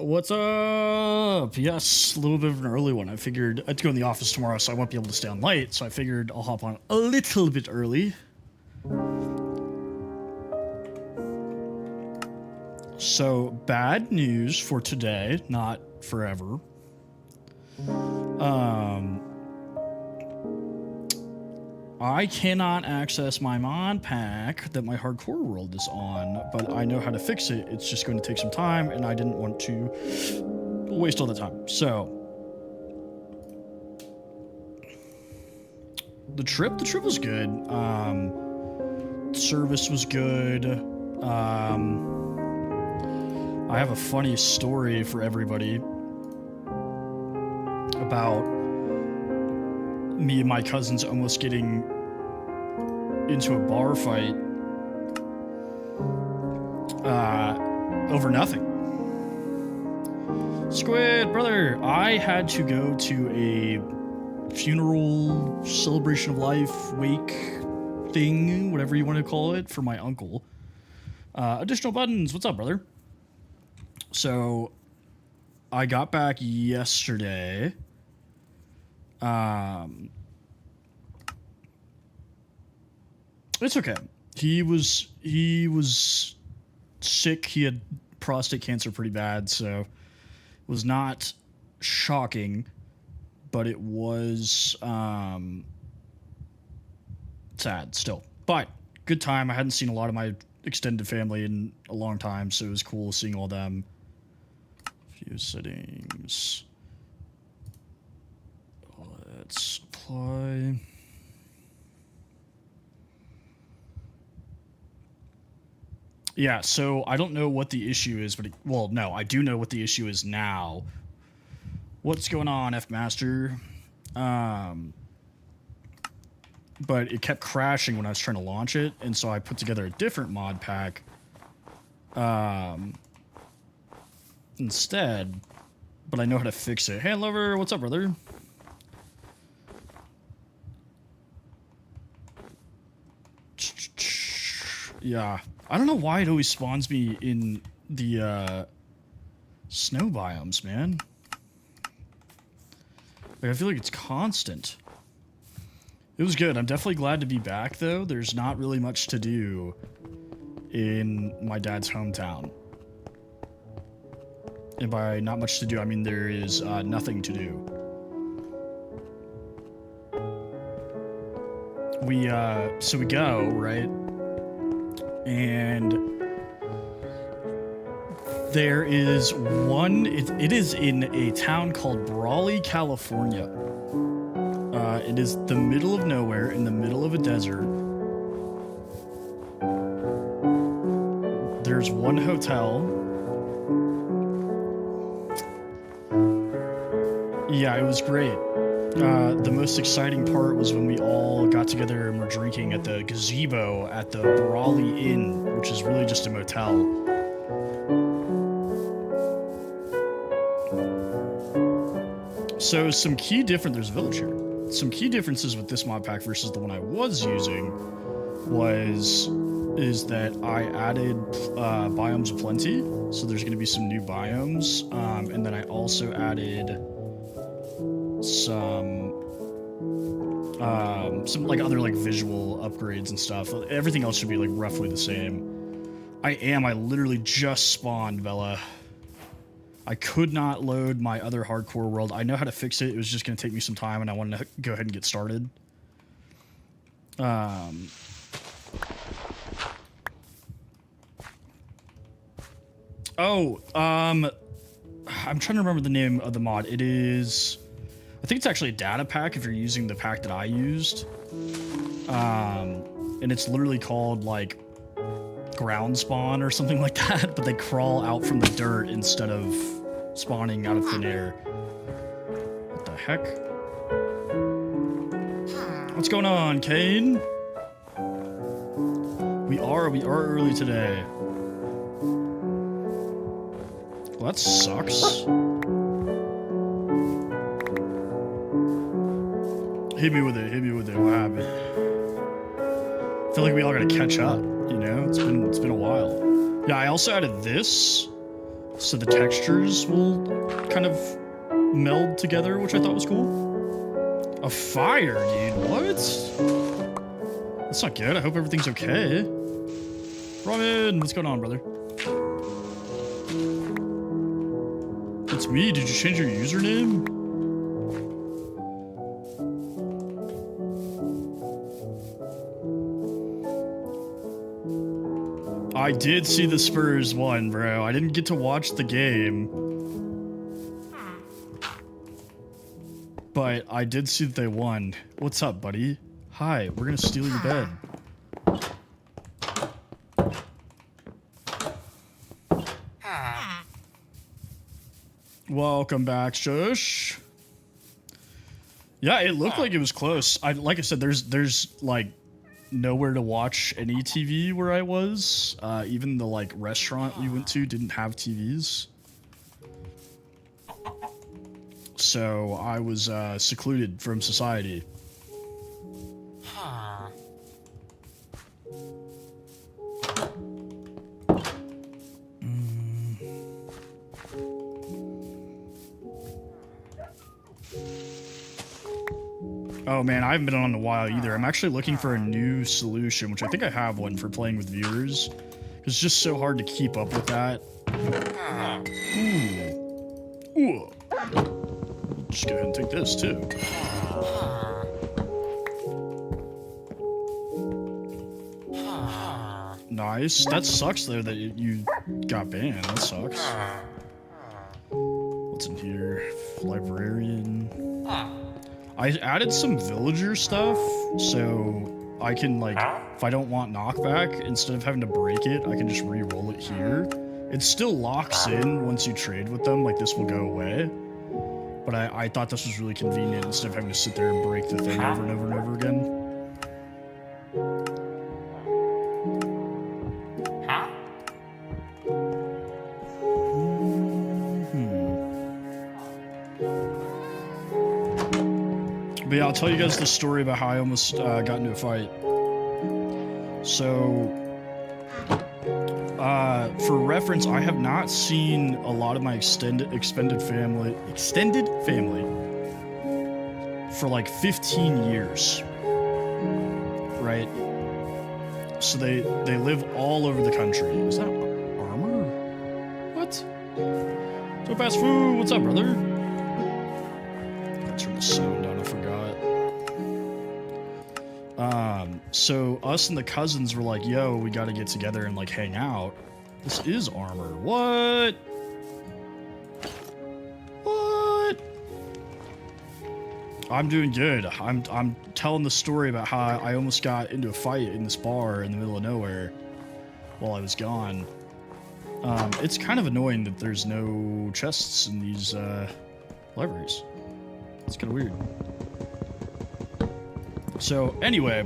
What's up? Yes, a little bit of an early one. I figured I had to go in the office tomorrow, so I won't be able to stay on late. So I figured I'll hop on a little bit early. So bad news for today, not forever. I cannot access my mod pack that my hardcore world is on, but I know how to fix it. It's just going to take some time, and I didn't want to waste all the time. So the trip was good. Service was good. I have a funny story for everybody about me and my cousins almost getting into a bar fight over nothing. Squid, brother, I had to go to a funeral, celebration of life, wake thing, whatever you want to call it, for my uncle. Additional buttons, what's up, brother? So I got back yesterday. It's okay. He was sick. He had prostate cancer pretty bad, so it was not shocking, but it was sad still. But good time. I hadn't seen a lot of my extended family in a long time, so it was cool seeing all them. Few settings. Let's apply. Yeah, so I don't know what the issue is, but well, no, I do know what the issue is now. What's going on, F-Master? But it kept crashing when I was trying to launch it, and so I put together a different mod pack instead, but I know how to fix it. Hey, Lover, what's up, brother? Yeah, I don't know why it always spawns me in the snow biomes, man. Like, I feel like it's constant. It was good. I'm definitely glad to be back, though. There's not really much to do in my dad's hometown. And by not much to do, I mean there is nothing to do. So we go, right? And there is one, it is in a town called Brawley, California. It is the middle of nowhere, in the middle of a desert. There's one hotel. Yeah, it was great. The most exciting part was when we all got together and were drinking at the gazebo at the Brawley Inn, which is really just a motel. So some key there's a village here. Some key differences with this mod pack versus the one I was using is that I added biomes aplenty, so there's going to be some new biomes, and then I also added some like other like visual upgrades and stuff. Everything else should be like roughly the same. I literally just spawned, Bella. I could not load my other hardcore world. I know how to fix it. It was just going to take me some time, and I wanted to go ahead and get started. I'm trying to remember the name of the mod. It is, I think it's actually a data pack if you're using the pack that I used. And it's literally called like ground spawn or something like that, but they crawl out from the dirt instead of spawning out of thin air. What the heck? What's going on, Kane? We are early today. Well, that sucks. Hit me with it. What happened? I feel like we all gotta catch up, you know? It's been a while. Yeah, I also added this, so the textures will kind of meld together, which I thought was cool. A fire, dude. What? That's not good. I hope everything's okay. Robin, what's going on, brother? It's me. Did you change your username? I did see the Spurs won, bro. I didn't get to watch the game. But I did see that they won. What's up, buddy? Hi, we're gonna steal your bed. Welcome back, Shush. Yeah, it looked like it was close. Like I said, there's like nowhere to watch any TV where I was. Even the like restaurant we went to didn't have TVs. So I was secluded from society. Oh man, I haven't been on in a while either. I'm actually looking for a new solution, which I think I have one for playing with viewers. It's just so hard to keep up with that. Ooh. Just go ahead and take this too. Nice. That sucks though that you got banned. That sucks. What's in here? Librarian. I added some villager stuff so I can like, if I don't want knockback, instead of having to break it, I can just re-roll it here. It still locks in once you trade with them, like this will go away. But I thought this was really convenient instead of having to sit there and break the thing over and over and over again. But yeah, I'll tell you guys the story about how I almost got into a fight. So, for reference, I have not seen a lot of my extended family for like 15 years, right? So they live all over the country. Is that armor? What? So fast food. What's up, brother? Gotta turn the sound down. I forgot. So us and the cousins were like, yo, we gotta get together and like hang out. This is armor. What? What? I'm doing good. I'm telling the story about how I almost got into a fight in this bar in the middle of nowhere while I was gone. It's kind of annoying that there's no chests in these libraries. It's kind of weird. So anyway,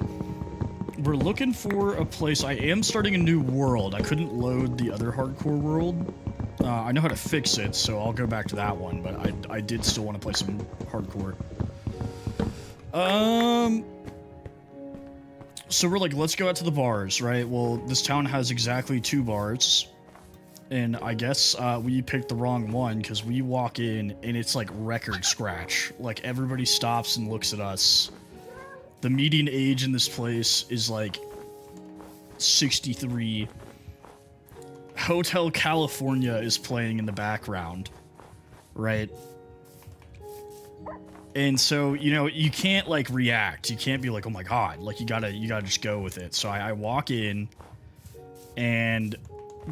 we're looking for a place. I am starting a new world. I couldn't load the other hardcore world. I know how to fix it, so I'll go back to that one, but I did still want to play some hardcore. So we're like, let's go out to the bars, right? Well, this town has exactly 2 bars. And I guess we picked the wrong one because we walk in and it's like record scratch. Like everybody stops and looks at us. The median age in this place is like 63. Hotel California is playing in the background, right? And so, you know, you can't like react. You can't be like, oh my God, like you gotta just go with it. So I walk in and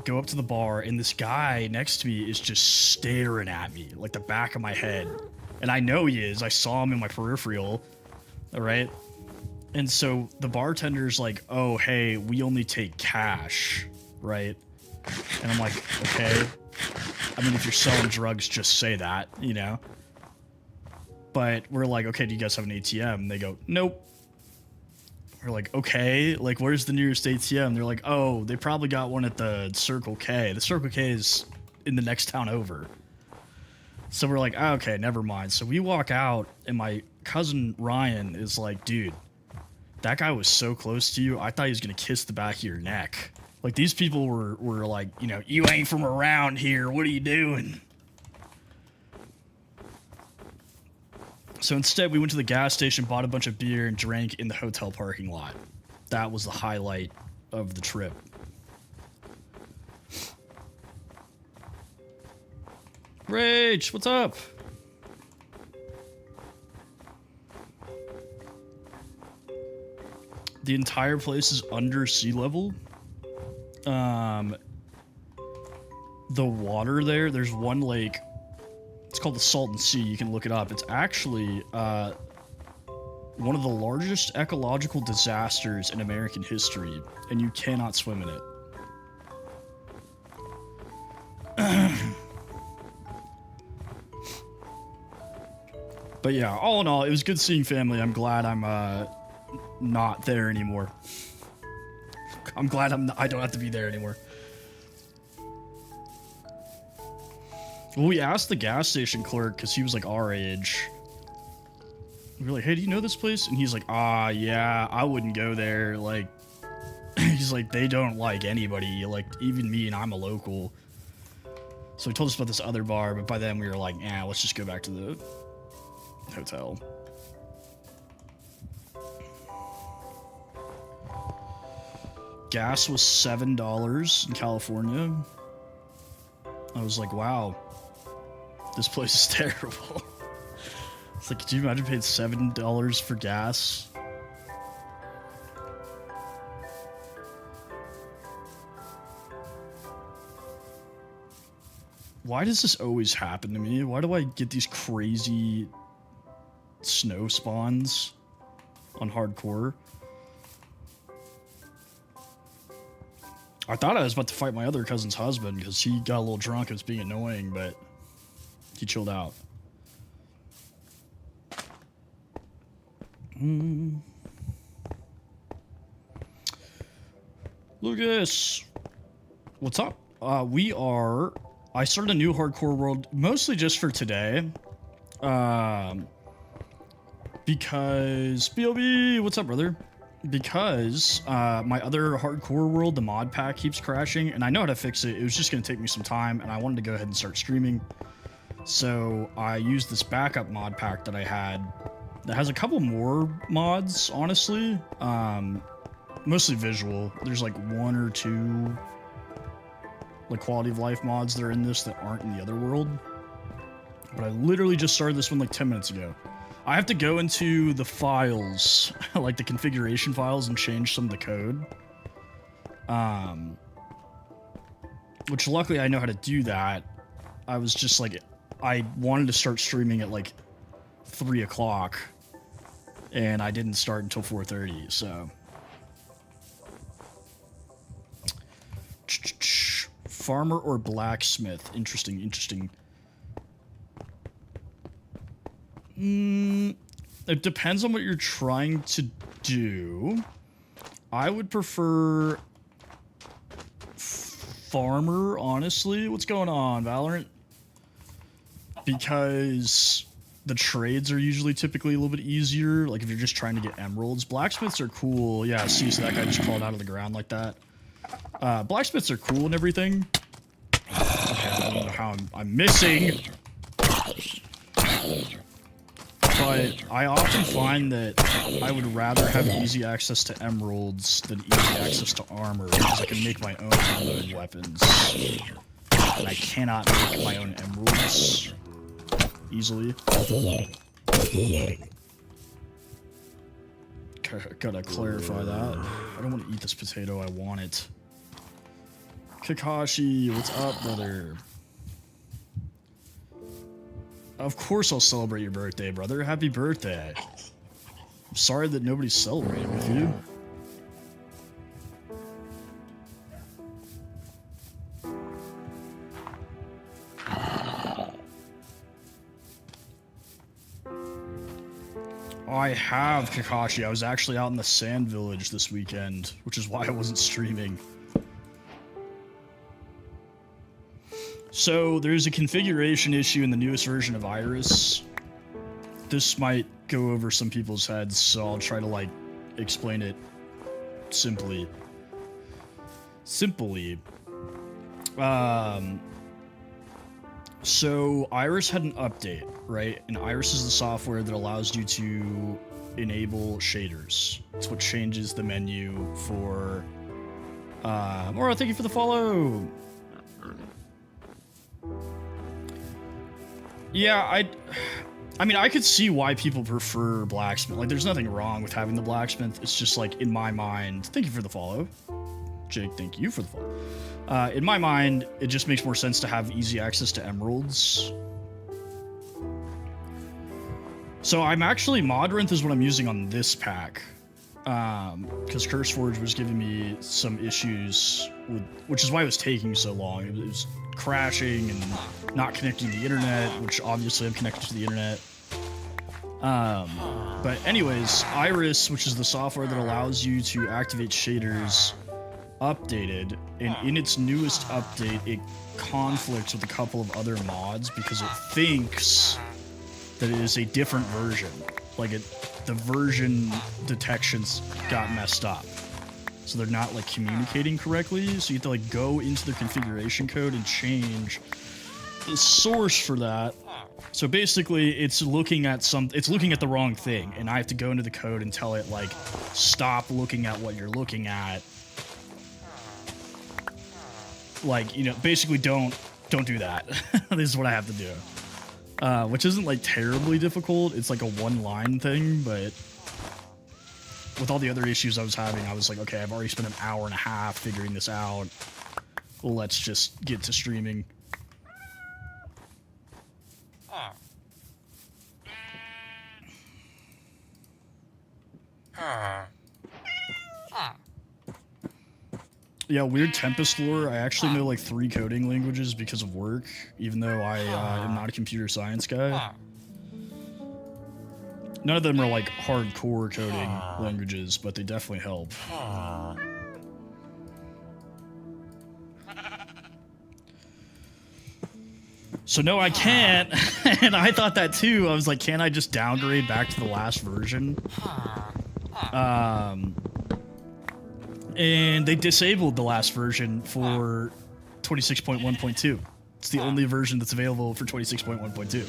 go up to the bar and this guy next to me is just staring at me like the back of my head. And I know he is. I saw him in my peripheral. All right. And so the bartender's like, oh, hey, we only take cash, right? And I'm like, okay. I mean, if you're selling drugs, just say that, you know? But we're like, okay, do you guys have an ATM? And they go, nope. We're like, okay, like, where's the nearest ATM? They're like, oh, they probably got one at the Circle K. The Circle K is in the next town over. So we're like, oh, okay, never mind. So we walk out, and my cousin Ryan is like, dude, that guy was so close to you, I thought he was going to kiss the back of your neck. Like, these people were like, you know, you ain't from around here. What are you doing? So instead, we went to the gas station, bought a bunch of beer, and drank in the hotel parking lot. That was the highlight of the trip. Rage, what's up? The entire place is under sea level. The water there's one lake. It's called the Salton Sea. You can look it up. It's actually one of the largest ecological disasters in American history, and you cannot swim in it. But yeah, all in all, it was good seeing family. I'm glad I'm not there anymore. I'm glad I don't have to be there anymore. Well, we asked the gas station clerk because he was like our age. We were like, hey, do you know this place? And he's like, yeah, I wouldn't go there. Like, he's like, they don't like anybody, like even me, and I'm a local. So he told us about this other bar, but by then we were like, let's just go back to the hotel. Gas was $7 in California. I was like, wow, this place is terrible. It's like, could you imagine paying $7 for gas? Why does this always happen to me? Why do I get these crazy snow spawns on hardcore? I thought I was about to fight my other cousin's husband because he got a little drunk and was being annoying, but he chilled out. Lucas, what's up? I started a new hardcore world mostly just for today. Because BLB, what's up, brother? Because my other hardcore world, the mod pack, keeps crashing, and I know how to fix it. It was just going to take me some time, and I wanted to go ahead and start streaming. So I used this backup mod pack that I had that has a couple more mods, honestly. Mostly visual. There's like one or two like quality of life mods that are in this that aren't in the other world. But I literally just started this one like 10 minutes ago. I have to go into the files, like the configuration files, and change some of the code. Which luckily I know how to do that. I was just like, I wanted to start streaming at like 3 o'clock, and I didn't start until 4:30, so. Farmer or blacksmith? Interesting. It depends on what you're trying to do. I would prefer farmer, honestly. What's going on, Valorant? Because the trades are usually typically a little bit easier. Like if you're just trying to get emeralds. Blacksmiths are cool. Yeah, see, so that guy just crawled out of the ground like that. Blacksmiths are cool and everything. Okay, I don't know how I'm missing. But I often find that I would rather have easy access to emeralds than easy access to armor, because I can make my own ammo and weapons. And I cannot make my own emeralds easily. Gotta clarify that. I don't want to eat this potato, I want it. Kakashi, what's up, brother? Of course I'll celebrate your birthday, brother. Happy birthday. I'm sorry that nobody's celebrating with you. I have, Kakashi. I was actually out in the Sand Village this weekend, which is why I wasn't streaming. So, there's a configuration issue in the newest version of Iris. This might go over some people's heads, so I'll try to, like, explain it simply. simply, so Iris had an update, right? And Iris is the software that allows you to enable shaders. It's what changes the menu for, Mora, thank you for the follow. Yeah, I mean, I could see why people prefer Blacksmith. Like, there's nothing wrong with having the Blacksmith. It's just like, in my mind, thank you for the follow. Jake, thank you for the follow. In my mind, it just makes more sense to have easy access to emeralds. So I'm actually, Modrinth is what I'm using on this pack. Because CurseForge was giving me some issues with, which is why it was taking so long. It was crashing and not connecting to the internet, which obviously I'm connected to the internet. But anyways, Iris, which is the software that allows you to activate shaders, updated, and in its newest update, it conflicts with a couple of other mods because it thinks that it is a different version. Like, the version detections got messed up. So they're not, like, communicating correctly. So you have to, like, go into the configuration code and change the source for that. So basically, it's looking at the wrong thing, and I have to go into the code and tell it, like, stop looking at what you're looking at. Like, you know, basically don't do that. This is what I have to do. Which isn't, like, terribly difficult. It's, like, a one-line thing, but with all the other issues I was having, I was like, okay, I've already spent an hour and a half figuring this out. Well, let's just get to streaming. Yeah, weird Tempest lore. I actually know like 3 coding languages because of work, even though I am not a computer science guy. None of them are like hardcore coding languages, but they definitely help. So no, I can't. And I thought that too. I was like, can't I just downgrade back to the last version? And they disabled the last version for 26.1.2. It's the only version that's available for 26.1.2.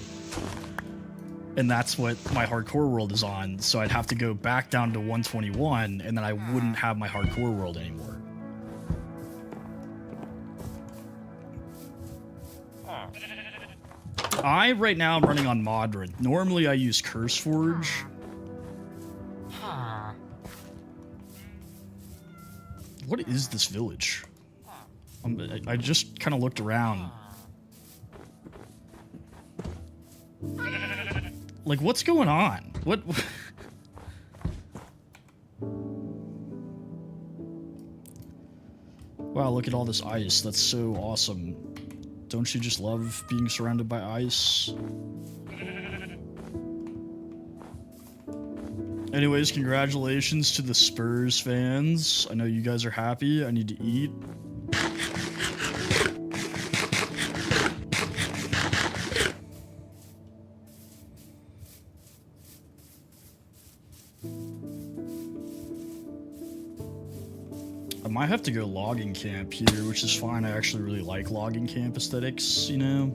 And that's what my hardcore world is on, so I'd have to go back down to 121, and then I wouldn't have my hardcore world anymore. Right now, I'm running on Modrinth. Normally, I use CurseForge. What is this village? I just kind of looked around. Like, what's going on? What? Wow, look at all this ice. That's so awesome. Don't you just love being surrounded by ice? Anyways, congratulations to the Spurs fans. I know you guys are happy. I need to eat. I might have to go logging camp here, which is fine. I actually really like logging camp aesthetics, you know?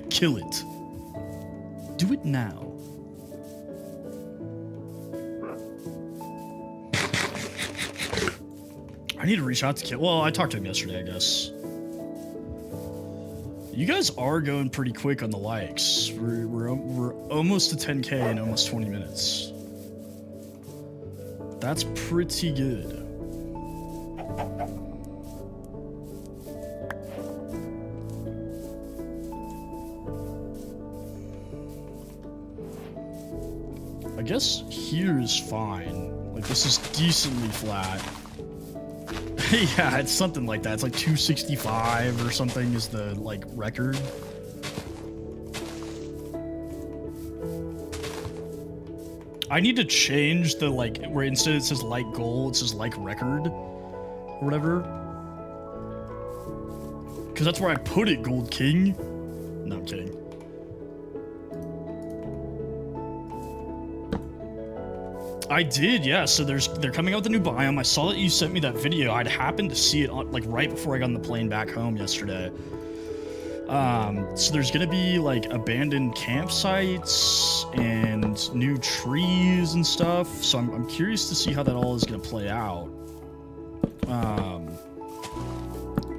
Kill it. Do it now. I need to reach out to Kill. Well, I talked to him yesterday, I guess. You guys are going pretty quick on the likes. We're almost to 10K in almost 20 minutes. That's pretty good. I guess here is fine. Like, this is decently flat. Yeah, it's something like that. It's like 265 or something is the, like, record. I need to change the, like, where instead it says like goal, it says like record or whatever. Because that's where I put it, Gold King. No, I'm kidding. I did, yeah. So they're coming out with a new biome. I saw that you sent me that video. I'd happened to see it on, like right before I got on the plane back home yesterday. So there's gonna be like abandoned campsites and new trees and stuff. So I'm curious to see how that all is gonna play out.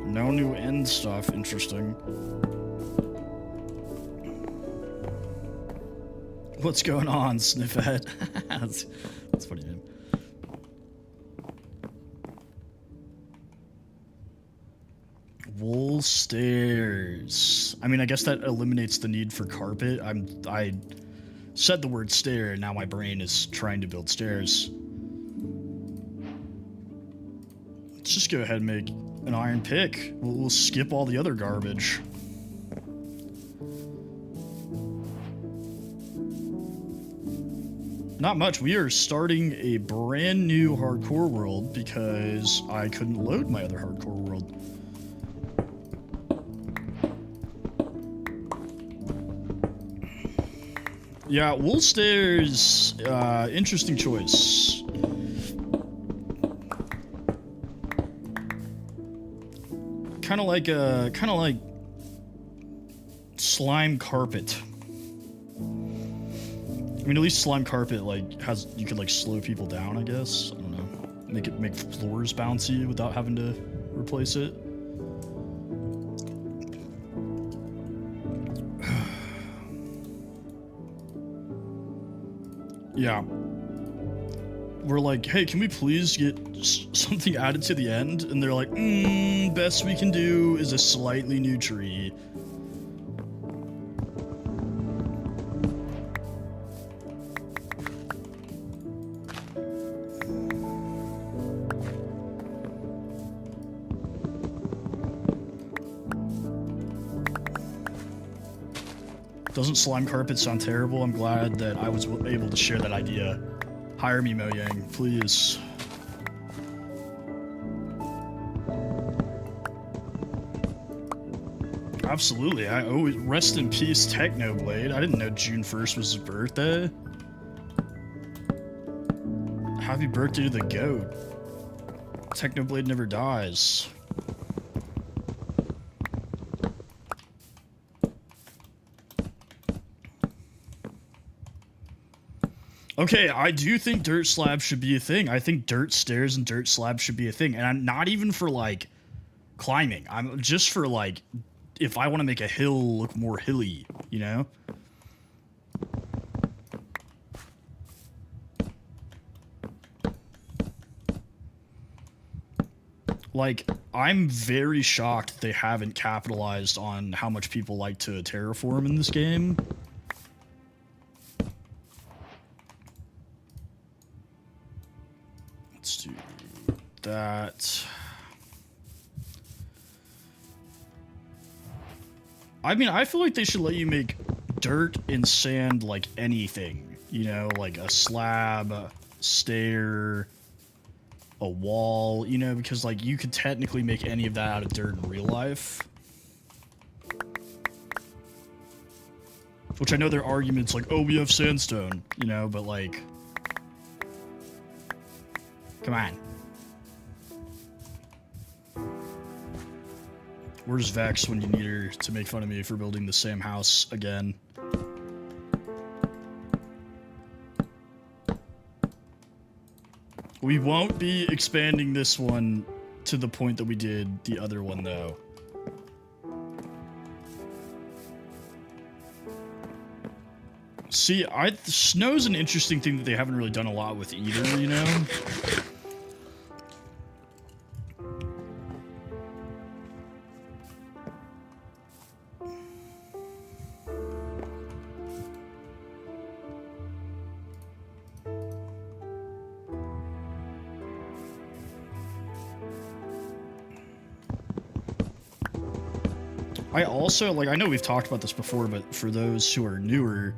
No new end stuff. Interesting. What's going on, Sniffhead? that's funny, man. Wool stairs. I mean, I guess that eliminates the need for carpet. I said the word stair, and now my brain is trying to build stairs. Let's just go ahead and make an iron pick. We'll skip all the other garbage. Not much. We are starting a brand new hardcore world because I couldn't load my other hardcore world. Yeah, wool stairs, interesting choice. Kind of like slime carpet. I mean, at least slime carpet like you could like slow people down, I guess. I don't know. Make floors bouncy without having to replace it. Yeah. We're like, hey, can we please get something added to the end? And they're like, best we can do is a slightly new tree. Doesn't slime carpet sound terrible? I'm glad that I was able to share that idea. Hire me, Mojang, please. Absolutely. I always rest in peace, Technoblade. I didn't know June 1st was his birthday. Happy birthday to the goat. Technoblade never dies. Okay, I do think dirt slabs should be a thing. I think dirt stairs and dirt slabs should be a thing. And I'm not even for, like, climbing. I'm just for, like, if I want to make a hill look more hilly, you know? Like, I'm very shocked they haven't capitalized on how much people like to terraform in this game. Let's do that. I mean, I feel like they should let you make dirt and sand like anything. You know, like a slab, a stair, a wall, you know, because like you could technically make any of that out of dirt in real life. Which I know their arguments like, oh, we have sandstone, you know, but like, come on. Where's Vex when you need her to make fun of me for building the same house again? We won't be expanding this one to the point that we did the other one, though. See, snow's an interesting thing that they haven't really done a lot with either, you know? I also, like, I know we've talked about this before, but for those who are newer,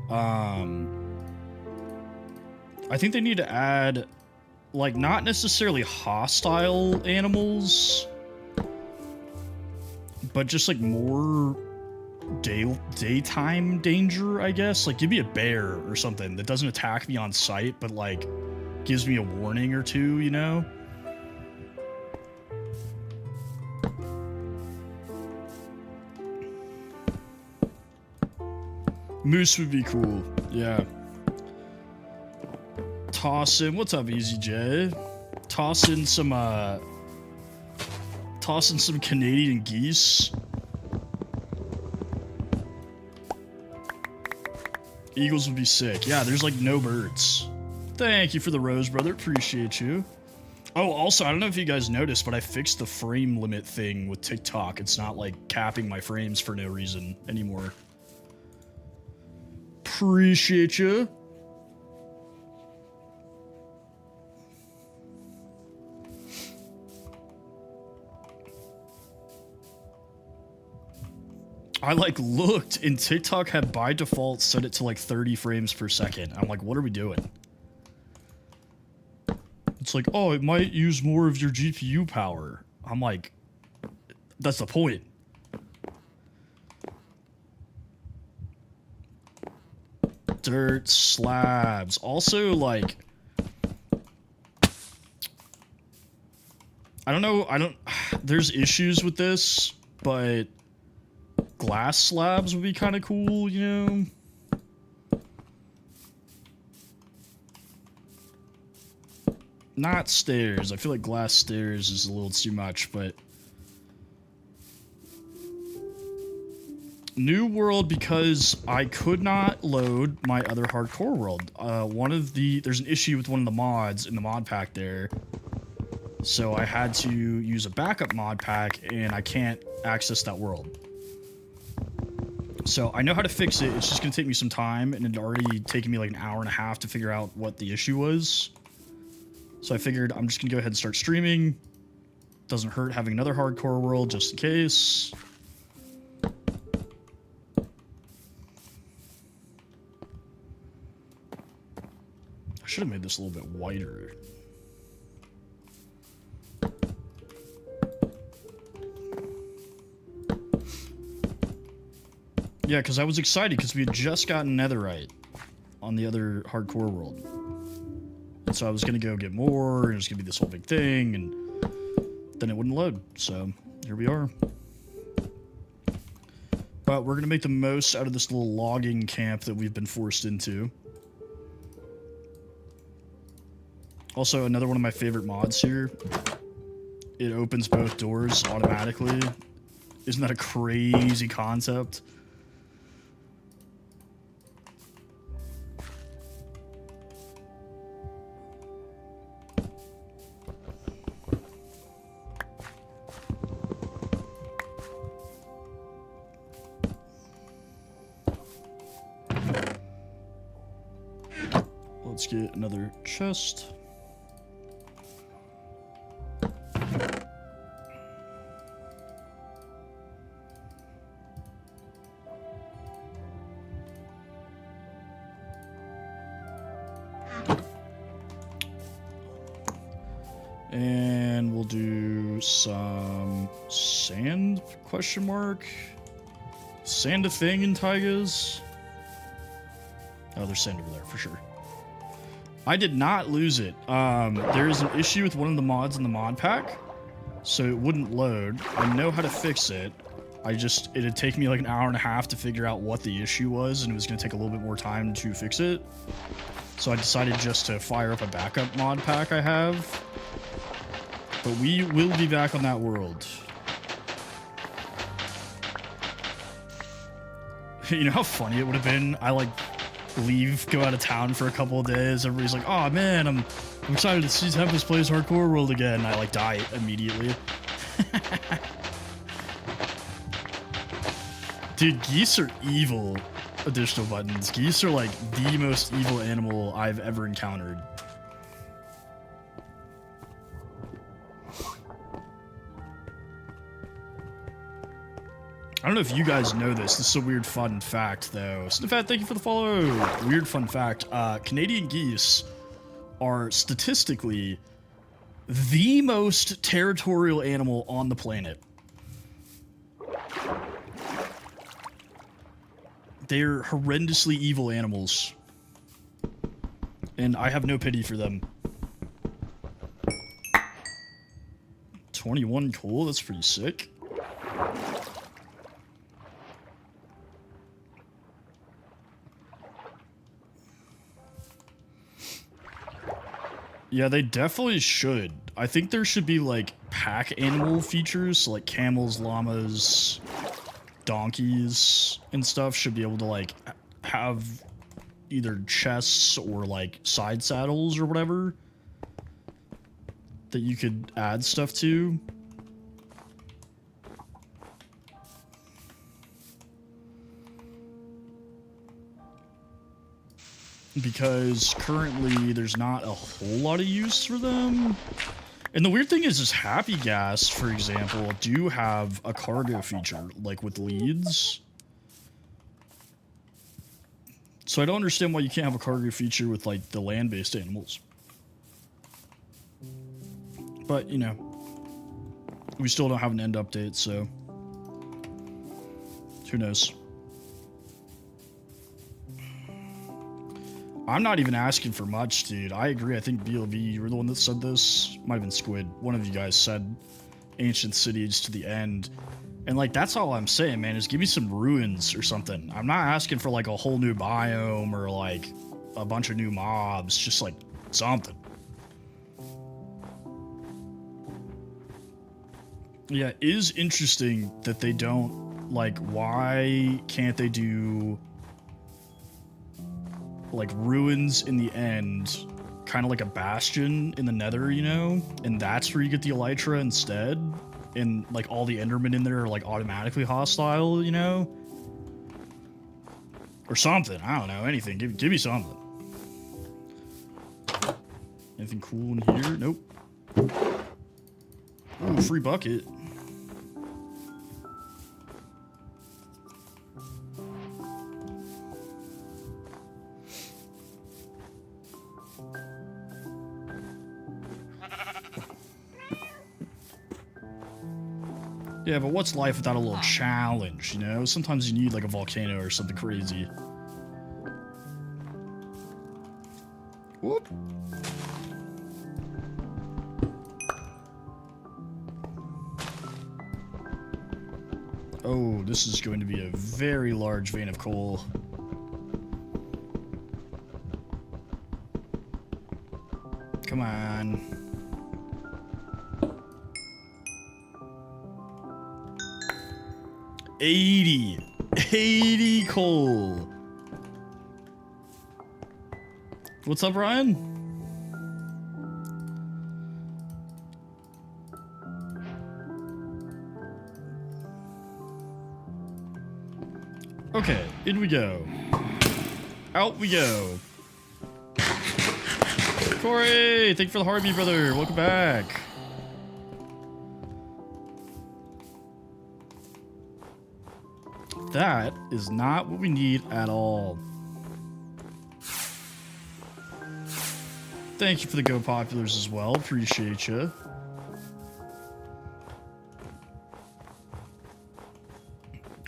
I think they need to add, like, not necessarily hostile animals, but just, like, more daytime danger, I guess. Like, give me a bear or something that doesn't attack me on sight, but like gives me a warning or two, you know? Moose would be cool, yeah. Toss in, what's up, Easy J? Toss in some Canadian geese. Eagles would be sick. Yeah, there's like no birds. Thank you for the rose, brother. Appreciate you. Oh, also, I don't know if you guys noticed, but I fixed the frame limit thing with TikTok. It's not like capping my frames for no reason anymore. Appreciate you. I like looked and TikTok had by default set it to like 30 frames per second. I'm like, what are we doing? It's like, oh, it might use more of your GPU power. I'm like, that's the point. Dirt slabs. Also, like, I don't know, there's issues with this, but glass slabs would be kind of cool, you know? Not stairs. I feel like glass stairs is a little too much, but New world, because I could not load my other hardcore world. There's an issue with one of the mods in the mod pack there. So I had to use a backup mod pack, and I can't access that world. So I know how to fix it. It's just going to take me some time, and it had already taken me like an hour and a half to figure out what the issue was. So I figured I'm just going to go ahead and start streaming. Doesn't hurt having another hardcore world just in case. I should have made this a little bit whiter. Yeah, because I was excited because we had just gotten netherite on the other hardcore world. And so I was going to go get more, and it was going to be this whole big thing, and then it wouldn't load. So here we are. But we're going to make the most out of this little logging camp that we've been forced into. Also, another one of my favorite mods here. It opens both doors automatically. Isn't that a crazy concept? Let's get another chest. And we'll do some sand, question mark? Sand a thing in taigas? Oh, there's sand over there for sure. I did not lose it. There is an issue with one of the mods in the mod pack, so it wouldn't load. I know how to fix it. It'd take me like an hour and a half to figure out what the issue was, and it was going to take a little bit more time to fix it. So I decided just to fire up a backup mod pack I have. But we will be back on that world. You know how funny it would have been? I like go out of town for a couple of days. Everybody's like, "Oh man, I'm excited to see Tempest plays hardcore world again." I like die immediately. Dude, geese are evil. Additional buttons. Geese are like the most evil animal I've ever encountered. I don't know if you guys know this. This is a weird fun fact, though. Snifat, thank you for the follow. Weird fun fact. Canadian geese are statistically the most territorial animal on the planet. They're horrendously evil animals. And I have no pity for them. 21 coal, that's pretty sick. Yeah, they definitely should. I think there should be, like, pack animal features, so, like, camels, llamas, donkeys, and stuff should be able to, like, have either chests or, like, side saddles or whatever that you could add stuff to. Because currently there's not a whole lot of use for them. And the weird thing is Happy Gas, for example, do have a cargo feature, like with leads. So I don't understand why you can't have a cargo feature with, like, the land-based animals. But, you know, we still don't have an end update, so who knows. I'm not even asking for much, dude. I agree. I think BLV, you were the one that said this. Might have been Squid. One of you guys said ancient cities to the end. And, like, that's all I'm saying, man, is give me some ruins or something. I'm not asking for, like, a whole new biome or, like, a bunch of new mobs. Just, like, something. Yeah, it is interesting that they don't, like, why can't they do, like, ruins in the end, kind of like a bastion in the nether, you know? And that's where you get the elytra instead. And, like, all the endermen in there are, like, automatically hostile, you know? Or something. I don't know. Anything. Give me something. Anything cool in here? Nope. Ooh, free bucket. Yeah, but what's life without a little challenge, you know? Sometimes you need, like, a volcano or something crazy. Whoop. Oh, this is going to be a very large vein of coal. Come on. 80 coal. What's up, Ryan? Okay, in we go. Out we go. Corey, thank you for the heartbeat, brother. Welcome back. That is not what we need at all. Thank you for the Go Populars as well. Appreciate you.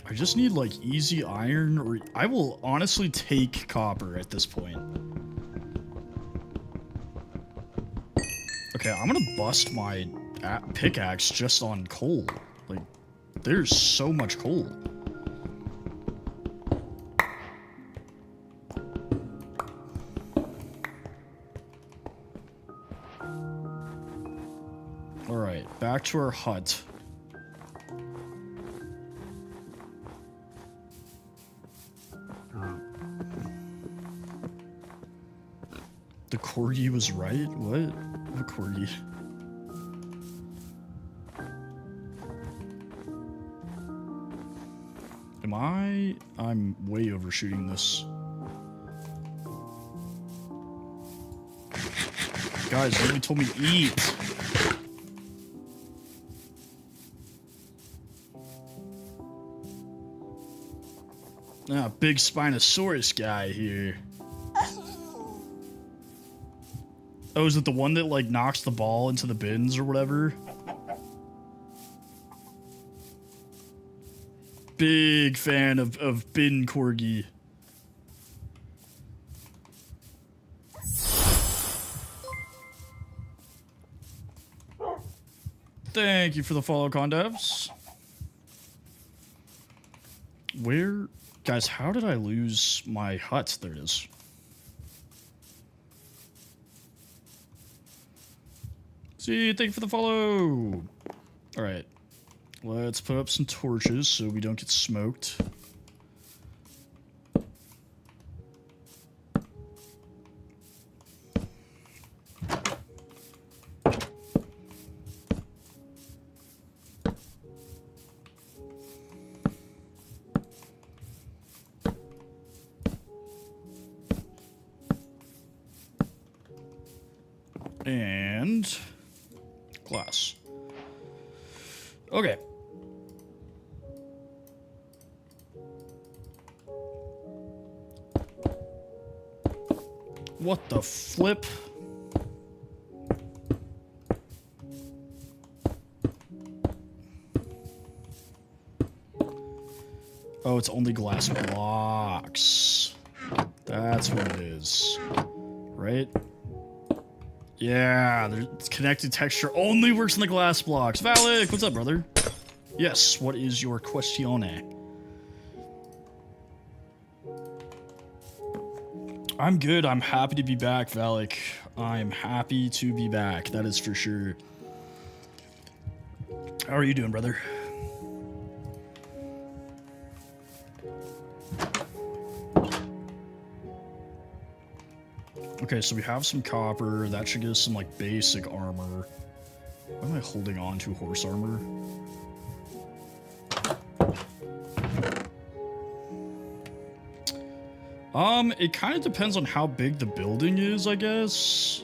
I just need, like, easy iron, or I will honestly take copper at this point. Okay, I'm gonna bust my pickaxe just on coal. Like, there's so much coal. Alright, back to our hut. The corgi was right? What? What corgi? Am I? I'm way overshooting this. Guys, nobody told me to eat. Ah, big Spinosaurus guy here. Oh, is it the one that, like, knocks the ball into the bins or whatever? Big fan of bin corgi. Thank you for the follow, Condevs. Where... Guys, how did I lose my hut? There it is. See, thank you for the follow. Alright. Let's put up some torches so we don't get smoked. And glass. Okay. What the flip? Oh, it's only glass blocks. That's what it is. Right? Yeah, it's connected texture only works in the glass blocks. Valak, what's up, brother? Yes, what is your questione? I'm good. I'm happy to be back, Valak. I'm happy to be back. That is for sure. How are you doing, brother? Okay, so we have some copper. That should give us some, like, basic armor. Why am I holding on to horse armor? It kind of depends on how big the building is, I guess.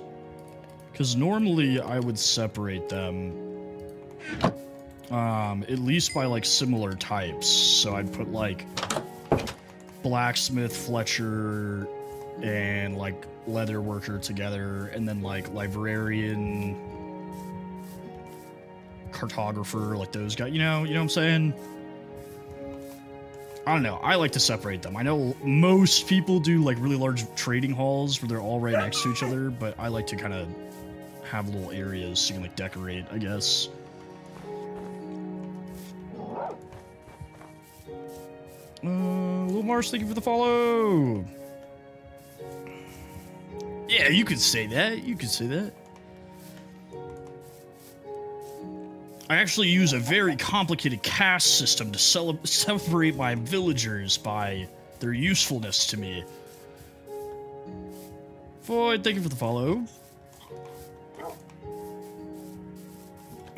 Because normally I would separate them. At least by, like, similar types. So I'd put, like, blacksmith, Fletcher, and, like, leather worker together, and then, like, librarian, cartographer, like those guys, you know what I'm saying? I don't know, I like to separate them. I know most people do, like, really large trading halls where they're all right next to each other, but I like to kind of have little areas so you can, like, decorate, I guess. Little Mars, thank you for the follow! Yeah, you could say that. You could say that. I actually use a very complicated caste system to separate my villagers by their usefulness to me. Void, thank you for the follow.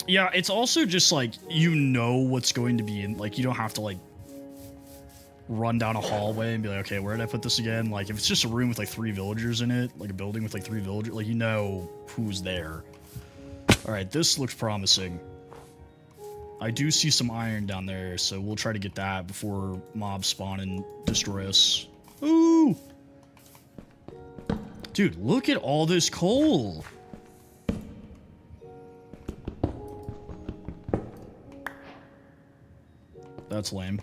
Yeah, it's also just like, you know what's going to be in, like, you don't have to, like, run down a hallway and be like, okay, where did I put this again? Like, if it's just a room with, like, 3 villagers in it, like a building with, like, 3 villagers, like, you know who's there. Alright, this looks promising. I do see some iron down there, so we'll try to get that before mobs spawn and destroy us. Ooh! Dude, look at all this coal! That's lame.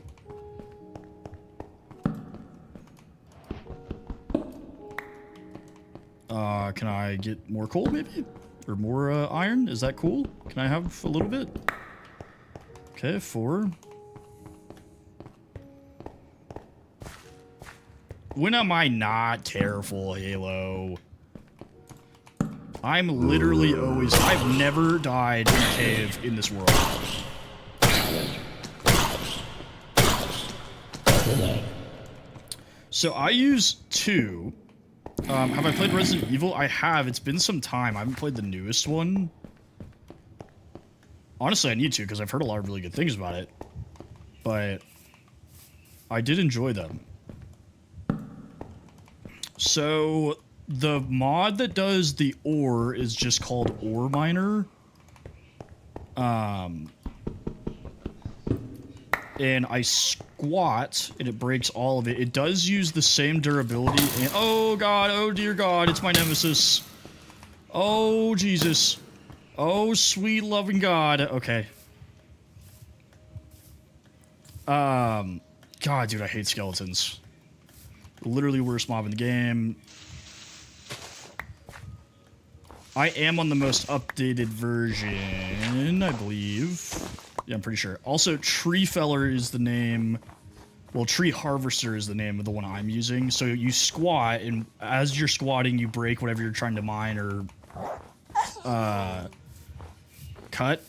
Can I get more coal, maybe? Or more, iron? Is that cool? Can I have a little bit? Okay, 4. When am I not careful, Halo? I'm literally always... I've never died in a cave in this world. So I use 2. Have I played Resident Evil? I have. It's been some time. I haven't played the newest one. Honestly, I need to, because I've heard a lot of really good things about it. But I did enjoy them. So the mod that does the ore is just called Ore Miner. And I squat, and it breaks all of it. It does use the same durability, and oh god, oh dear god, it's my nemesis. Oh Jesus. Oh sweet loving god. Okay. God, dude, I hate skeletons. Literally worst mob in the game. I am on the most updated version, I believe. Yeah, I'm pretty sure. Also, Tree Feller is the name. Well, Tree Harvester is the name of the one I'm using. So you squat, and as you're squatting, you break whatever you're trying to mine or cut.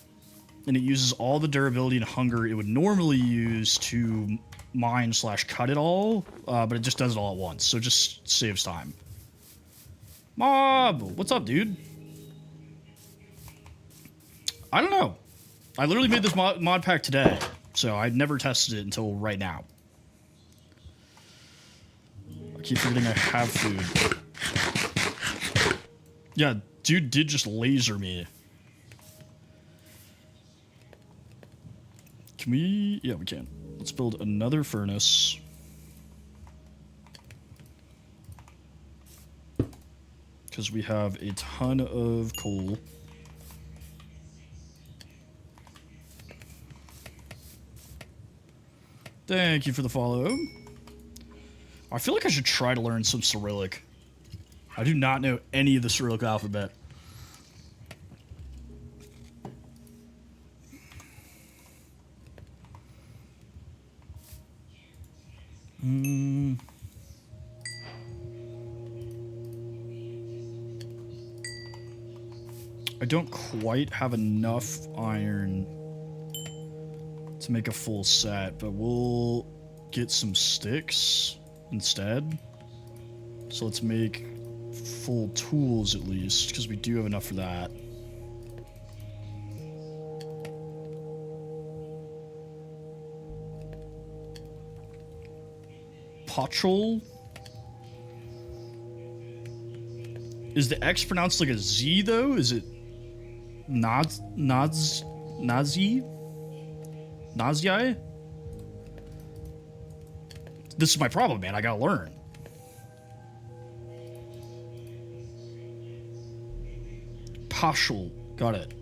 And it uses all the durability and hunger it would normally use to mine / cut it all, but it just does it all at once. So it just saves time. Mob, what's up, dude? I don't know. I literally made this mod pack today, so I'd never tested it until right now. I keep forgetting I have food. Yeah, dude did just laser me. Can we? Yeah, we can. Let's build another furnace. Because we have a ton of coal. Thank you for the follow. I feel like I should try to learn some Cyrillic. I do not know any of the Cyrillic alphabet. I don't quite have enough iron to make a full set, but we'll get some sticks instead. So let's make full tools at least, because we do have enough for that. Pochol? Is the X pronounced like a Z though? Is it Nazi? Nazi? This is my problem, man. I gotta learn. Pochol. Got it.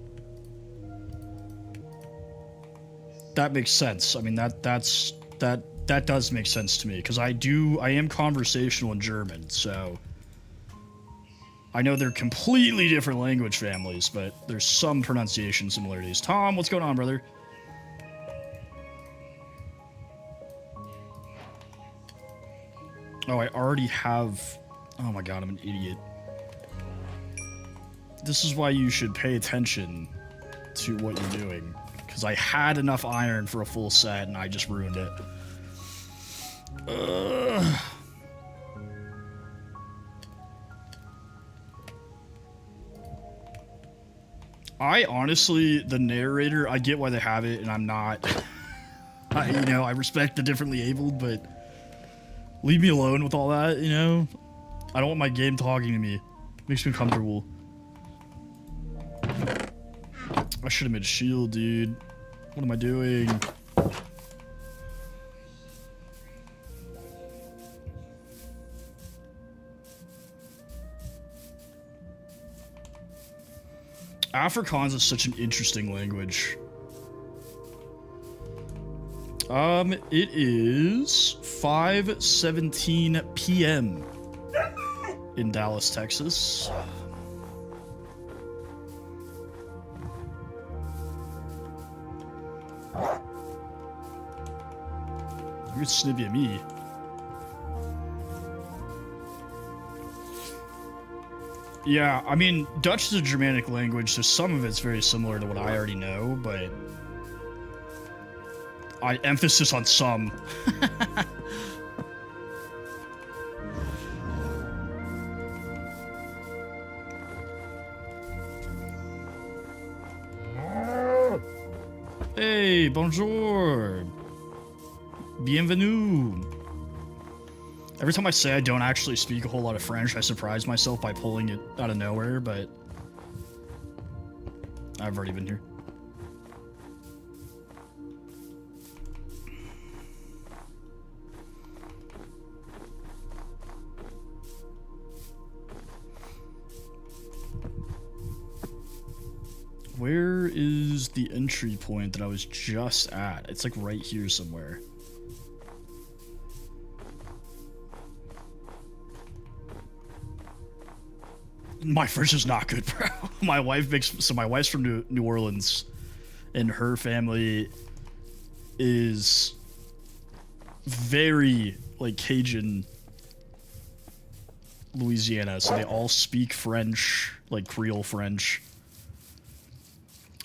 That makes sense. I mean, that does make sense to me, because I am conversational in German, so I know they're completely different language families, but there's some pronunciation similarities. Tom, what's going on, brother? Oh, I already have... Oh my god, I'm an idiot. This is why you should pay attention to what you're doing, because I had enough iron for a full set and I just ruined it. I honestly, the narrator, I get why they have it, and I'm not. I respect the differently abled, but leave me alone with all that, you know? I don't want my game talking to me. Makes me uncomfortable. I should have made a shield, dude. What am I doing? Afrikaans is such an interesting language. It is 5:17 p.m. in Dallas, Texas. You're snippy at me. Yeah, I mean, Dutch is a Germanic language, so some of it's very similar to what I already know, but emphasis on some. Hey, bonjour. Bienvenue. Every time I say I don't actually speak a whole lot of French, I surprise myself by pulling it out of nowhere, but I've already been here. Where is the entry point that I was just at? It's like right here somewhere. My French is not good, bro. My wife's from New Orleans, and her family is very like Cajun Louisiana, so they all speak French, like Creole French.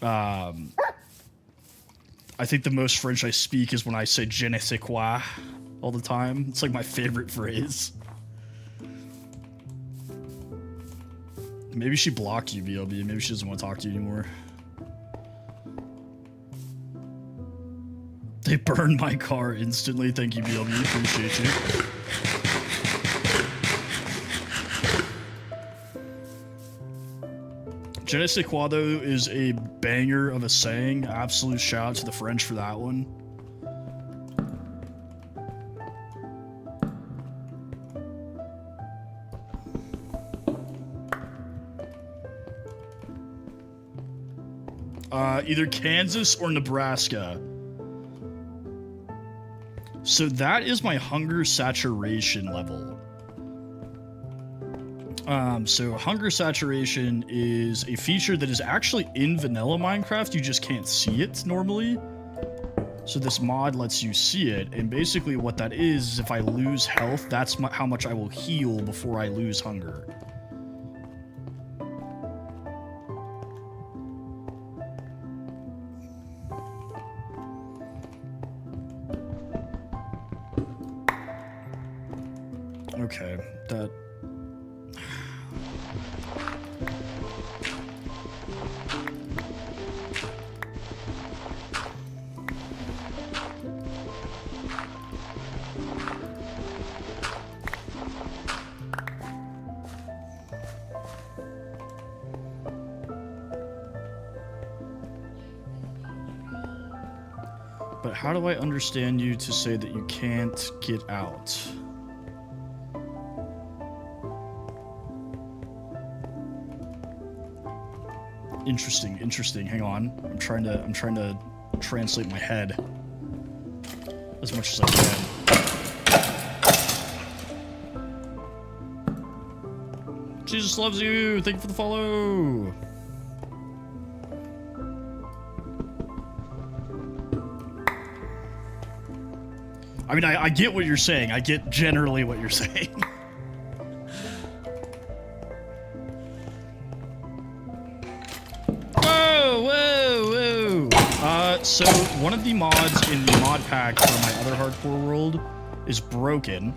I think the most French I speak is when I say je ne sais quoi all the time. It's like my favorite phrase. Maybe she blocked you, BLB. Maybe she doesn't want to talk to you anymore. They burned my car instantly. Thank you, BLB. Appreciate you. Je ne sais quoi, though, is a banger of a saying. Absolute shout out to the French for that one. Either Kansas or Nebraska. So that is my hunger saturation level. So hunger saturation is a feature that is actually in vanilla Minecraft. You just can't see it normally. So this mod lets you see it. And basically what that is if I lose health, that's how much I will heal before I lose hunger. Okay, that... But how do I understand you to say that you can't get out? Interesting, interesting. Hang on. I'm trying to translate my head as much as I can. Jesus loves you. Thank you for the follow. I mean, I get what you're saying. I get generally what you're saying. So one of the mods in the mod pack for my other hardcore world is broken.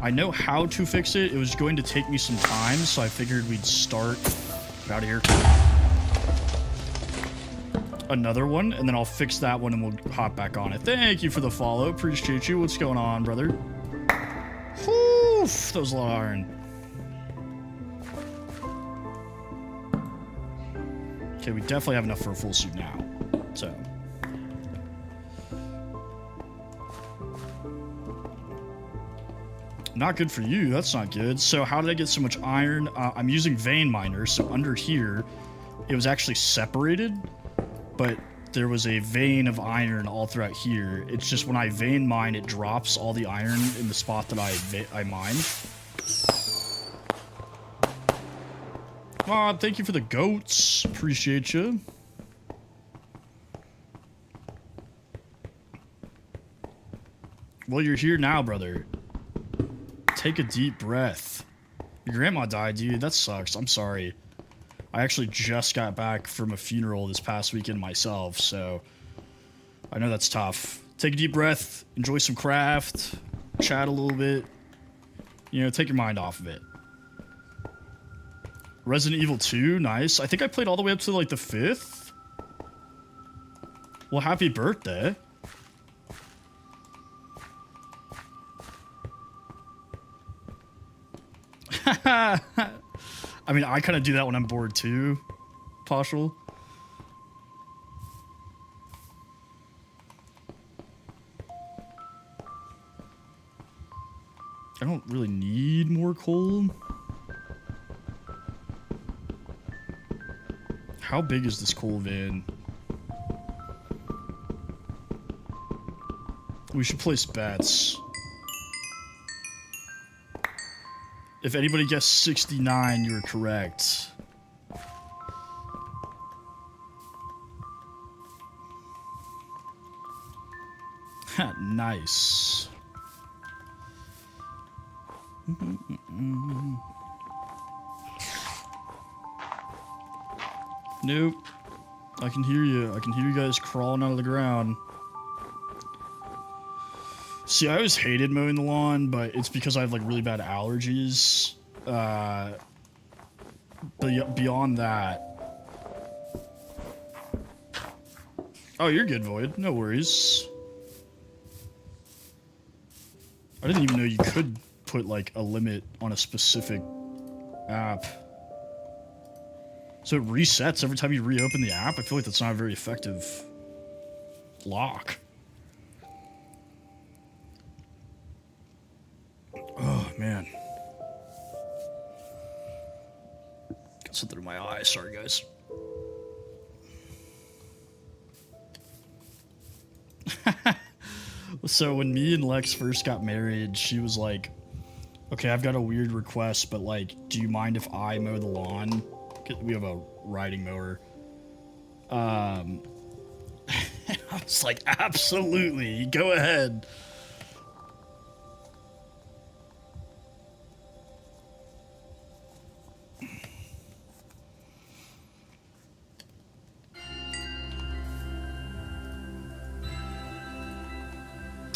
I know how to fix it. It was going to take me some time, so I figured we'd start out of here. Another one, and then I'll fix that one and we'll hop back on it. Thank you for the follow. Appreciate you. What's going on, brother? Whew, that was a lot of iron. Okay, we definitely have enough for a full suit now. So... Not good for you. That's not good. So how did I get so much iron? I'm using vein miner. So under here, it was actually separated, but there was a vein of iron all throughout here. It's just when I vein mine, it drops all the iron in the spot that I mined. Thank you for the goats. Appreciate you. Well, you're here now, brother. Take a deep breath. Your grandma died, dude. That sucks. I'm sorry. I actually just got back from a funeral this past weekend myself, so I know that's tough. Take a deep breath. Enjoy some craft. Chat a little bit. You know, take your mind off of it. Resident Evil 2, nice. I think I played all the way up to like the 5th. Well, happy birthday. I mean, I kind of do that when I'm bored too, Poshel. I don't really need more coal. How big is this coal van? We should place bets. If anybody guessed 69, you were correct. Nice. Nope. I can hear you. I can hear you guys crawling out of the ground. See, I always hated mowing the lawn, but it's because I have, like, really bad allergies. But beyond that... Oh, you're good, Void. No worries. I didn't even know you could put, like, a limit on a specific app. So it resets every time you reopen the app? I feel like that's not a very effective lock. Oh, man. Got something in my eye. Sorry, guys. So when me and Lex first got married, she was like, okay, I've got a weird request, but, like, do you mind if I mow the lawn? We have a riding mower. I was like, absolutely, go ahead.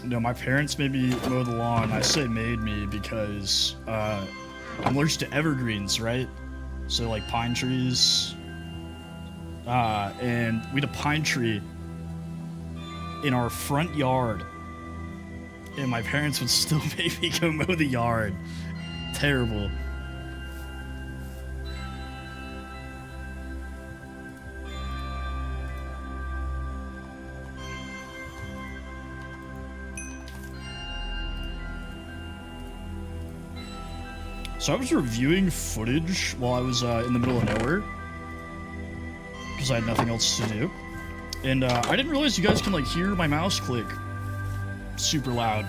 No, my parents made me mow the lawn. I say made me because I'm allergic to evergreens, right? So, like, pine trees. And we had a pine tree in our front yard. And my parents would still make me go mow the yard. Terrible. So I was reviewing footage while I was in the middle of nowhere, because I had nothing else to do, and I didn't realize you guys can, like, hear my mouse click super loud.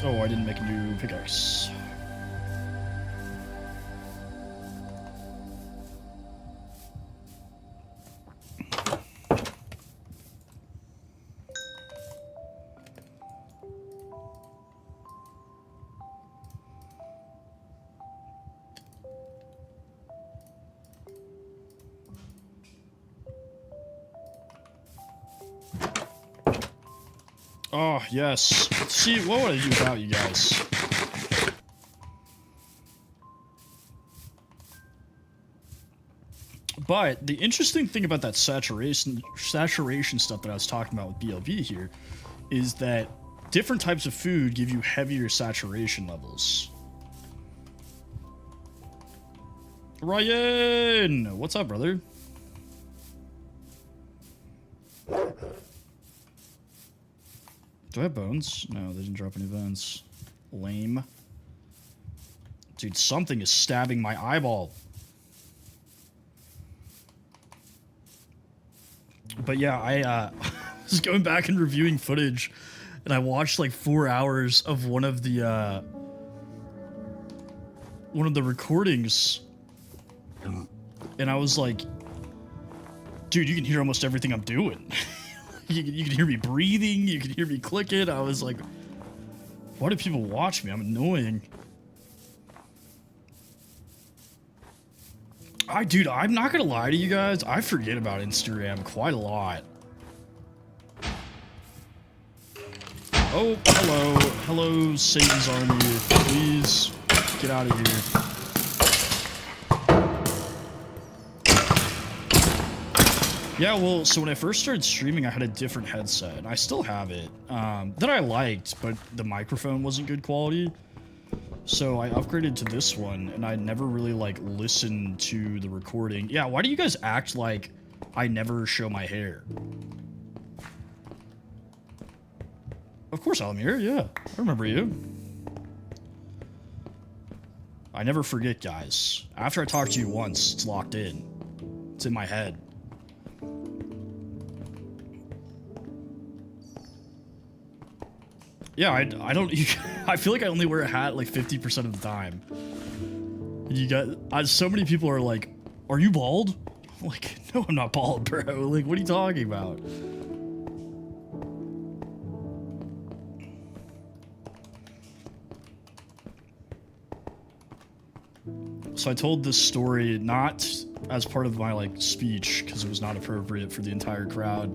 Oh, I didn't make a new pickaxe. Oh, yes. See, what would I do without you guys? But the interesting thing about that saturation stuff that I was talking about with BLB here is that different types of food give you heavier saturation levels. Ryan! What's up, brother? Do I have bones? No, they didn't drop any bones. Lame. Dude, something is stabbing my eyeball. But yeah, I was going back and reviewing footage, and I watched like 4 hours of one of the recordings, and I was like, dude, you can hear almost everything I'm doing. You can hear me breathing, you can hear me clicking. I was like, why do people watch me? I'm annoying. Dude, I'm not gonna lie to you guys, I forget about Instagram quite a lot. Oh, hello. Hello, Satan's army. Please, get out of here. Yeah, well, so when I first started streaming, I had a different headset, and I still have it, that I liked, but the microphone wasn't good quality. So I upgraded to this one, and I never really, like, listened to the recording. Yeah, why do you guys act like I never show my hair? Of course, Alamir, yeah. I remember you. I never forget, guys. After I talk to you once, it's locked in. It's in my head. Yeah, I don't. I feel like I only wear a hat like 50% of the time. You got so many people are like, "Are you bald?" I'm like, no, I'm not bald, bro. Like, what are you talking about? So I told this story not as part of my like speech because it was not appropriate for the entire crowd.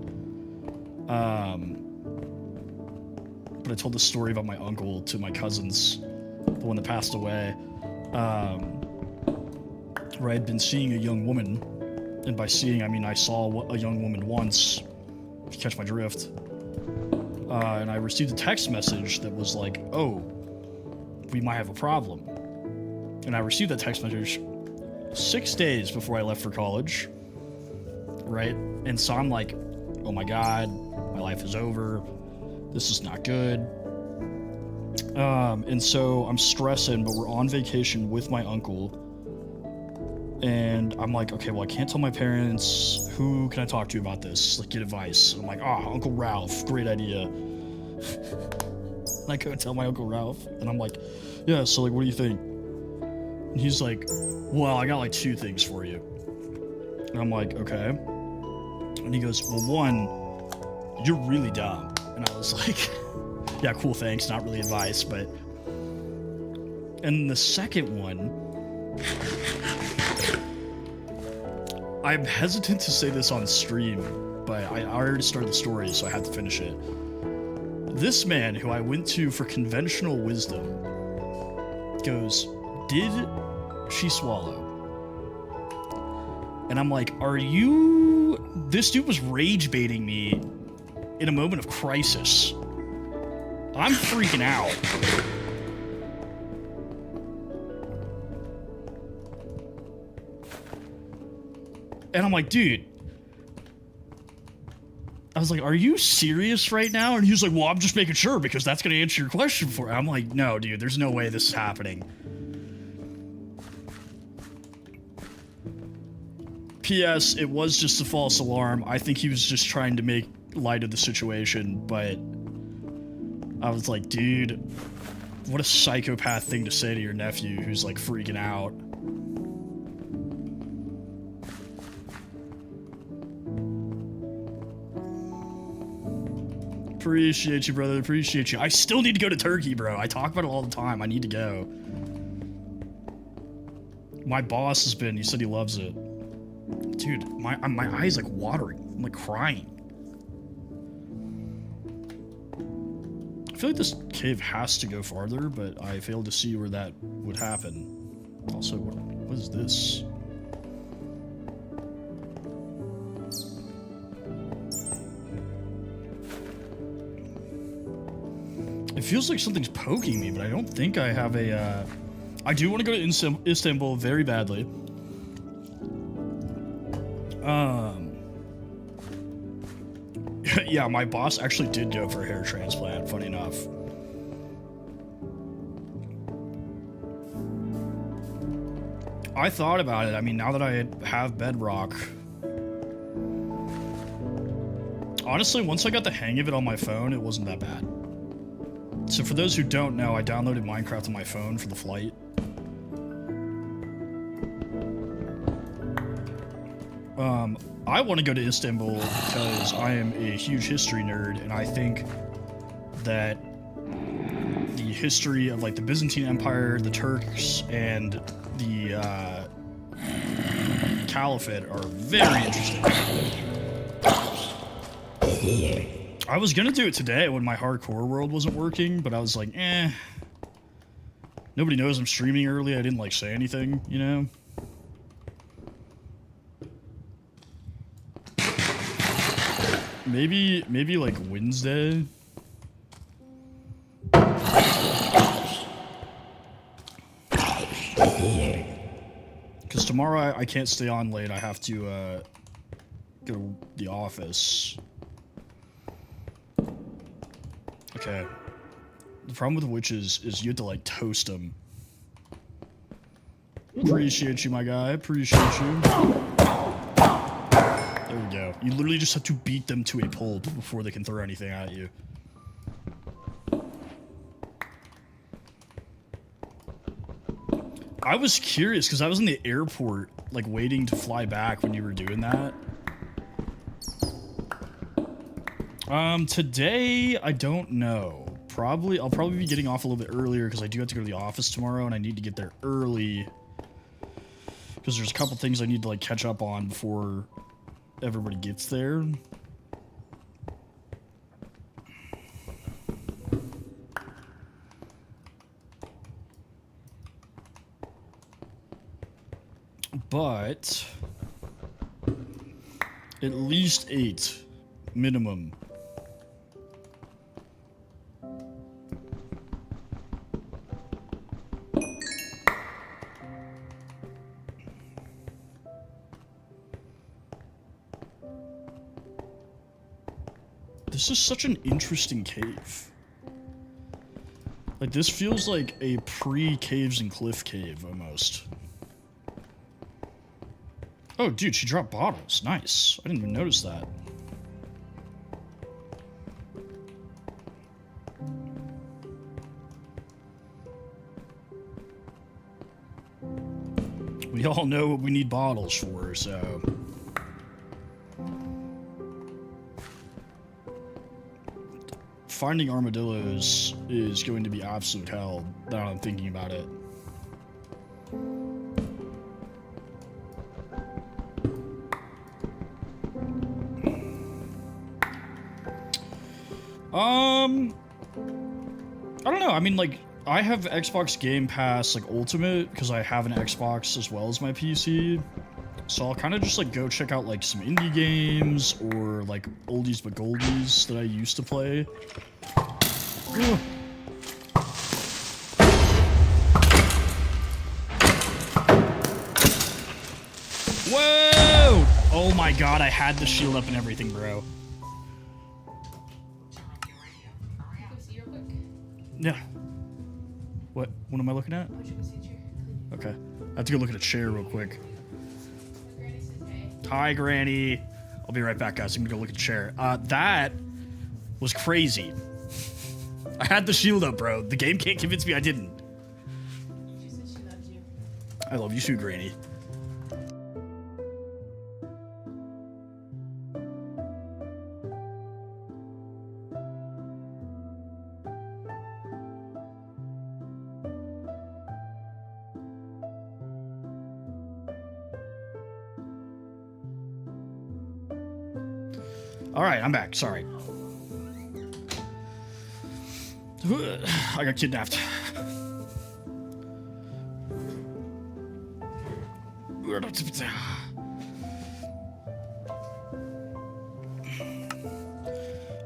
But I told this story about my uncle to my cousins, the one that passed away, where I had been seeing a young woman, and by seeing I mean I saw a young woman once, if you catch my drift. And I received a text message that was like, "Oh, we might have a problem." And I received that text message 6 days before I left for college, right? And so I'm like, oh my God, my life is over. This is not good. And so I'm stressing, but we're on vacation with my uncle. And I'm like, okay, well, I can't tell my parents. Who can I talk to about this? Like, get advice. And I'm like, Uncle Ralph, great idea. And I go and tell my Uncle Ralph, and I'm like, yeah, so like, what do you think? And he's like, well, I got like 2 things for you. And I'm like, okay. And he goes, well, one, you're really dumb. And I was like, yeah, cool, thanks. Not really advice, but. And the second one, I'm hesitant to say this on stream, but I already started the story, so I had to finish it. This man, who I went to for conventional wisdom, goes, did she swallow? And I'm like, are you... This dude was rage baiting me in a moment of crisis. I'm freaking out. And I'm like, dude. I was like, are you serious right now? And he was like, well, I'm just making sure because that's going to answer your question for it. I'm like, no, dude, there's no way this is happening. P.S. It was just a false alarm. I think he was just trying to make light of the situation, but I was like, dude, what a psychopath thing to say to your nephew who's like freaking out. Appreciate you, brother. Appreciate you. I still need to go to Turkey, bro. I talk about it all the time. I need to go. My boss has been. He said he loves it. Dude, my eyes like watering. I'm like crying. I feel like this cave has to go farther, but I failed to see where that would happen. Also, what is this? It feels like something's poking me, but I don't think I have a, I do want to go to Istanbul very badly. Yeah, my boss actually did go for a hair transplant, funny enough. I thought about it. I mean, now that I have Bedrock, honestly, once I got the hang of it on my phone, it wasn't that bad. So for those who don't know, I downloaded Minecraft on my phone for the flight. I want to go to Istanbul because I am a huge history nerd, and I think that the history of like the Byzantine Empire, the Turks, and the Caliphate are very interesting. I was gonna do it today when my hardcore world wasn't working, but I was like, nobody knows I'm streaming early. I didn't like say anything, you know? Maybe like Wednesday. Because tomorrow I can't stay on late. I have to go to the office. Okay. The problem with witches is you have to like toast them. Appreciate you, my guy. Appreciate you. There we go. You literally just have to beat them to a pulp before they can throw anything at you. I was curious because I was in the airport, like waiting to fly back when you were doing that. Today, I don't know. I'll probably be getting off a little bit earlier because I do have to go to the office tomorrow and I need to get there early. Because there's a couple things I need to like catch up on before everybody gets there. But at least 8 minimum. This is such an interesting cave. Like, this feels like a pre-Caves and Cliff cave, almost. Oh, dude, she dropped bottles. Nice. I didn't even notice that. We all know what we need bottles for, so... Finding armadillos is going to be absolute hell, now I'm thinking about it. I don't know, I mean, like, I have Xbox Game Pass, like, Ultimate, because I have an Xbox as well as my PC. So I'll kind of just, like, go check out, like, some indie games, or, like, oldies but goldies that I used to play. Ugh. Whoa! Oh my god, I had the shield up and everything, bro. Yeah. What am I looking at? Okay. I have to go look at a chair real quick. Hi, Granny. I'll be right back, guys. I'm gonna go look at the chair. That was crazy. I had the shield up, bro. The game can't convince me I didn't. She said she loves you. I love you too, Granny. Alright, I'm back. Sorry. I got kidnapped.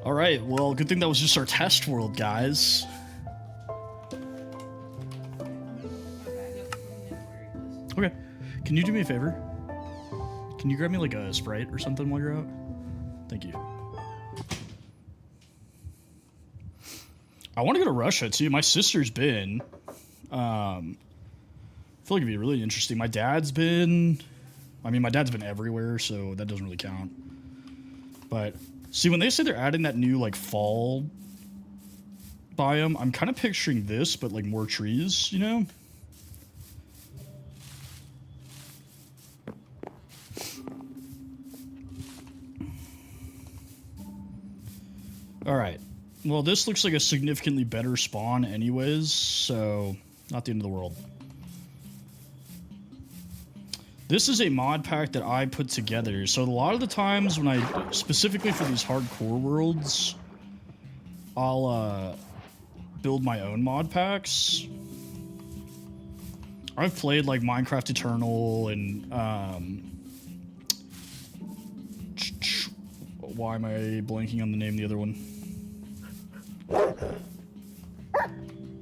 Alright, well, good thing that was just our test world, guys. Okay. Can you do me a favor? Can you grab me like a Sprite or something while you're out? Thank you. I want to go to Russia too. My sister's been. I feel like it'd be really interesting. My dad's been. I mean, my dad's been everywhere, so that doesn't really count. But see, when they say they're adding that new like fall biome, I'm kind of picturing this, but like more trees, you know? All right. Well, this looks like a significantly better spawn anyways, so not the end of the world. This is a mod pack that I put together. So a lot of the times when I, specifically for these hardcore worlds, I'll build my own mod packs. I've played like Minecraft Eternal and why am I blanking on the name of the other one?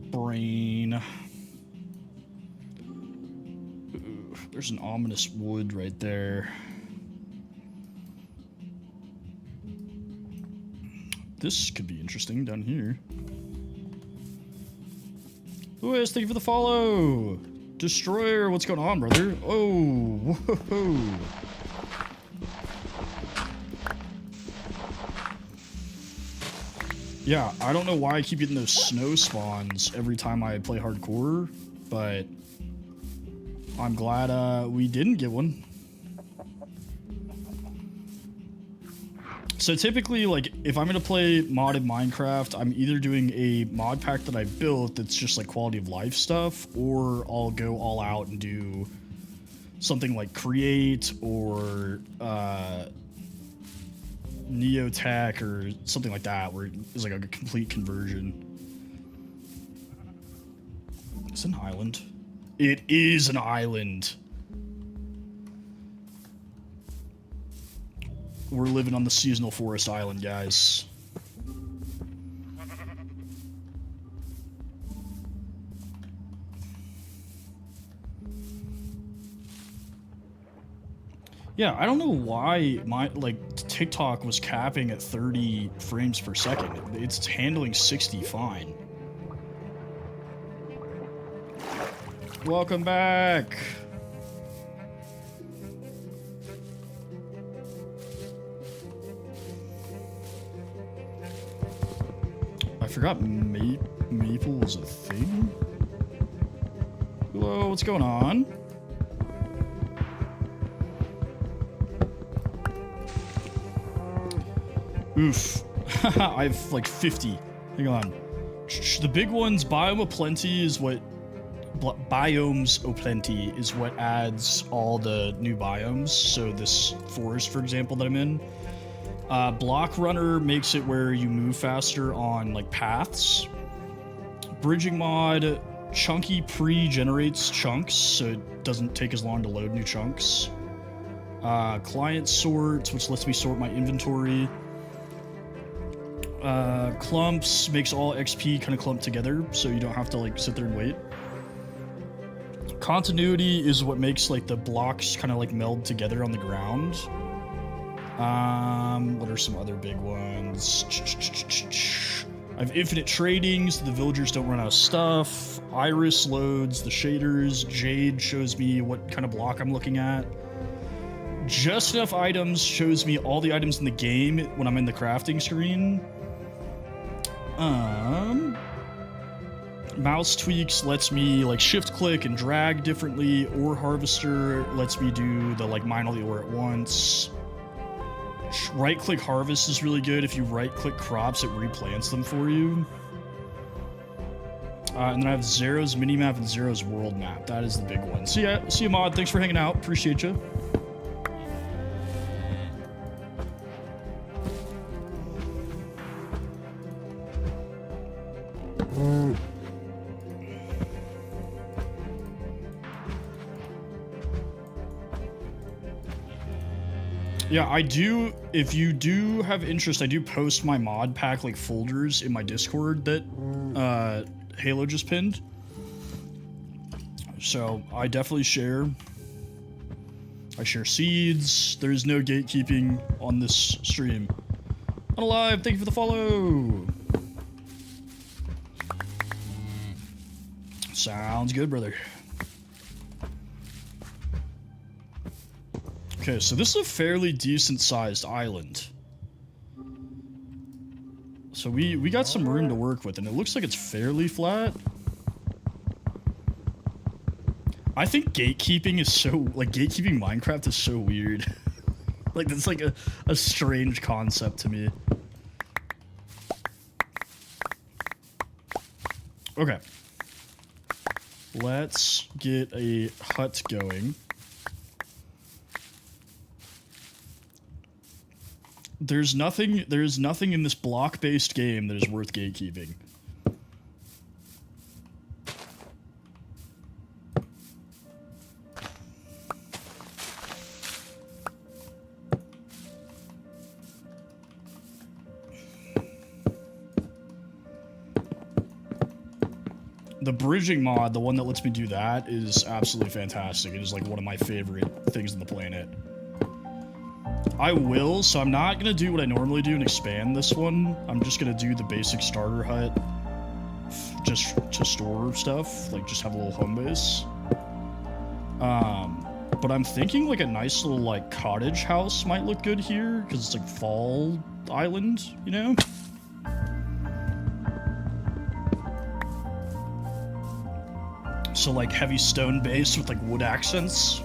Brain. Ooh, there's an ominous wood right there. This could be interesting down here. Louis, thank you for the follow. Destroyer, what's going on, brother? Oh, whoa. Yeah, I don't know why I keep getting those snow spawns every time I play hardcore, but I'm glad we didn't get one. So typically, like, if I'm gonna play modded Minecraft, I'm either doing a mod pack that I built that's just like quality of life stuff, or I'll go all out and do something like Create or Neotech or something like that, where it's like a complete conversion. It's an island. It is an island. We're living on the seasonal forest island, guys. Yeah, I don't know why my TikTok was capping at 30 frames per second. It's handling 60 fine. Welcome back. I forgot Maple was a thing. Hello, what's going on? Oof. I have like 50. Hang on. The big ones, Biome of Plenty is what... Biomes of Plenty is what adds all the new biomes. So this forest, for example, that I'm in. Block Runner makes it where you move faster on like paths. Bridging mod, Chunky pre-generates chunks, so it doesn't take as long to load new chunks. Client Sort, which lets me sort my inventory. Clumps makes all XP kind of clump together, so you don't have to like sit there and wait. Continuity is what makes like the blocks kind of like meld together on the ground. What are some other big ones? I have infinite trading, so the villagers don't run out of stuff. Iris loads the shaders. Jade shows me what kind of block I'm looking at. Just Enough Items shows me all the items in the game when I'm in the crafting screen. Mouse Tweaks lets me like shift click and drag differently. Ore Harvester lets me do the like mine all the ore at once. Right click harvest is really good. If you right click crops, it replants them for you. And then I have Zero's minimap and Zero's world map. That is the big one. See you, Mod. Thanks for hanging out. Appreciate you. Yeah, I do. If you do have interest, I do post my mod pack like folders in my Discord that Halo just pinned. So I definitely share. I share seeds. There's no gatekeeping on this stream. Unalive, thank you for the follow. Sounds good, brother. Okay, so this is a fairly decent sized island. So we got some room to work with, and it looks like it's fairly flat. I think gatekeeping is so, like, gatekeeping Minecraft is so weird. Like, that's like a strange concept to me. Okay. Let's get a hut going. There's nothing in this block-based game that is worth gatekeeping. The bridging mod, the one that lets me do that, is absolutely fantastic. It is like one of my favorite things on the planet. I will, so I'm not going to do what I normally do and expand this one. I'm just going to do the basic starter hut just to store stuff, like just have a little home base. But I'm thinking like a nice little like cottage house might look good here, because it's like fall island, you know? So like heavy stone base with like wood accents.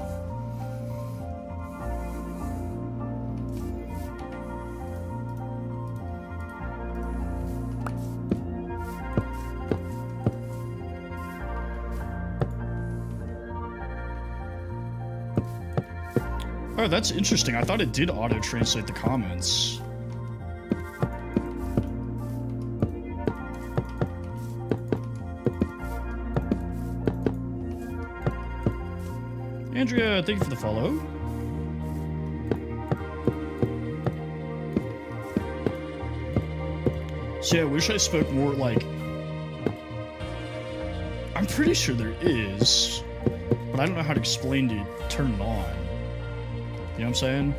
Oh, that's interesting. I thought it did auto-translate the comments. Andrea, thank you for the follow. So yeah, I wish I spoke more like... I'm pretty sure there is, but I don't know how to explain to turn it on. You know what I'm saying?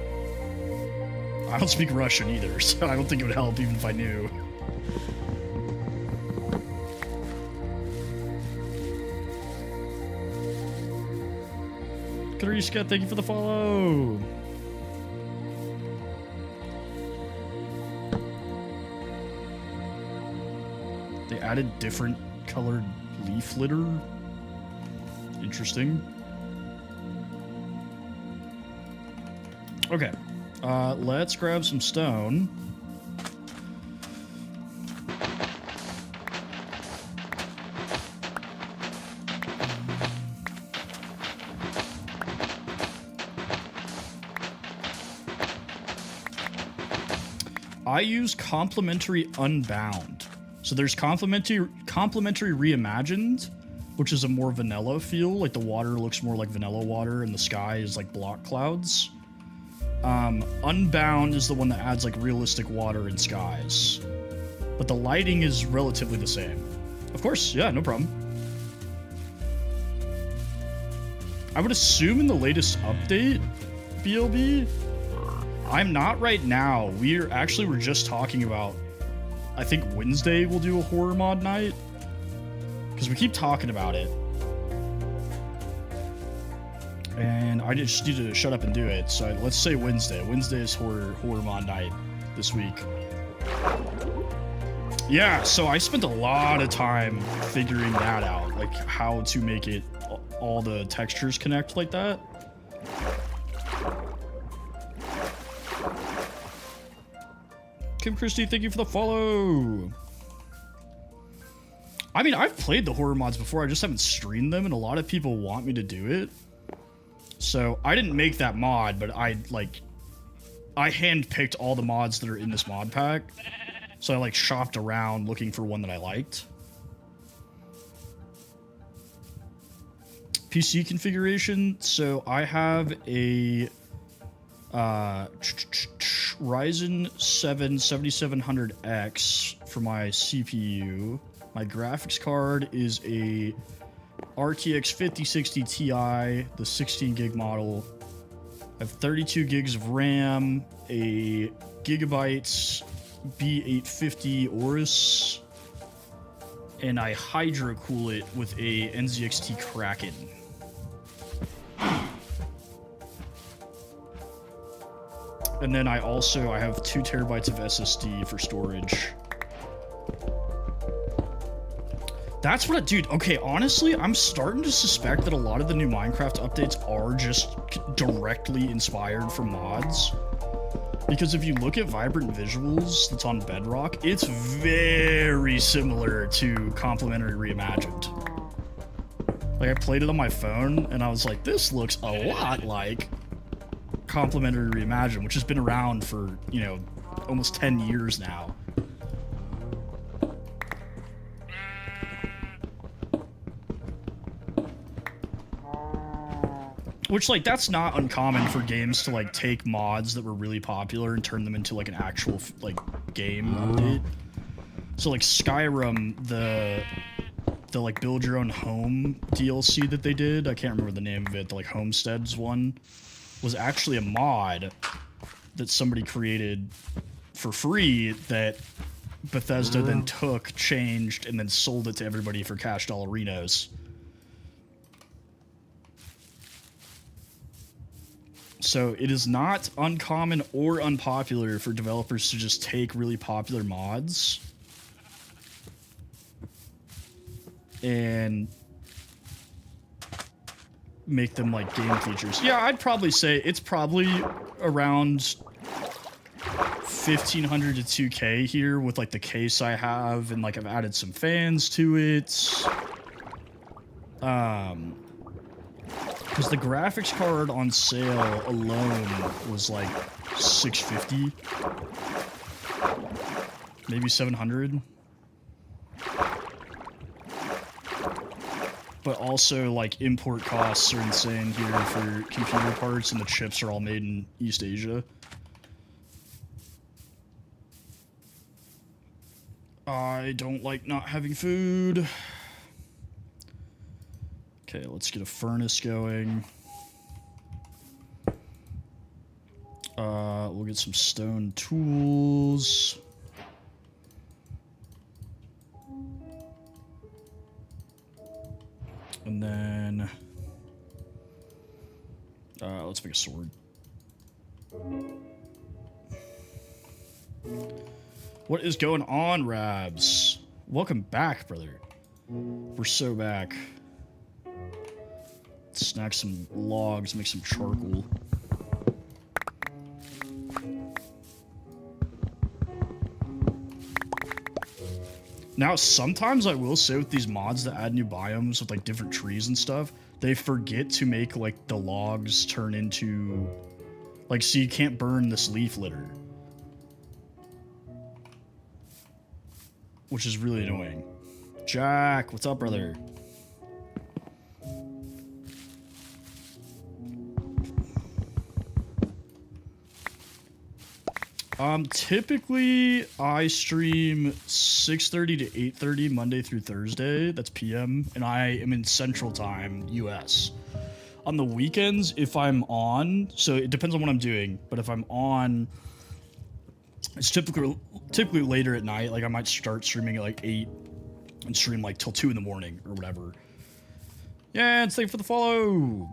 I don't speak Russian either, so I don't think it would help even if I knew. Kariska, thank you for the follow. They added different colored leaf litter. Interesting. Okay, let's grab some stone. I use Complementary Unbound. So there's Complementary Reimagined, which is a more vanilla feel. Like the water looks more like vanilla water and the sky is like block clouds. Unbound is the one that adds like realistic water and skies. But the lighting is relatively the same. Of course, yeah, no problem. I would assume in the latest update, BLB, I'm not right now. We're just talking about, I think Wednesday we'll do a horror mod night. Because we keep talking about it. And I just need to shut up and do it. So let's say Wednesday. Wednesday is horror mod night this week. Yeah, so I spent a lot of time figuring that out. Like how to make it, all the textures connect like that. Kim Christie, thank you for the follow. I mean, I've played the horror mods before, I just haven't streamed them, and a lot of people want me to do it. So, I didn't make that mod, but I handpicked all the mods that are in this mod pack. So I, like, shopped around looking for one that I liked. PC configuration, so I have a Ryzen 7 7700X for my CPU. My graphics card is a RTX 5060 Ti, the 16 gig model. I have 32 gigs of RAM, a Gigabyte B850 Aorus, and I hydro cool it with a NZXT Kraken. And then I have 2 terabytes of SSD for storage. That's what, dude, okay, honestly, I'm starting to suspect that a lot of the new Minecraft updates are just directly inspired from mods. Because if you look at Vibrant Visuals that's on Bedrock, it's very similar to Complementary Reimagined. Like, I played it on my phone, and I was like, this looks a lot like Complementary Reimagined, which has been around for, you know, almost 10 years now. Which, like, that's not uncommon for games to, like, take mods that were really popular and turn them into, like, an actual, like, game update. So, like, Skyrim, the like, build your own home DLC that they did, I can't remember the name of it, the, like, Homesteads one, was actually a mod that somebody created for free that Bethesda then took, changed, and then sold it to everybody for cash dollarinos. So it is not uncommon or unpopular for developers to just take really popular mods and make them like game features. Yeah, I'd probably say it's probably around 1,500 to 2K here with like the case I have, and like I've added some fans to it. Because the graphics card on sale alone was like $650, maybe $700. But also, like, import costs are insane here for computer parts, and the chips are all made in East Asia. I don't like not having food. Okay, let's get a furnace going. We'll get some stone tools. And then, let's make a sword. What is going on, Rabs? Welcome back, brother. We're so back. Let's snack some logs, make some charcoal. Now, sometimes I will say with these mods that add new biomes with like different trees and stuff, they forget to make like the logs turn into, like, so you can't burn this leaf litter, which is really annoying. Jack, what's up, brother? Typically I stream 6:30 to 8:30 Monday through Thursday. That's PM, and I am in Central Time, US. On the weekends, if I'm on, so it depends on what I'm doing, but if I'm on, it's typically later at night. Like I might start streaming at like 8 and stream like till 2 in the morning or whatever. Yeah, and thank you for the follow.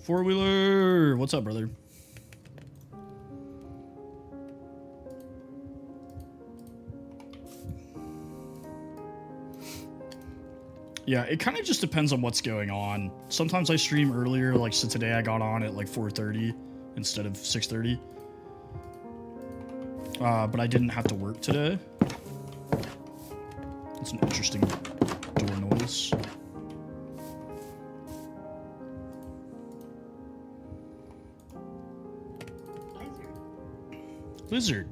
Four-wheeler, what's up, brother? Yeah, it kind of just depends on what's going on. Sometimes I stream earlier, like so today I got on at like 4:30 instead of 6:30. But I didn't have to work today. It's an interesting door noise. Lizard.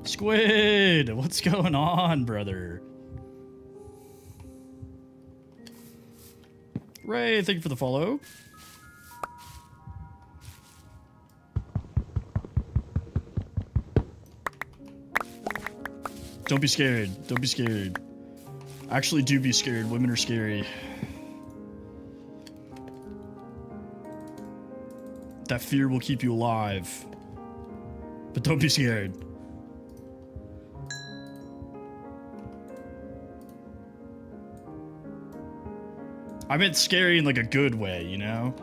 Squid, what's going on, brother? Ray, thank you for the follow. Don't be scared. Don't be scared. Actually, do be scared. Women are scary. That fear will keep you alive. But don't be scared. I meant scary in like a good way, you know?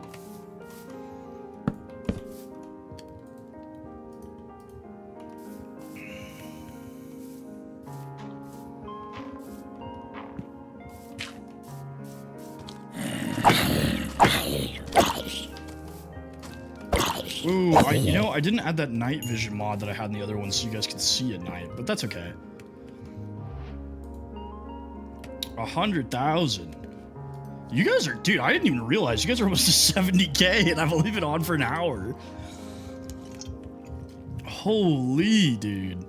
Ooh, I didn't add that night vision mod that I had in the other one so you guys could see at night, but that's okay. 100,000. You guys are, dude, I didn't even realize you guys are almost to 70K and I've only been on for an hour. Holy, dude.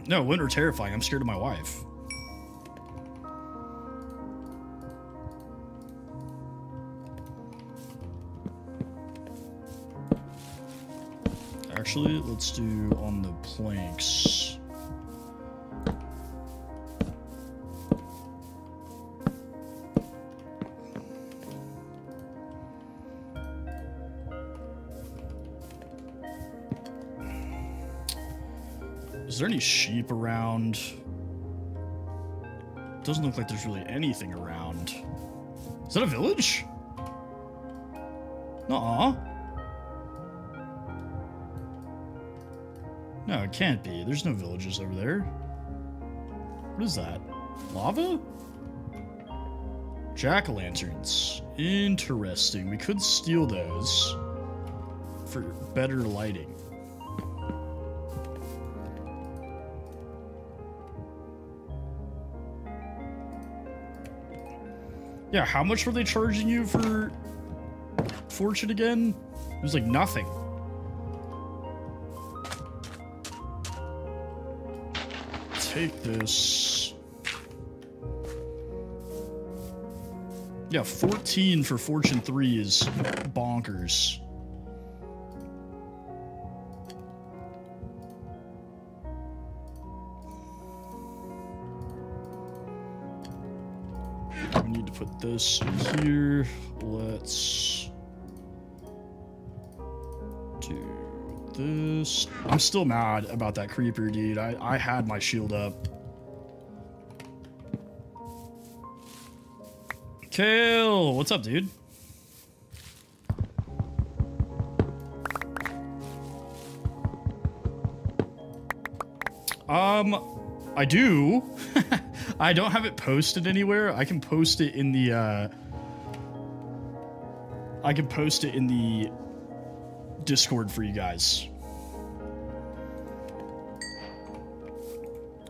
No, women are terrifying. I'm scared of my wife. Actually, let's do on the planks. Is there any sheep around? Doesn't look like there's really anything around. Is that a village? Nuh-uh. No, it can't be. There's no villages over there. What is that? Lava? Jack-o'-lanterns. Interesting. We could steal those for better lighting. Yeah, how much were they charging you for Fortune again? It was like nothing. Take this. Yeah, 14 for Fortune 3 is bonkers. We need to put this in here. Let's do this. I'm still mad about that creeper, dude. I had my shield up. Kale, what's up, dude? I do. I don't have it posted anywhere. I can post it in the Discord for you guys.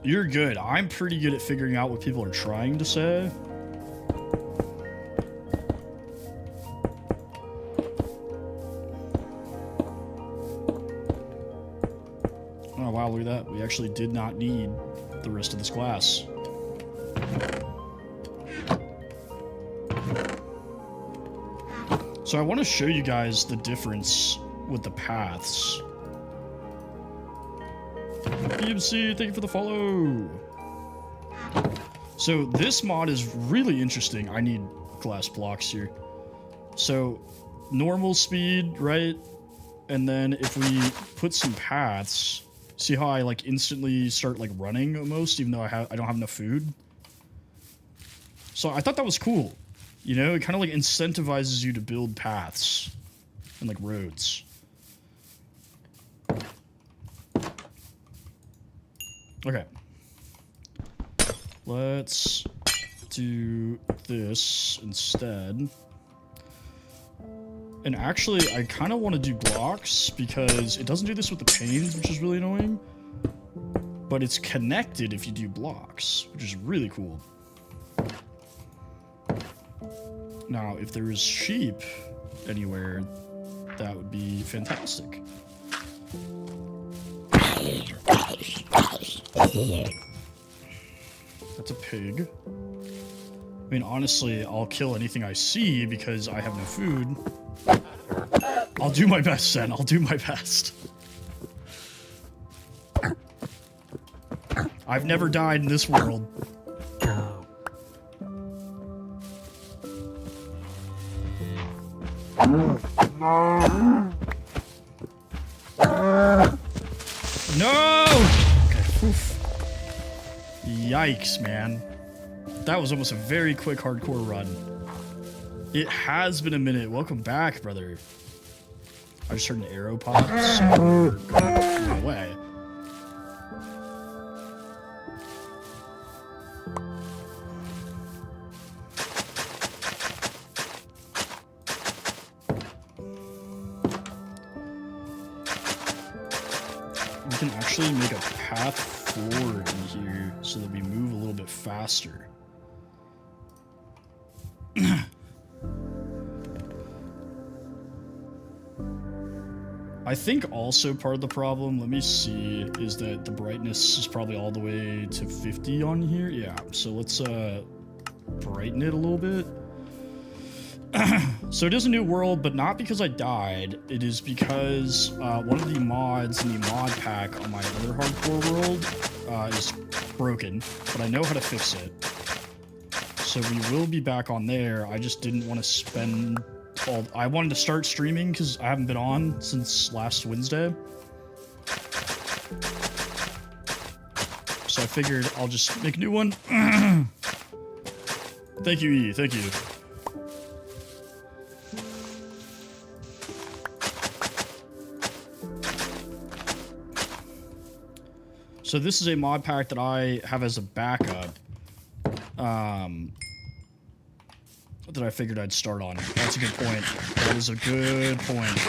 You're good. I'm pretty good at figuring out what people are trying to say. Oh wow, look at that. We actually did not need the rest of this glass. So I want to show you guys the difference with the paths. BMC, thank you for the follow. So this mod is really interesting. I need glass blocks here. So normal speed, right? And then if we put some paths, see how I like instantly start like running almost, even though I don't have enough food. So I thought that was cool. You know, it kind of like incentivizes you to build paths and like roads. Okay. Let's do this instead. And actually, I kind of want to do blocks because it doesn't do this with the panes, which is really annoying. But it's connected if you do blocks, which is really cool. Now, if there is sheep anywhere, that would be fantastic. That's a pig. I mean, honestly, I'll kill anything I see because I have no food. I'll do my best, Sen. I'll do my best. I've never died in this world. No! Okay, oof. Yikes, man. That was almost a very quick hardcore run. It has been a minute. Welcome back, brother. I just heard an arrow pop, so we're going away. We can actually make a path forward in here so that we move a little bit faster. I think also part of the problem, let me see, is that the brightness is probably all the way to 50 on here. Yeah, so let's brighten it a little bit. So it is a new world, but not because I died. It is because one of the mods in the mod pack on my other hardcore world is broken, but I know how to fix it. So we will be back on there. I just didn't want to spend all... I wanted to start streaming because I haven't been on since last Wednesday. So I figured I'll just make a new one. Thank you, E. Thank you. So this is a mod pack that I have as a backup. That I figured I'd start on. That's a good point. That is a good point.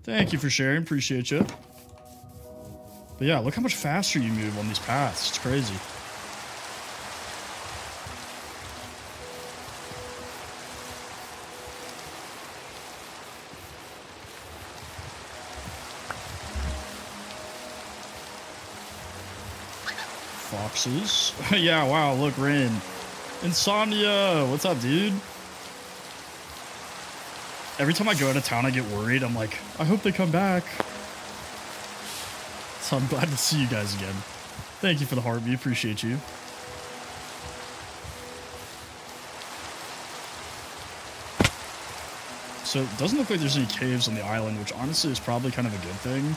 Thank you for sharing. Appreciate you. But yeah, look how much faster you move on these paths. It's crazy. Foxes. Yeah, wow, look, Rin. Insomnia! What's up, dude? Every time I go out of town, I get worried. I'm like, I hope they come back. So I'm glad to see you guys again. Thank you for the heart. We appreciate you. So it doesn't look like there's any caves on the island, which honestly is probably kind of a good thing.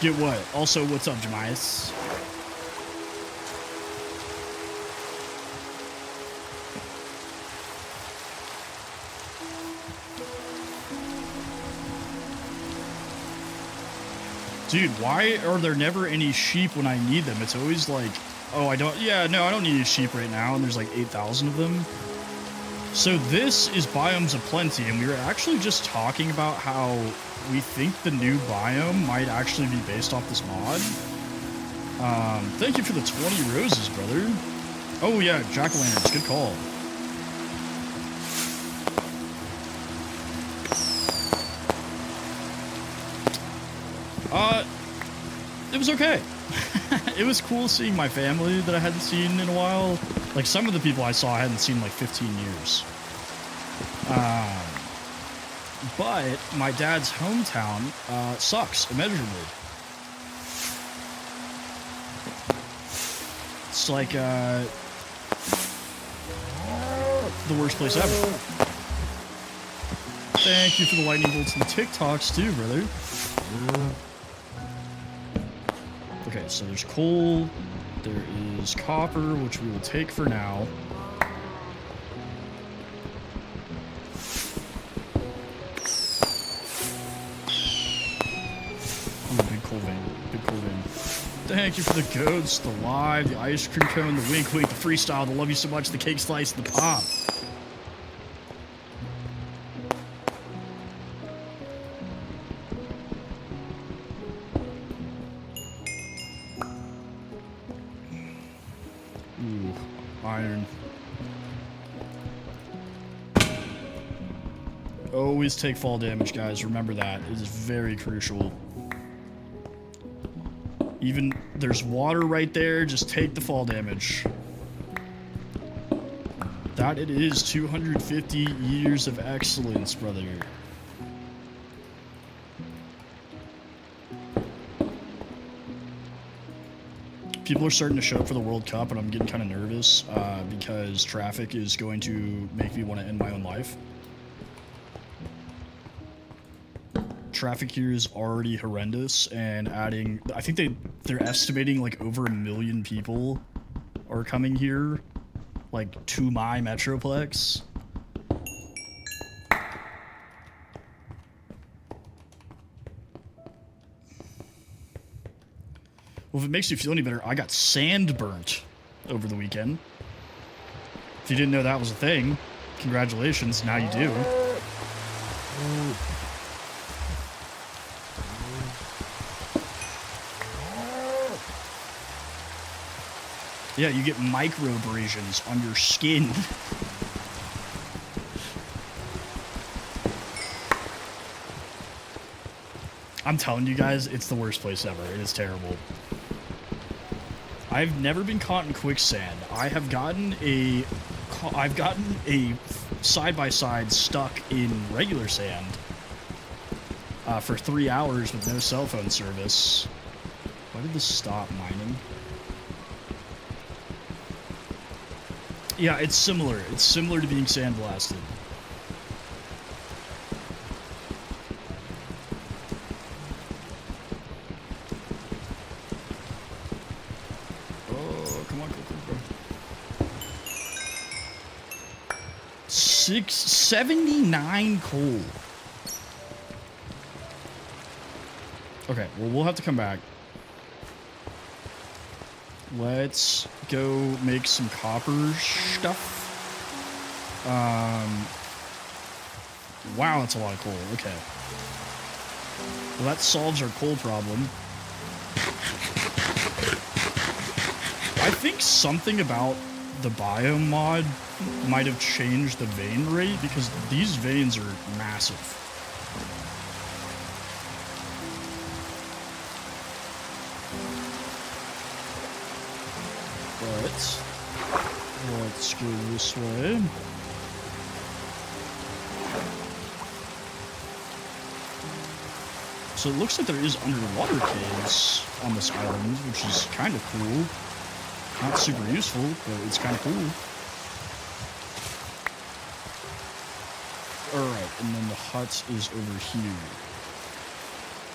Get what? Also, what's up, Jemias? Dude, why are there never any sheep when I need them? It's always like, oh, I don't need any sheep right now, and there's like 8,000 of them. So this is Biomes of Plenty, and we were actually just talking about how we think the new biome might actually be based off this mod. Thank you for the 20 roses, brother. Oh yeah, jack-o'-lanterns, good call. It was okay. It was cool seeing my family that I hadn't seen in a while. Like, some of the people I saw I hadn't seen in like 15 years. But my dad's hometown sucks immeasurably. It's like the worst place ever. Thank you for the lightning bolts and the TikToks too, brother. Okay, so there's coal, there is copper, which we will take for now. Big coal vein, big coal vein. Thank you for the goats, the live, the ice cream cone, the wink wink, the freestyle, the love you so much, the cake slice, the pop. Ooh, iron. Always take fall damage, guys. Remember that. It is very crucial. Even there's water right there. Just take the fall damage. That it is 250 years of excellence, brother. People are starting to show up for the World Cup, and I'm getting kind of nervous because traffic is going to make me want to end my own life. Traffic here is already horrendous, and adding, I think they're estimating like over 1 million people are coming here, like to my metroplex. Well, if it makes you feel any better, I got sand burnt over the weekend. If you didn't know that was a thing, congratulations, now you do. Yeah, you get microabrasions on your skin. I'm telling you guys, it's the worst place ever. It is terrible. I've never been caught in quicksand. I've gotten a side-by-side stuck in regular sand for 3 hours with no cell phone service. Why did this stop mining? Yeah, it's similar. It's similar to being sandblasted. 79 coal. Okay, well, we'll have to come back. Let's go make some copper stuff. Wow, that's a lot of coal. Okay. Well, that solves our coal problem. I think something about the biome mod might have changed the vein rate because these veins are massive. But let's go this way. So it looks like there is underwater caves on this island, which is kind of cool. Not super useful, but it's kind of cool. Alright, and then the hut is over here.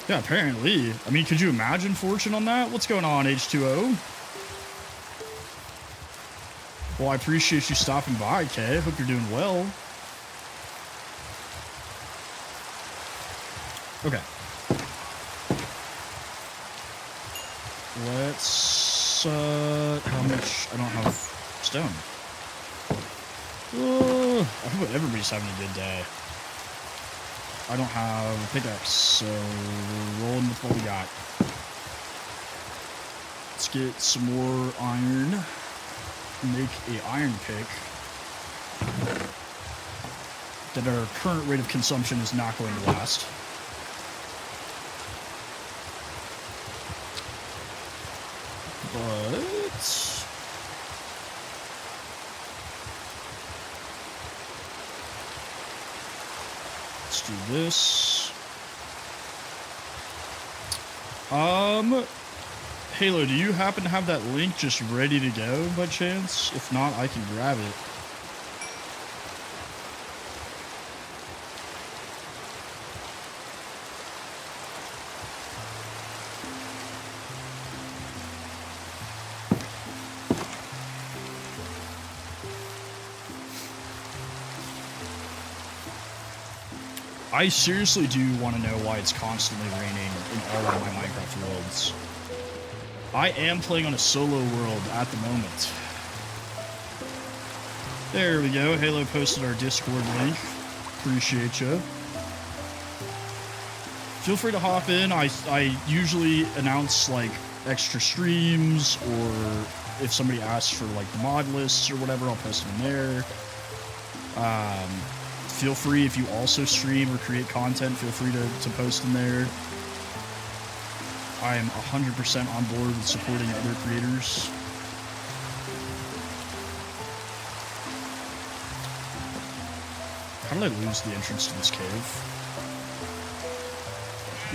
Yeah, apparently. I mean, could you imagine fortune on that? What's going on, H2O? Well, I appreciate you stopping by, Kay. Hope you're doing well. Okay. Let's, how much? I don't have stone. I hope everybody's having a good day. I don't have a pickaxe, so we're rolling with what we got. Let's get some more iron. Make a iron pick. That our current rate of consumption is not going to last. But let's do this. Halo, do you happen to have that link just ready to go by chance? If not, I can grab it. I seriously do want to know why it's constantly raining in all of my Minecraft worlds. I am playing on a solo world at the moment. There we go. Halo posted our Discord link. Appreciate you. Feel free to hop in. I usually announce like extra streams, or if somebody asks for like the mod lists or whatever, I'll post them in there. Feel free, if you also stream or create content, feel free to post in there. I am 100% on board with supporting other creators. How did I lose the entrance to this cave?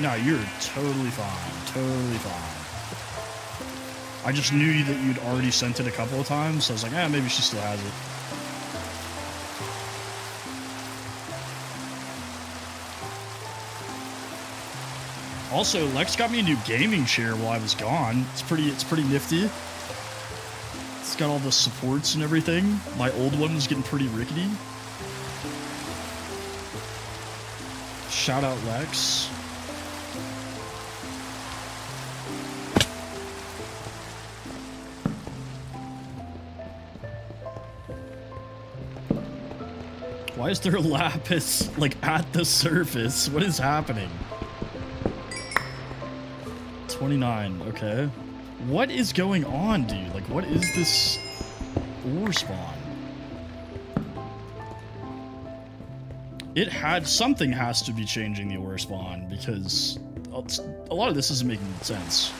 No, you're totally fine. Totally fine. I just knew that you'd already sent it a couple of times, so I was like, maybe she still has it. Also, Lex got me a new gaming chair while I was gone. It's pretty nifty. It's got all the supports and everything. My old one was getting pretty rickety. Shout out Lex. Why is there a lapis like at the surface? What is happening? 29, okay. What is going on, dude? Like, what is this ore spawn? Something has to be changing the ore spawn, because a lot of this isn't making sense.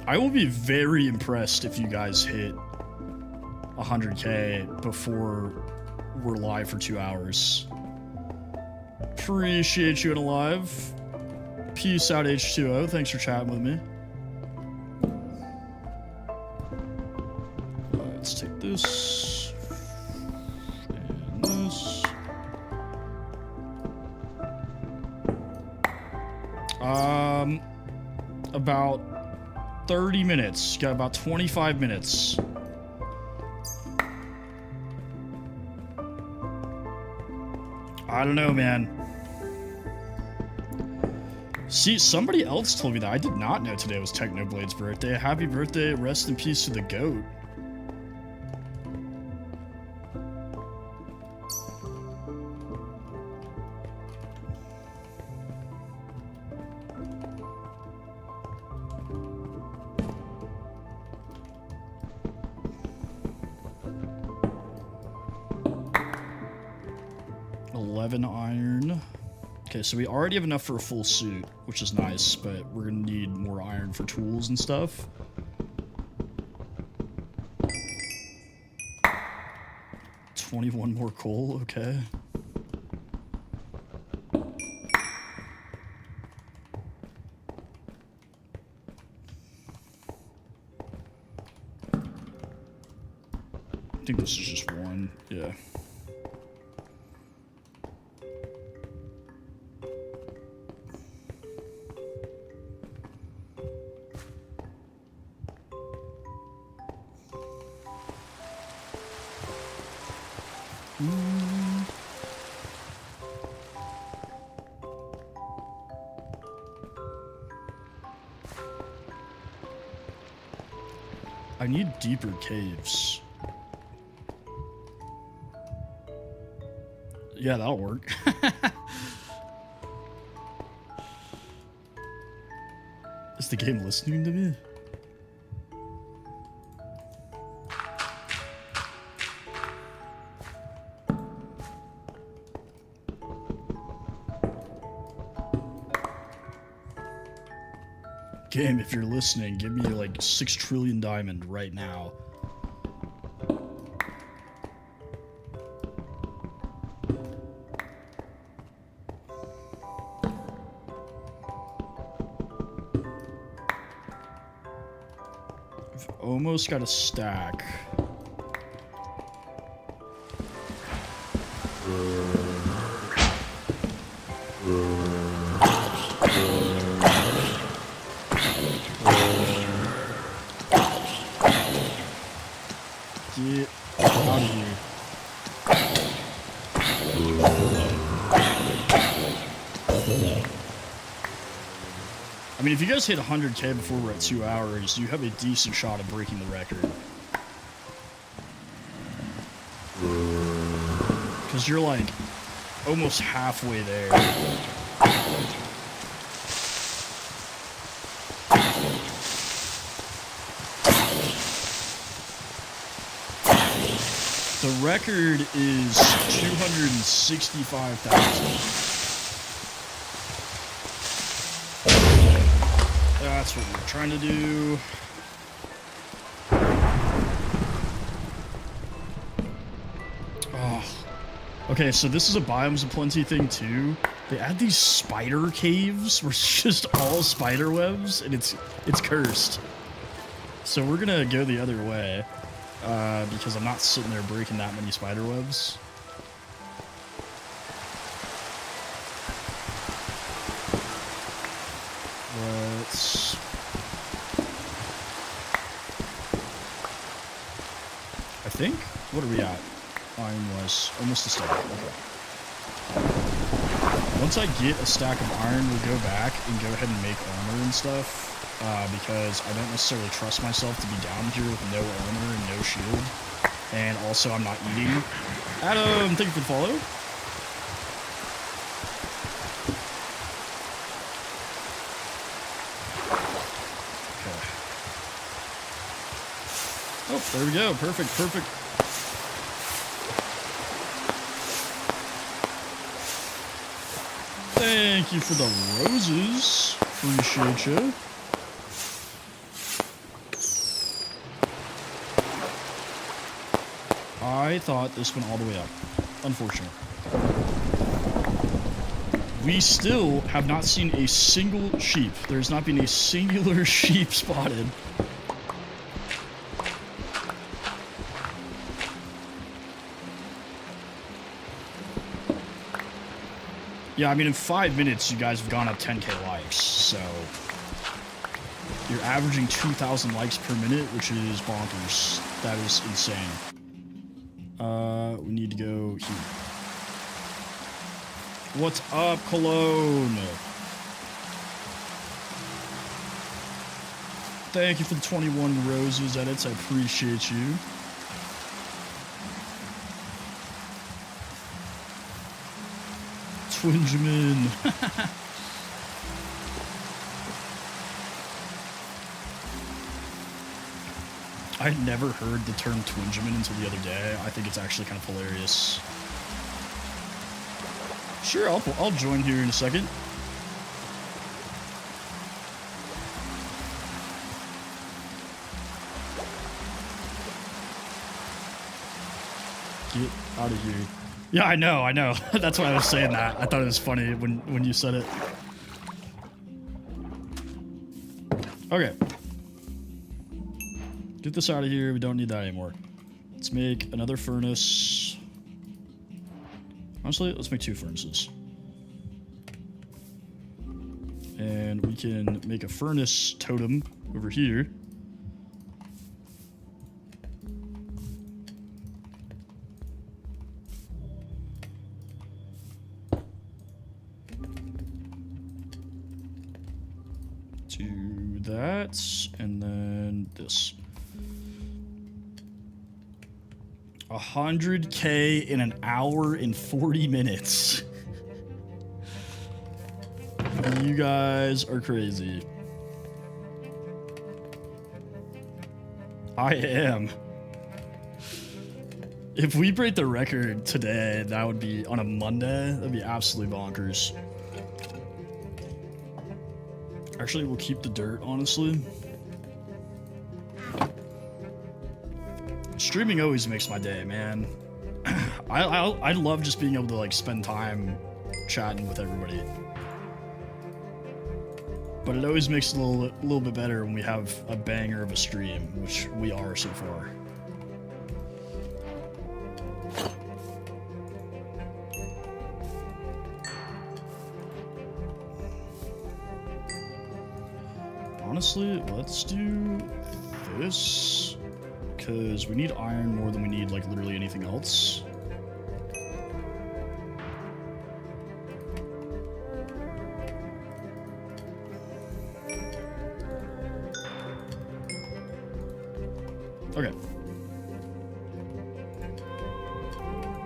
I will be very impressed if you guys hit 100K before we're live for 2 hours. Appreciate you and alive. Peace out, H2O. Thanks for chatting with me. Let's take this and this. About 30 minutes. Got about 25 minutes. I don't know, man. See, somebody else told me that. I did not know today was Technoblade's birthday. Happy birthday. Rest in peace to the GOAT. Iron. Okay, so we already have enough for a full suit, which is nice, but we're gonna need more iron for tools and stuff. $21 more coal, okay. I think this is just one, yeah. I need deeper caves. Yeah, that'll work. Is the game listening to me? Game, if you're listening, give me like 6 trillion diamond right now. I've almost got a stack. Get out of here. I mean, if you guys hit 100k before we're at 2 hours, you have a decent shot of breaking the record. Because you're like almost halfway there. The record is 265,000. That's what we're trying to do. Oh. Okay, so this is a Biomes of Plenty thing too. They add these spider caves where it's just all spider webs, and it's cursed. So we're gonna go the other way. Because I'm not sitting there breaking that many spider webs. Let's... I think? What are we at? Iron was almost a stack. Okay. Once I get a stack of iron, we'll go back and go ahead and make armor and stuff. Because I don't necessarily trust myself to be down here with no armor and no shield. And also, I'm not eating. Adam, thank you for the follow. Okay. Oh, there we go. Perfect, perfect. Thank you for the roses. Appreciate you. I thought this went all the way up. Unfortunately. We still have not seen a single sheep. There's not been a singular sheep spotted. Yeah, I mean, in 5 minutes, you guys have gone up 10k likes, so... You're averaging 2,000 likes per minute, which is bonkers. That is insane. We need to go here. What's up, Cologne? Thank you for the 21 roses, edits. I appreciate you. Twinjamin. I never heard the term Twinjamin until the other day. I think it's actually kind of hilarious. Sure, I'll join here in a second. Get out of here. Yeah, I know. That's why I was saying that. I thought it was funny when you said it. Okay. Get this out of here. We don't need that anymore. Let's make another furnace. Honestly, let's make 2 furnaces. And we can make a furnace totem over here. Do that, and then this. 100K in an hour and 40 minutes. You guys are crazy. I am. If we break the record today, that would be on a Monday. That'd be absolutely bonkers. Actually, we'll keep the dirt, honestly. Streaming always makes my day, man. I love just being able to like spend time chatting with everybody. But it always makes it a little bit better when we have a banger of a stream, which we are so far. Honestly, let's do this. Because we need iron more than we need, like, literally anything else. Okay.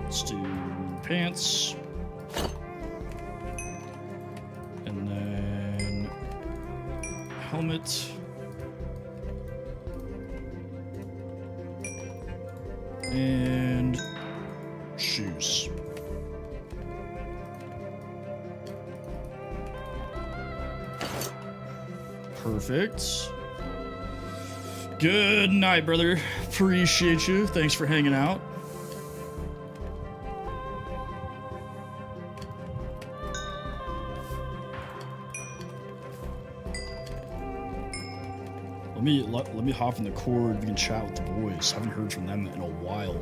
Let's do pants. And then helmet. And shoes. Perfect. Good night, brother. Appreciate you. Thanks for hanging out. Let me hop in the cord. We can chat with the boys. Haven't heard from them in a while.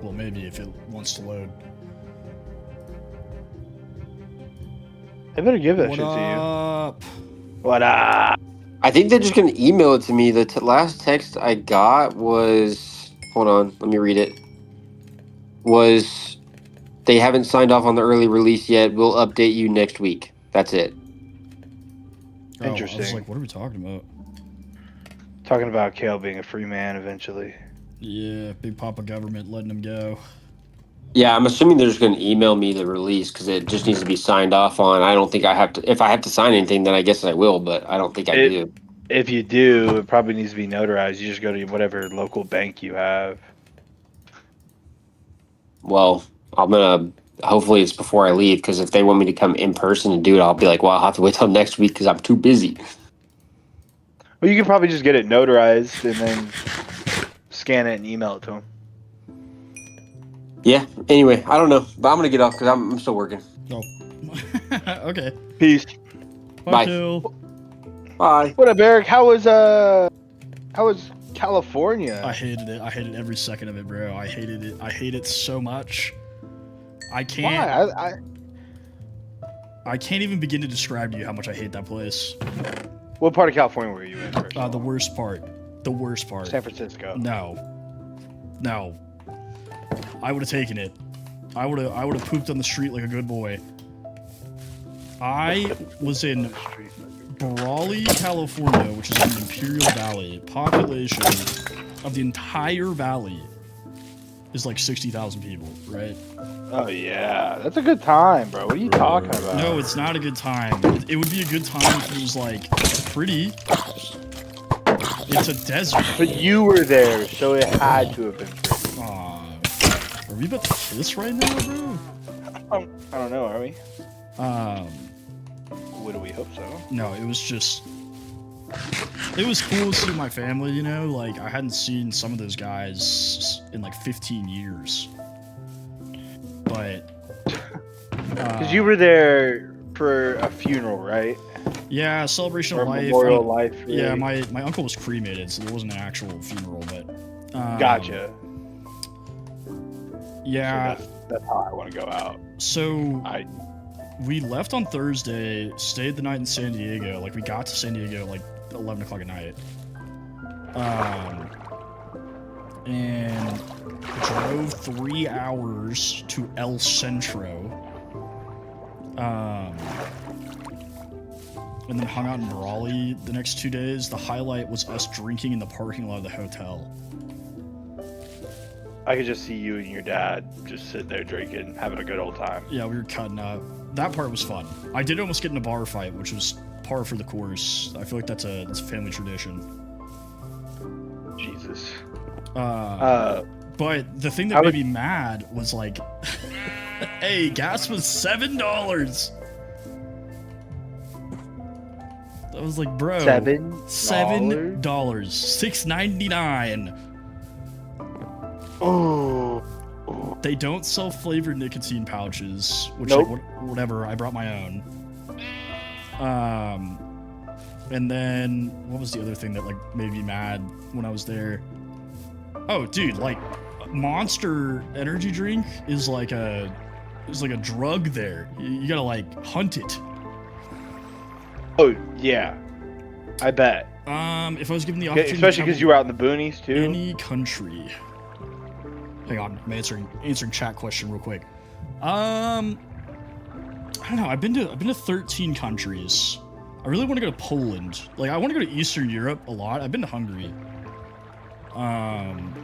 Well, maybe if it wants to load. I better give that What shit to you. up? What up? I think they're just gonna email it to me. The last text I got was, hold on, let me read it. Was, they haven't signed off on the early release yet. We'll update you next week. That's it. Oh, I was Interesting. like, what are we talking about? Talking about Kale being a free man eventually. Yeah, Big Papa government letting him go. Yeah, I'm assuming they're just gonna email me the release because it just needs to be signed off on. I don't think I have to. If I have to sign anything, then I guess I will, but I don't think I do. If you do, it probably needs to be notarized. You just go to whatever local bank you have. Well, I'm gonna. Hopefully, it's before I leave because if they want me to come in person and do it, I'll be like, well, I'll have to wait till next week because I'm too busy. Well, you can probably just get it notarized and then scan it and email it to them. Yeah. Anyway, I don't know, but I'm gonna get off because I'm still working. Oh. Okay. Peace. Bye. Kill. Bye. What up, Eric? How was How was California? I hated it. I hated every second of it, bro. I hated it. I hate it so much. I can't. Why? I can't even begin to describe to you how much I hate that place. What part of California were you in first? The worst part. The worst part. San Francisco. No. No. I would have taken it. I would have pooped on the street like a good boy. I was in Brawley, California, which is in the Imperial Valley. Population of the entire valley is like 60,000 people, right? Oh yeah, that's a good time, bro. What are you talking about? No, it's not a good time. It would be a good time if it was like pretty. It's a desert. But you were there, so it had to have been pretty. Are we about to kiss right now, bro? I don't know, are we? Um, What do we hope so? no, it was just. It was cool to see my family, you know? Like, I hadn't seen some of those guys in like 15 years. But. Because you were there for a funeral, right? Yeah, celebration Or of life. memorial life. Really? Yeah, my uncle was cremated, so there wasn't an actual funeral, but. Gotcha. Yeah. So that's how I want to go out. So I we left on Thursday, stayed the night in San Diego. Like, we got to San Diego at like 11 o'clock at night. And drove 3 hours to El Centro. And then hung out in Brawley the next 2 days. The highlight was us drinking in the parking lot of the hotel. I could just see you and your dad just sitting there drinking, having a good old time. Yeah, we were cutting up. That part was fun. I did almost get in a bar fight, which was par for the course. I feel like that's a family tradition. Jesus. But the thing that made me mad was like, hey, gas was $7. I was like, bro, $7? $6.99. Oh. They don't sell flavored nicotine pouches, which Nope. like, whatever. I brought my own. And then what was the other thing that like made me mad when I was there? Oh, dude, like Monster energy drink is like a drug there. You gotta like hunt it. Oh yeah, I bet. If I was given the opportunity, Especially because you were out in the boonies too. any country. Hang on, I'm answering chat question real quick. I don't know. I've been to 13 countries. I really want to go to Poland. Like, I want to go to Eastern Europe a lot. I've been to Hungary. And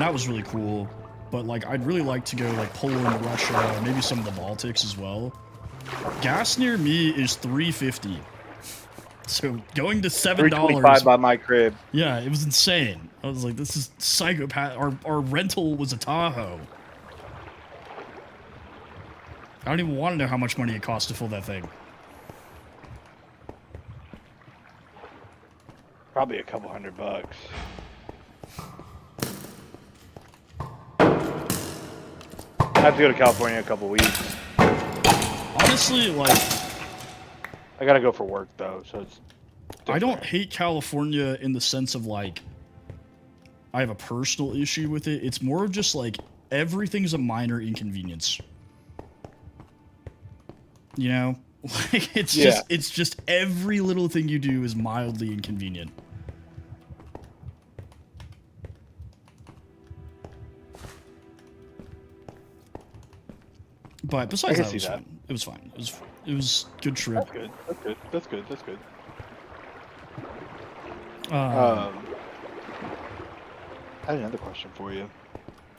that was really cool. But like, I'd really like to go like Poland, Russia, maybe some of the Baltics as well. Gas near me is $3.50. So going to $7. $3.25 by my crib. Yeah, it was insane. I was like, this is psychopath. Our rental was a Tahoe. I don't even want to know how much money it cost to fill that thing. Probably a couple $100. I have to go to California in a couple weeks. Honestly, like, I gotta go for work though, so it's. I don't hate California in the sense of like, I have a personal issue with it. It's more of just like, everything's a minor inconvenience. You know? Like, it's just every little thing you do is mildly inconvenient. But besides that, it was fun. It was fine. It was good trip. That's good. That's good. That's good. Um, I had another question for you.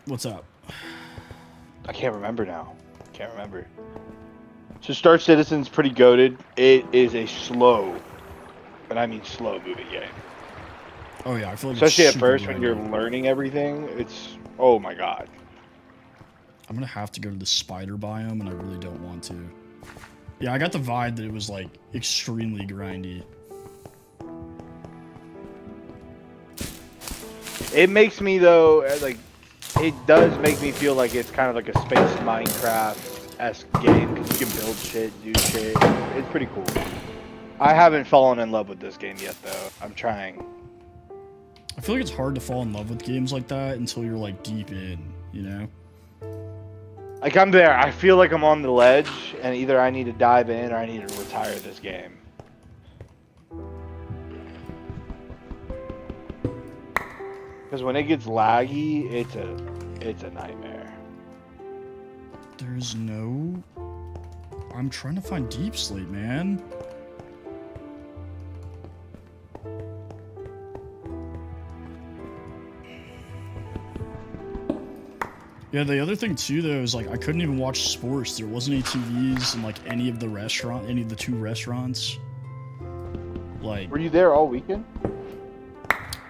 What's up? I can't remember now. Can't remember. So Star Citizen's pretty goated. It is a slow, but I mean slow moving game. Oh yeah, I feel like Especially it's at first super when you're random. learning everything, it's oh my god. I'm gonna have to go to the spider biome, and I really don't want to. Yeah, I got the vibe that it was like extremely grindy. It makes me though like it does make me feel like it's kind of like a space Minecraft-esque game because you can build shit, do shit. It's pretty cool. I haven't fallen in love with this game yet though. I'm trying. feel like it's hard to fall in love with games like that until you're like deep in, you know? Like I'm there. I feel like I'm on the ledge, and either I need to dive in or I need to retire this game. Because when it gets laggy, it's a nightmare. There's no... I'm trying to find Deep Slate, man. Yeah, the other thing too, though, is like I couldn't even watch sports. There wasn't any TVs in like any of the 2 restaurants. Like, Were you there all weekend?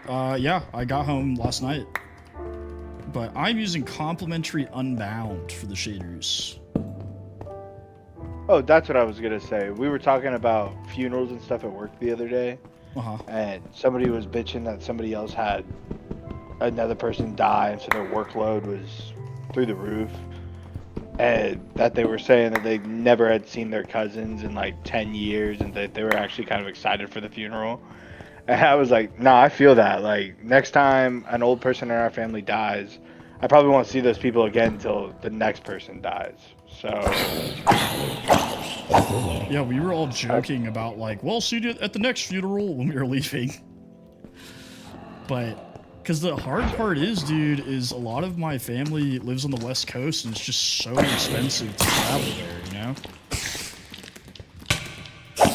yeah, I got home last night. But I'm using complimentary Unbound for the shaders. Oh, that's what I was gonna say. We were talking about funerals and stuff at work the other day, Uh-huh. and somebody was bitching that somebody else had another person die, and so their workload was through the roof, and that they were saying that they never had seen their cousins in like 10 years, and that they were actually kind of excited for the funeral. And I was like, nah, I feel that. Like, next time an old person in our family dies, I probably won't see those people again until the next person dies. So, Yeah, we were all joking about like, well, see you at the next funeral when we were leaving. But, because the hard part is, dude, is a lot of my family lives on the West Coast and it's just so expensive to travel there, you know?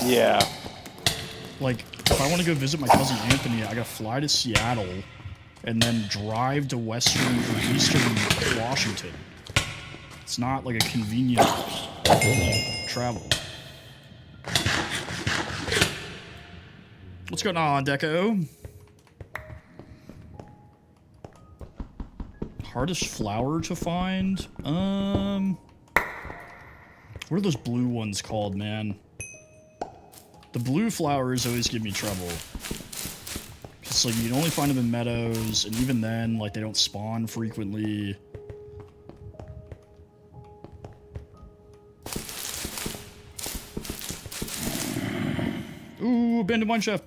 yeah. Like, if I want to go visit my cousin Anthony, I gotta fly to Seattle and then drive to western or eastern Washington. It's not like a convenient travel. What's going on, Deco? Hardest flower to find? What are those blue ones called, man? The blue flowers always give me trouble. It's like you can only find them in meadows, and even then, like, they don't spawn frequently. Ooh, abandoned mine shaft.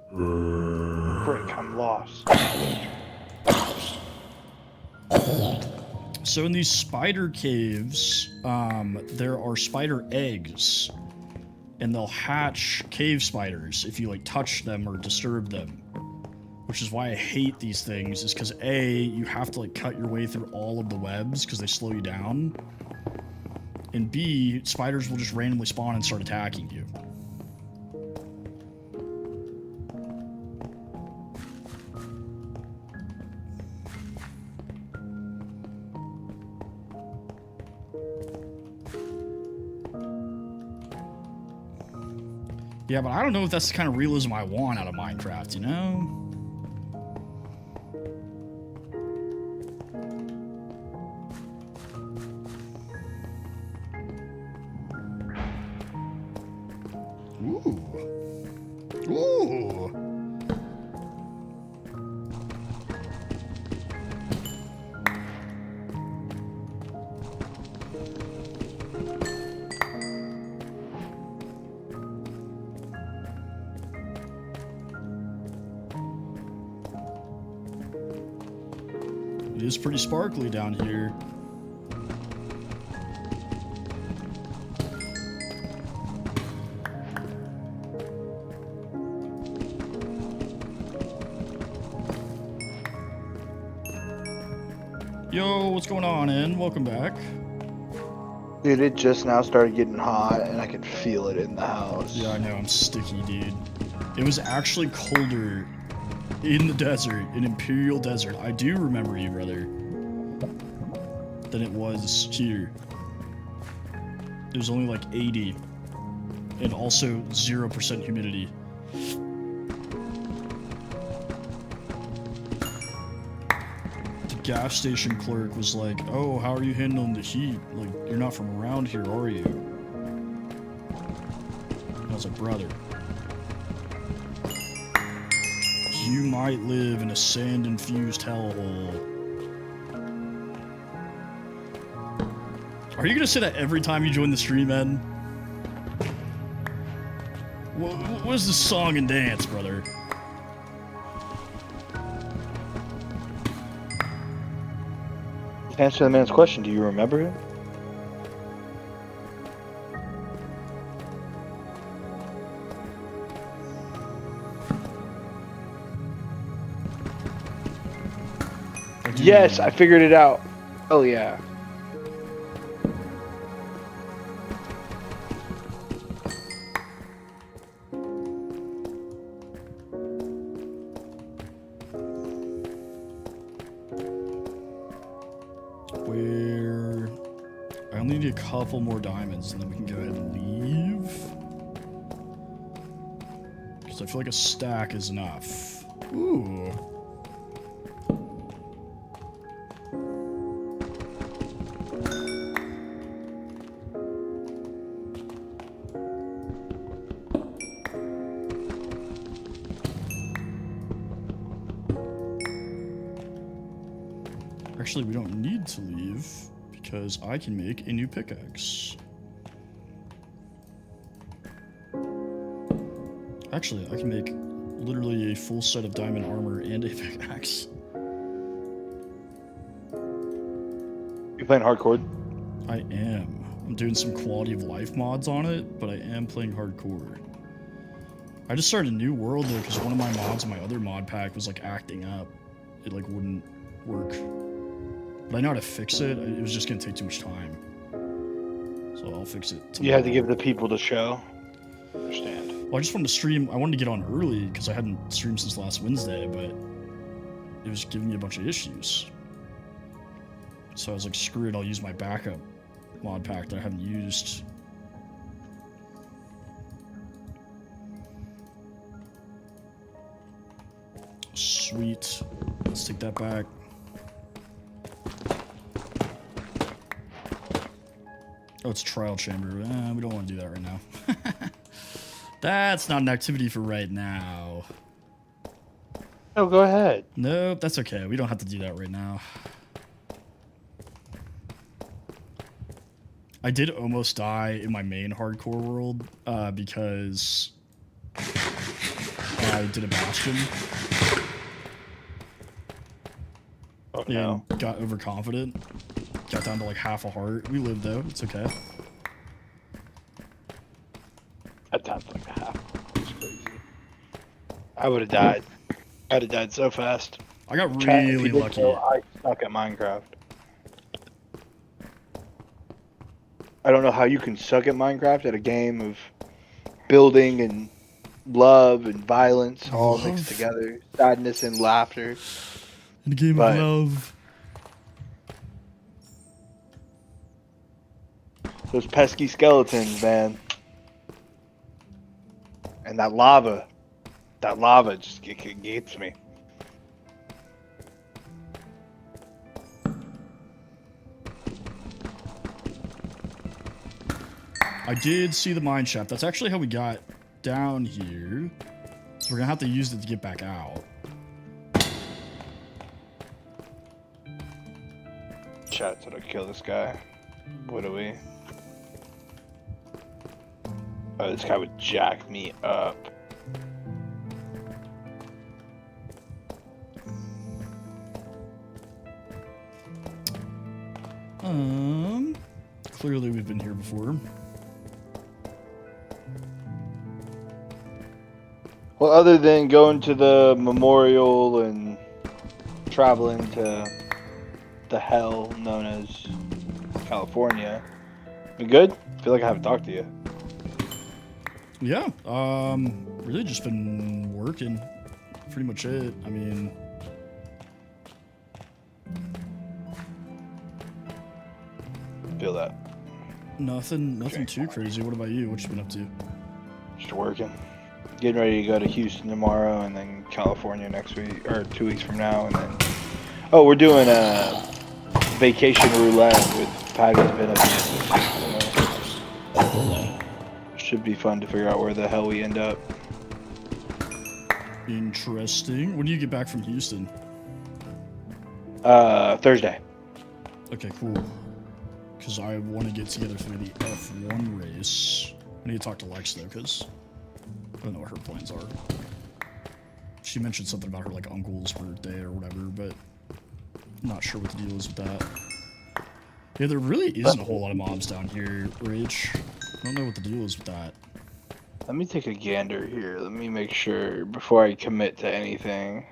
Frick, I'm lost. So in these spider caves, there are spider eggs, and they'll hatch cave spiders if you like touch them or disturb them. Which is why I hate these things, is because A, you have to like cut your way through all of the webs because they slow you down, and B, spiders will just randomly spawn and start attacking you. Yeah, but I don't know if that's the kind of realism I want out of Minecraft, you know? Ooh. Ooh. It is pretty sparkly down here. Yo, what's going on, N? Welcome back. Dude, it just now started getting hot, and I can feel it in the house. Yeah, I know, I'm sticky, dude. It was actually colder in the desert, in Imperial Desert. I do remember you, brother. Than it was here. It was only like 80. And also 0% humidity. The gas station clerk was like, oh, how are you handling the heat? Like, you're not from around here, are you? And I was like, brother. You might live in a sand-infused hellhole. Are you gonna say that every time you join the stream, Ed? What is the song and dance, brother? To answer the man's question, do you remember him? I do Yes, remember. I figured it out. Oh yeah. Where I only need a couple more diamonds and then we can go ahead and leave. Because I feel like a stack is enough. Ooh. Actually, we don't need to leave because I can make a new pickaxe. Actually, I can make literally a full set of diamond armor and a pickaxe. You playing hardcore? I am. I'm doing some quality of life mods on it, but I am playing hardcore. I just started a new world though because one of my mods in my other mod pack was like acting up. It like wouldn't work. But I know how to fix it. It was just gonna take too much time. So I'll fix it tomorrow. You had to give the people the show. Understand. Well, I just wanted to stream. I wanted to get on early because I hadn't streamed since last Wednesday, but it was giving me a bunch of issues. So I was like, screw it, I'll use my backup mod pack that I haven't used. Sweet. Let's take that back. Oh, it's trial chamber. We don't want to do that right now. That's not an activity for right now. No, go ahead. Nope, that's okay. We don't have to do that right now. I did almost die in my main hardcore world because I did a bastion Oh and no. got overconfident. Got down to like half a heart. We lived though. It's okay. That time's like a half. It's crazy. I would have died. I'd have died so fast. I got Chat, if you really didn't lucky. know, I suck at Minecraft. I don't know how you can suck at Minecraft at a game of building and love and violence all mixed Love. together. Sadness and laughter. In a game But- of love. Those pesky skeletons, man. And that lava. That lava just gets me. I did see the mine shaft. That's actually how we got down here. So we're gonna have to use it to get back out. Chat said I'd kill this guy. What do we? Oh, this guy would jack me up. Clearly we've been here before. Well, other than going to the memorial and traveling to the hell known as California, you good? I feel like I haven't talked to you. Yeah, really just been working. Pretty much it. I mean, Feel that. nothing too crazy. What about you? What you been up to? Just working. Getting ready to go to Houston tomorrow and then California next week, or 2 weeks from now, and then... Oh, we're doing a vacation roulette with Patty's benefits. Should be fun to figure out where the hell we end up. Interesting. When do you get back from Houston? Thursday. Okay, cool. Because I want to get together for the F1 race. I need to talk to Lex though, because I don't know what her plans are. She mentioned something about her like uncle's birthday or whatever, but I'm not sure what the deal is with that. Yeah, there really isn't a whole lot of mobs down here, Rich. I don't know what the deal is with that. Let me take a gander here. Let me make sure before I commit to anything.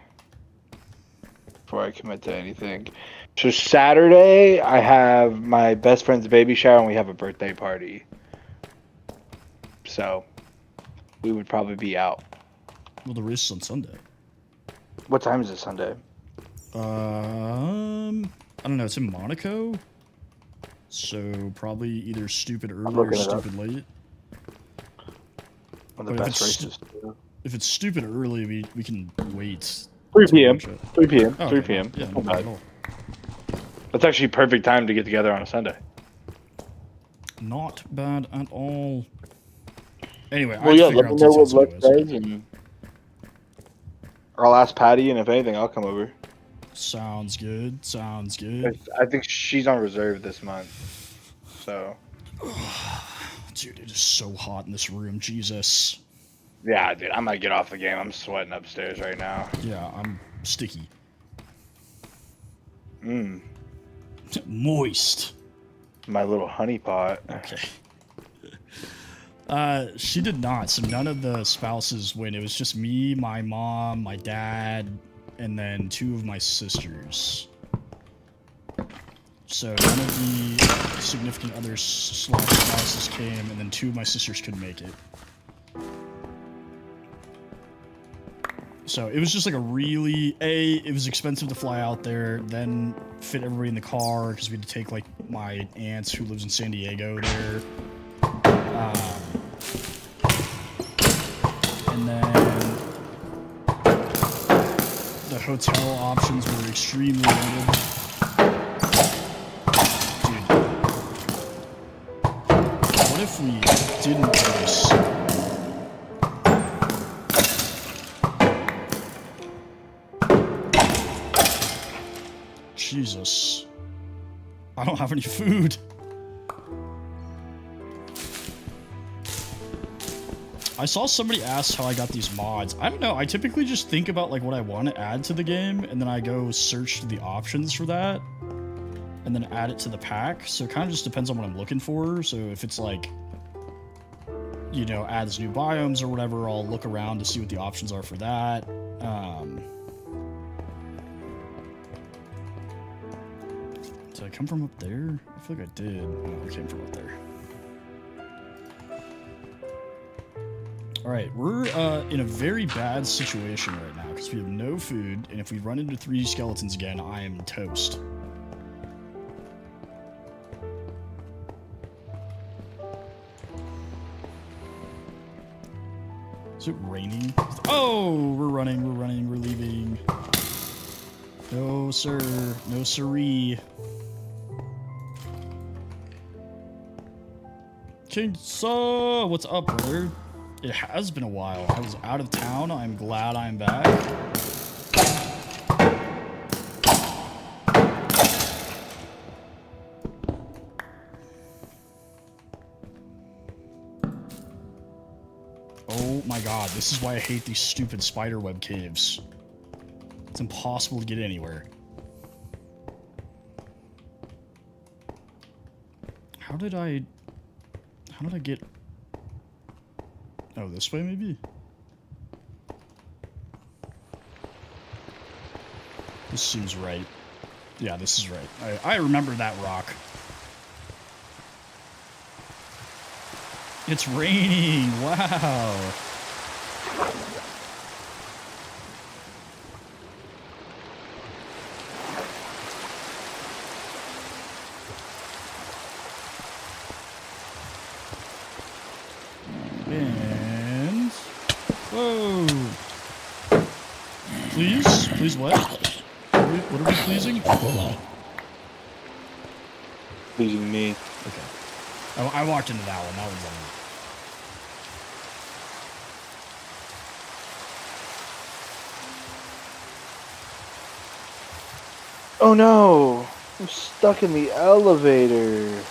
So Saturday, I have my best friend's baby shower and we have a birthday party. So we would probably be out. Well, the race is on Sunday. What time is it Sunday? I don't know. It's in Monaco, so probably either stupid early or looking it up. stupid late. One of the But if best it's races. If it's stupid early, we can wait. 3 to p.m. watch it. 3 p.m. Oh, 3 okay. p.m. Yeah, Not no bad at bad. all. That's actually perfect time to get together on a Sunday. Not bad at all. Anyway, I Well, have yeah, to figure let out me know what details Lex anyways. says, and or I'll ask Patty, and if anything, I'll come over. Sounds good. Sounds good. I think she's on reserve this month, so Dude, it is so hot in this room. Jesus. yeah, dude, I might get off the game. I'm sweating upstairs right now. Yeah, I'm sticky. Mmm, Moist. my little honey pot. Okay. She did not. So none of the spouses win. It was just me, my mom, my dad, and then 2 of my sisters. So none of the significant others / spouses came, and then 2 of my sisters couldn't make it. So it was just like a really it was expensive to fly out there, then fit everybody in the car because we had to take like my aunt who lives in San Diego there. And then the hotel options were extremely limited. Dude, what if we didn't race? Jesus. I don't have any food. I saw somebody ask how I got these mods. I don't know. I typically just think about like what I want to add to the game, and then I go search the options for that, and then add it to the pack. So it kind of just depends on what I'm looking for. So if it's like, you know, adds new biomes or whatever, I'll look around to see what the options are for that. Did I come from up there? I feel like I did. Oh, I came from up there. Alright, we're in a very bad situation right now because we have no food, and if we run into 3 skeletons again, I am toast. Is it raining? Oh, we're running, we're leaving. No, sir. No, siree. Chainsaw! What's up, brother? It has been a while. I was out of town. I'm glad I'm back. Oh my god, this is why I hate these stupid spiderweb caves. It's impossible to get anywhere. How did I get... Oh, this way maybe? This seems right. Yeah, this is right. I remember that rock. It's raining! Wow! And... Whoa! Please? Please what? What are we pleasing? Pleasing me. Okay. I walked into that one. That one's on me. Oh no! I'm stuck in the elevator.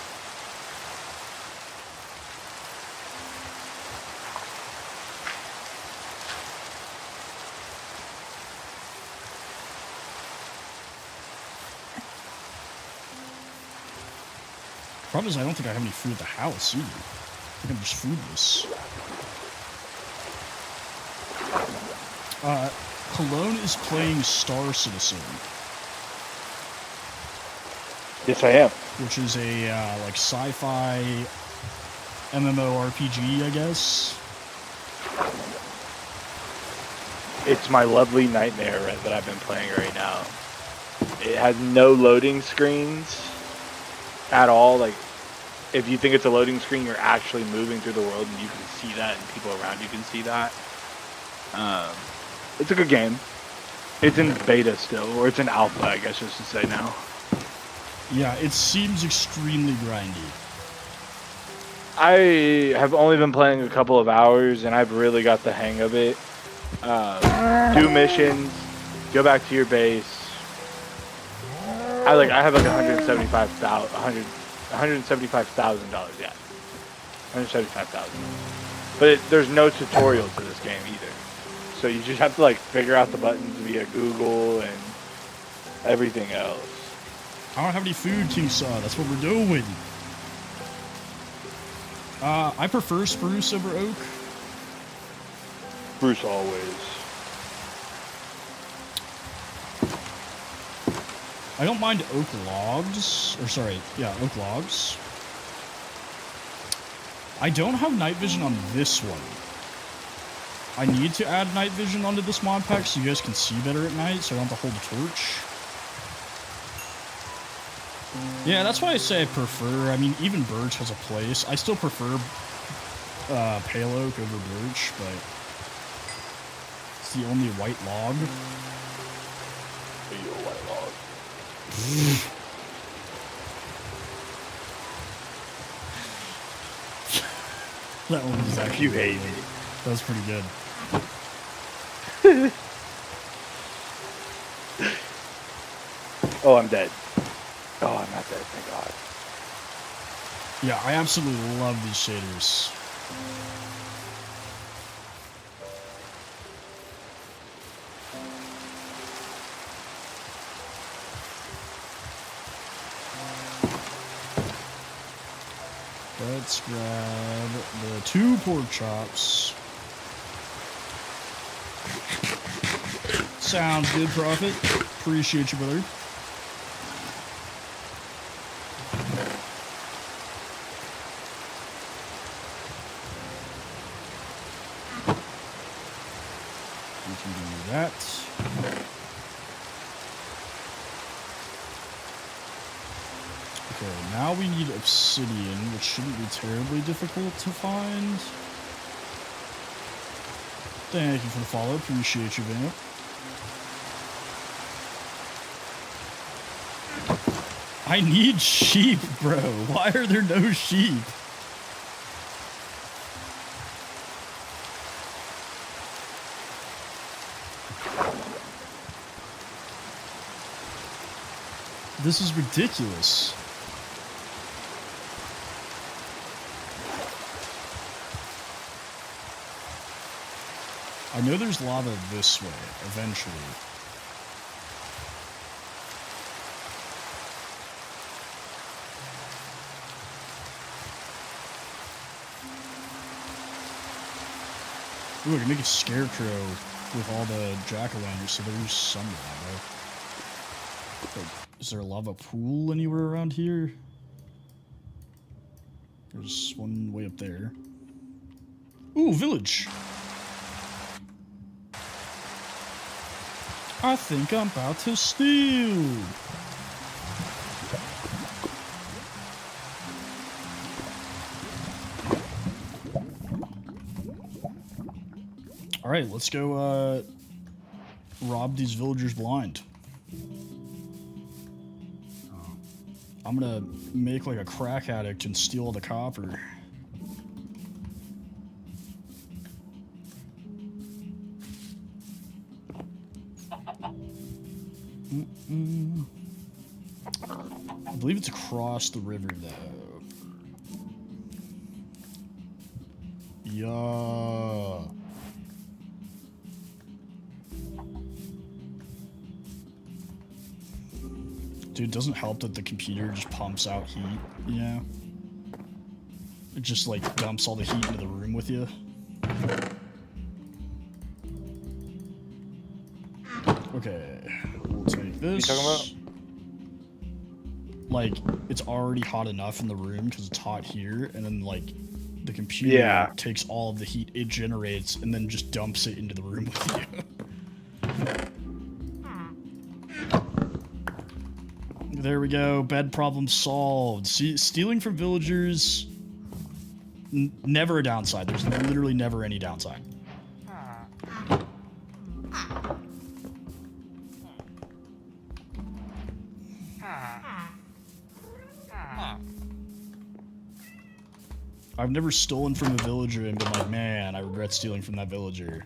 Problem is, I don't think I have any food at the house either. I think I'm just foodless. Cologne is playing Star Citizen, Yes, I am. which is a like sci-fi MMORPG, I guess. It's my lovely nightmare that I've been playing right now. It has no loading screens at all. Like, if you think it's a loading screen, you're actually moving through the world, and you can see that, and people around you can see that. It's a good game. It's in beta still, or it's in alpha, I guess, just to say now. Yeah, it seems extremely grindy. I have only been playing a couple of hours, and I've really got the hang of it. Do missions, go back to your base. I have like $175,000, yeah, $175,000. But there's no tutorial to this game either, so you just have to like figure out the buttons via Google and everything else. I don't have any food, King Saw. That's what we're doing. I prefer spruce over oak. Bruce always. I don't mind oak logs. Or sorry, yeah, oak logs. I don't have night vision on this one. I need to add night vision onto this mod pack so you guys can see better at night, so I don't have to hold a torch. Yeah, that's why I say I prefer. I mean, even birch has a place. I still prefer pale oak over birch, but it's the only white log. That one was actually. You hate me. That was pretty good. Oh, I'm dead. Oh, I'm not dead, thank God. Yeah, I absolutely love these shaders. Let's grab the 2 pork chops. Sounds good, Prophet. Appreciate you, brother. We can do that. Okay, now we need obsidian, which shouldn't be terribly difficult to find. Thank you for the follow. Appreciate you, Vamp. I need sheep, bro. Why are there no sheep? This is ridiculous. I know there's lava this way, eventually. Ooh, I can make a scarecrow with all the jack-o'-lanterns, so there's some lava. Wait, is there a lava pool anywhere around here? There's one way up there. Ooh, village! I think I'm about to steal! Alright, let's go, rob these villagers blind. I'm gonna make like a crack addict and steal all the copper. I believe it's across the river, though. Yeah. Dude, it doesn't help that the computer just pumps out heat. Yeah. It just like dumps all the heat into the room with you. Okay, we'll take this. What are you talking Like, it's already hot enough in the room because it's hot here, and then like the computer Yeah. takes all of the heat it generates and then just dumps it into the room with you. There we go. Bed problem solved. See, stealing from villagers, never a downside. There's literally never any downside. I've never stolen from a villager and been like, man, I regret stealing from that villager.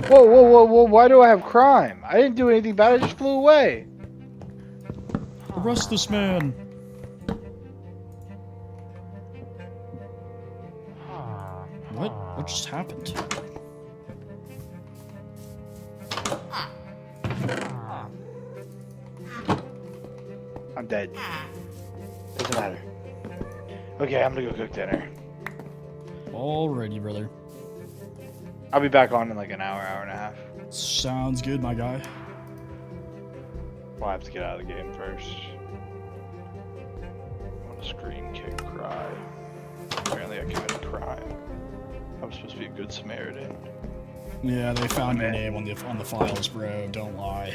Whoa, whoa, whoa, whoa! Why do I have crime? I didn't do anything bad. I just flew away. Arrest this man. What? What just happened? I'm dead. Doesn't matter. Okay, I'm gonna go cook dinner. Alrighty, brother. I'll be back on in like an hour, hour and a half. Sounds good, my guy. Well, I have to get out of the game first. I want to scream, kick, cry. Apparently I committed a crime. I was supposed to be a good Samaritan. Yeah, they found your Man. name on the files, bro. Don't lie.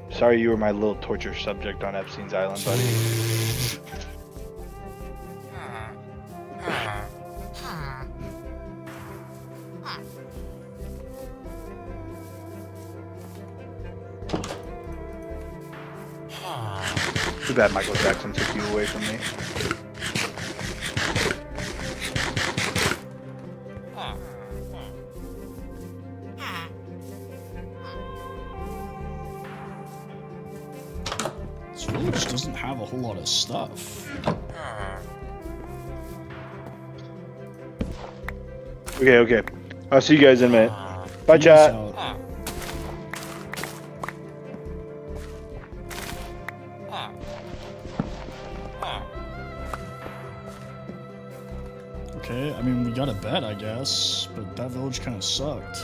Sorry you were my little torture subject on Epstein's Island, buddy. Too bad Michael Jackson took you away from me. This village doesn't have a whole lot of stuff. Okay, okay. I'll see you guys in a minute. Bye, Peace chat. out. Okay, I mean, we got a bet, I guess, but that village kind of sucked.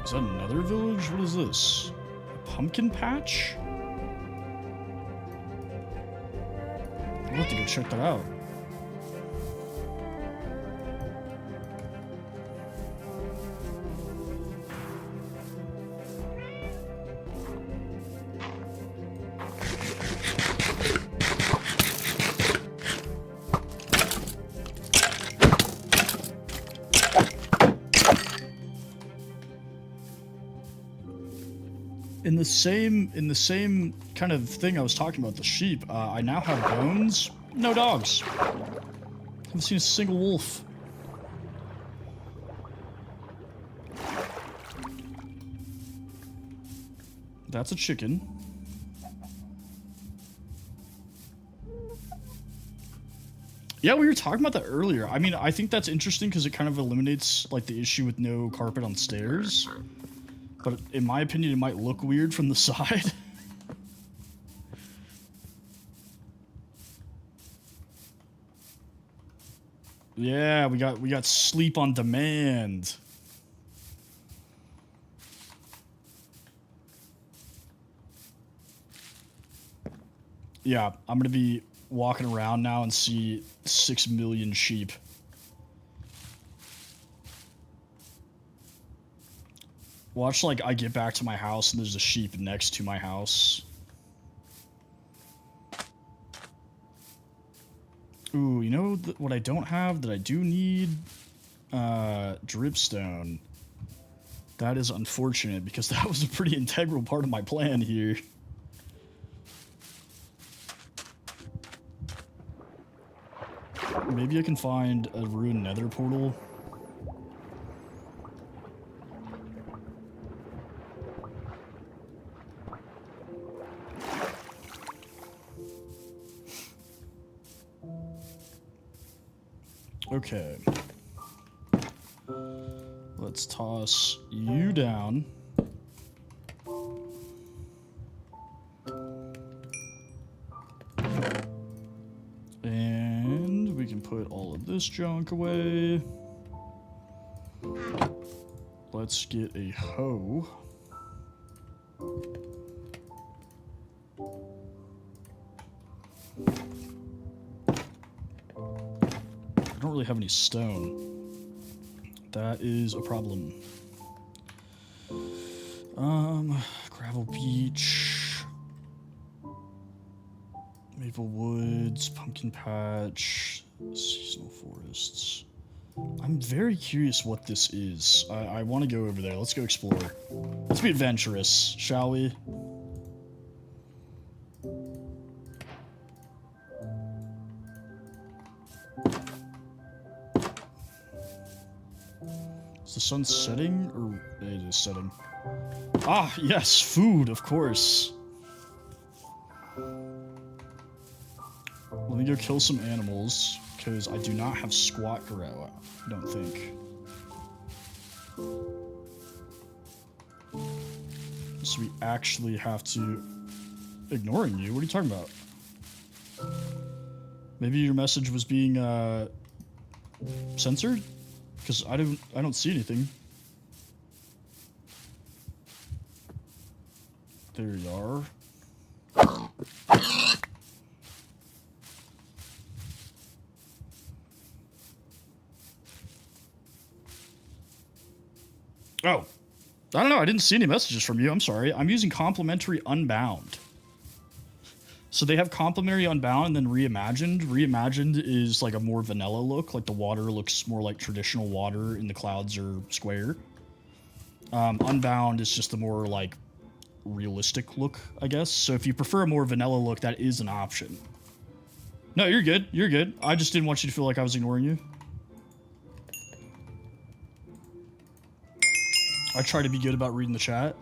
Is that another village? What is this? A pumpkin patch? I'll have to go check that out. In the same kind of thing I was talking about, the sheep, I now have bones, no dogs. Haven't seen a single wolf. That's a chicken. Yeah, we were talking about that earlier. I mean, I think that's interesting because it kind of eliminates like the issue with no carpet on stairs. But in my opinion, it might look weird from the side. Yeah, we got sleep on demand. Yeah, I'm gonna be walking around now and see 6 million sheep. Watch, like, I get back to my house and there's a sheep next to my house. Ooh, you know what I don't have that I do need? Dripstone. That is unfortunate because that was a pretty integral part of my plan here. Maybe I can find a ruined nether portal. Okay. Let's toss you down. And we can put all of this junk away. Let's get a hoe. I don't really have any stone. That is a problem. Gravel beach. Maple woods, pumpkin patch, seasonal forests. I'm very curious what this is. I want to go over there. Let's go explore. Let's be adventurous, shall we? Is the sun setting? Or it is setting. Ah, yes, food, of course. Let me go kill some animals, because I do not have squat grow, I don't think. So we actually have to... Ignoring you? What are you talking about? Maybe your message was being, censored? Because I don't see anything. There you are. Oh, I don't know. I didn't see any messages from you. I'm sorry. I'm using complimentary Unbound. So they have complimentary Unbound and then Reimagined. Reimagined is like a more vanilla look. Like the water looks more like traditional water and the clouds are square. Unbound is just the more like realistic look, I guess. So if you prefer a more vanilla look, that is an option. No, you're good. You're good. I just didn't want you to feel like I was ignoring you. I try to be good about reading the chat.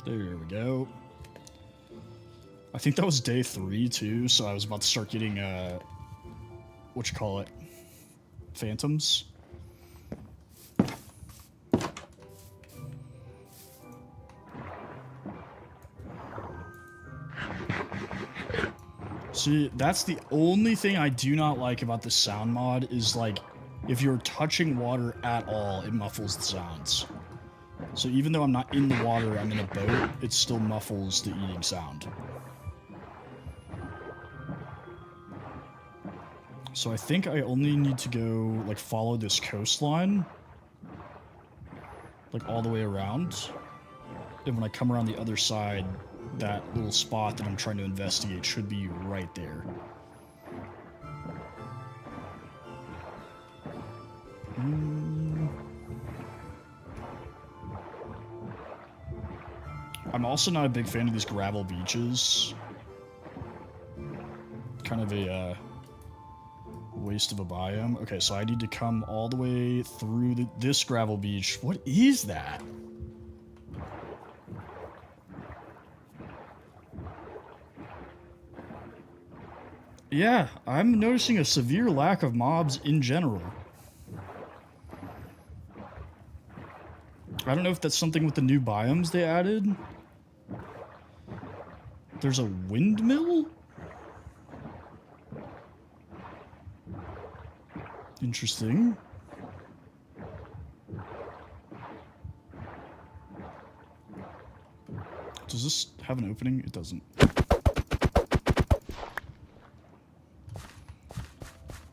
There we go. I think that was day 3 too, so I was about to start getting what you call it? Phantoms. See, that's the only thing I do not like about the sound mod is like if you're touching water at all, it muffles the sounds. So even though I'm not in the water, I'm in a boat, it still muffles the eating sound. So I think I only need to go, like, follow this coastline. Like, all the way around. And when I come around the other side, that little spot that I'm trying to investigate should be right there. I'm also not a big fan of these gravel beaches. Kind of a waste of a biome. Okay, so I need to come all the way through this gravel beach. What is that? Yeah, I'm noticing a severe lack of mobs in general. I don't know if that's something with the new biomes they added. There's a windmill? Interesting. Does this have an opening? It doesn't.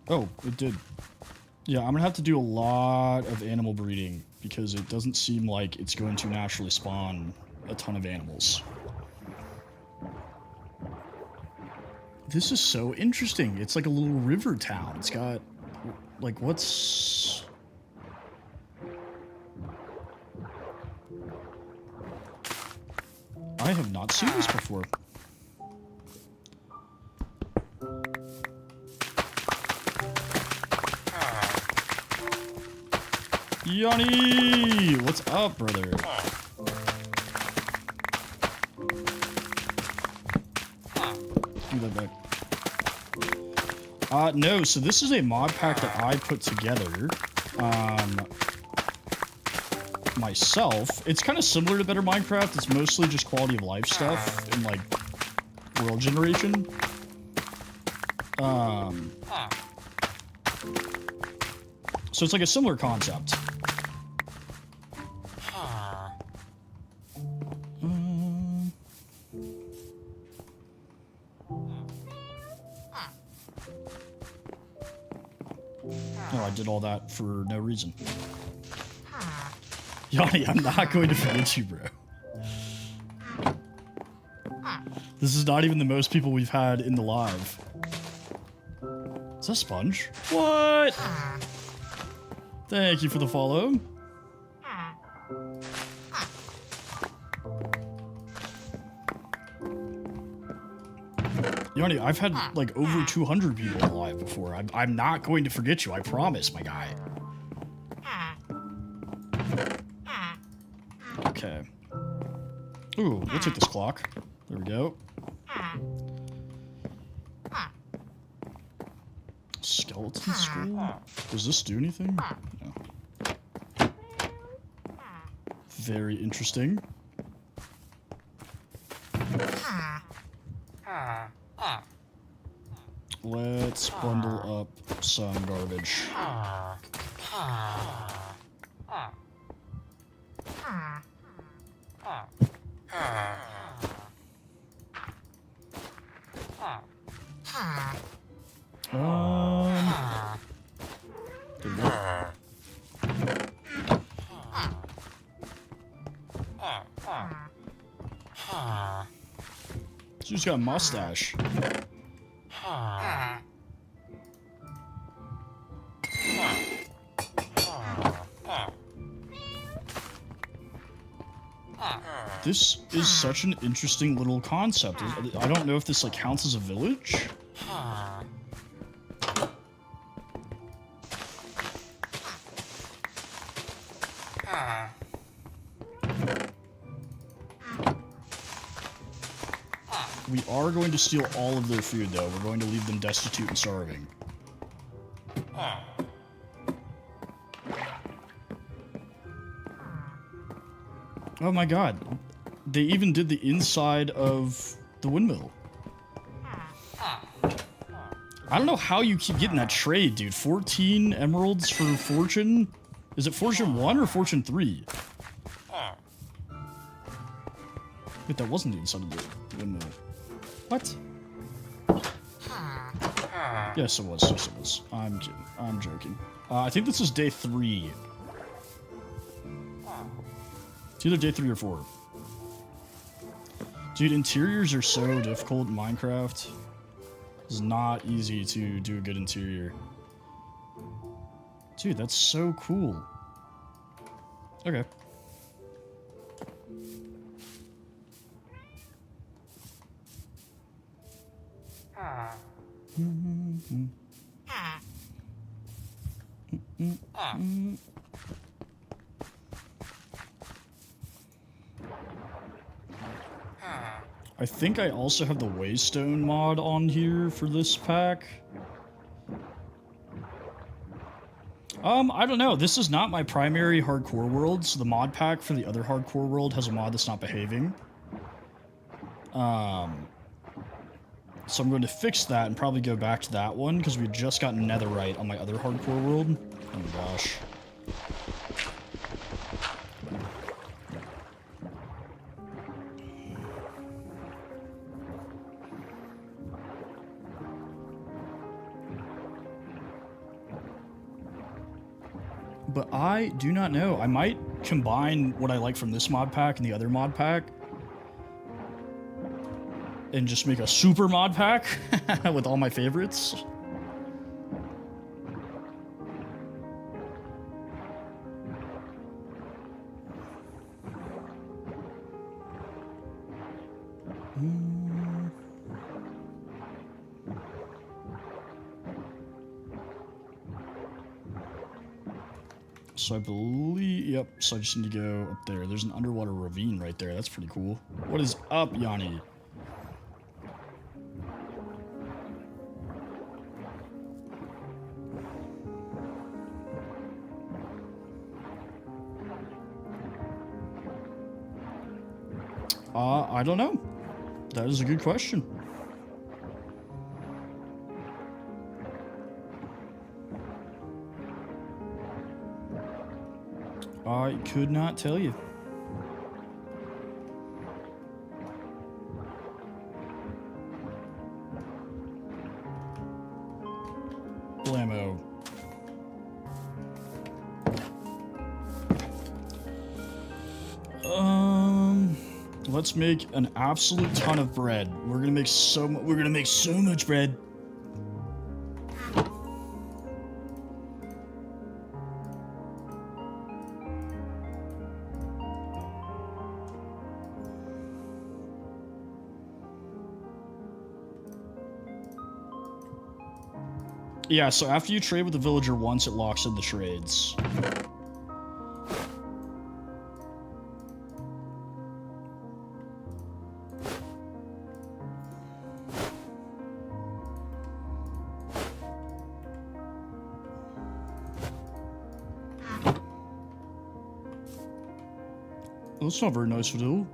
Oh, it did. Yeah, I'm gonna have to do a lot of animal breeding because it doesn't seem like it's going to naturally spawn a ton of animals. This is so interesting. It's like a little river town. It's got, like, what's... I have not seen this before. Yanni! What's up, brother? that back. No, so this is a mod pack that I put together myself. It's kind of similar to Better Minecraft. It's mostly just quality of life stuff and like world generation. So it's like a similar concept. Oh, I did all that for no reason. Yanni, I'm not going to forget you, bro. This is not even the most people we've had in the live. Is that Sponge? What? Thank you for the follow. Yanni, I've had like over 200 people live before. I'm not going to forget you, I promise, my guy. Okay. Ooh, we'll take this clock. There we go. Skeleton School? Does this do anything? No. Very interesting. Let's bundle up some garbage. There we go. She's got a mustache. This is such an interesting little concept. I don't know if this like counts as a village. We are going to steal all of their food, though. We're going to leave them destitute and starving. Oh my god. They even did the inside of the windmill. I don't know how you keep getting that trade, dude. 14 emeralds for Fortune? Is it Fortune 1 or Fortune 3? Wait, that wasn't the inside of the windmill. What? Yes, it was. Yes, it was. I'm kidding. I'm joking. I think this is day 3. It's either day 3 or 4. Dude, interiors are so difficult in Minecraft. It's not easy to do a good interior. Dude, that's so cool. Okay. I think I also have the Waystone mod on here for this pack. I don't know. This is not my primary hardcore world, so the mod pack for the other hardcore world has a mod that's not behaving. So I'm going to fix that and probably go back to that one, because we just got netherite on my other hardcore world. Oh my gosh. But I do not know. I might combine what I like from this mod pack and the other mod pack and just make a super mod pack with all my favorites. So I believe, yep, so I just need to go up there. There's an underwater ravine right there. That's pretty cool. What is up, Yanni? I don't know. That is a good question. I could not tell you. Blammo. Let's make an absolute ton of bread. We're gonna make so much bread. Yeah, so after you trade with the villager once, it locks in the trades. That's not very nice to do.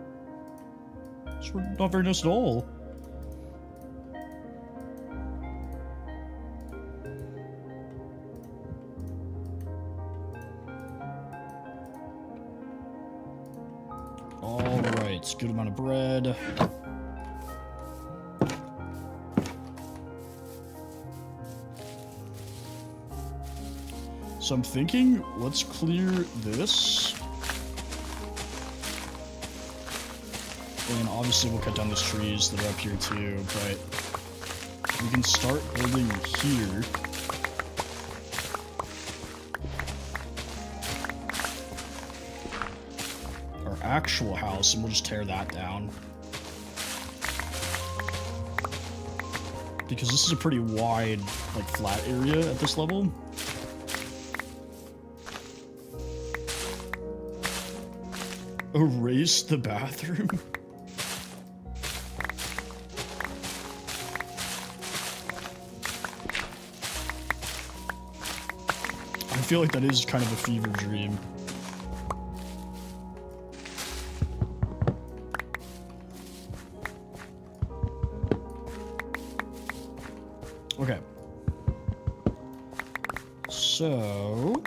It's not very nice at all. Alright, good amount of bread. So I'm thinking, let's clear this. And obviously we'll cut down these trees that are up here too, but we can start building here. Our actual house, and we'll just tear that down. Because this is a pretty wide, like, flat area at this level. Erase the bathroom? I feel like that is kind of a fever dream. Okay. So...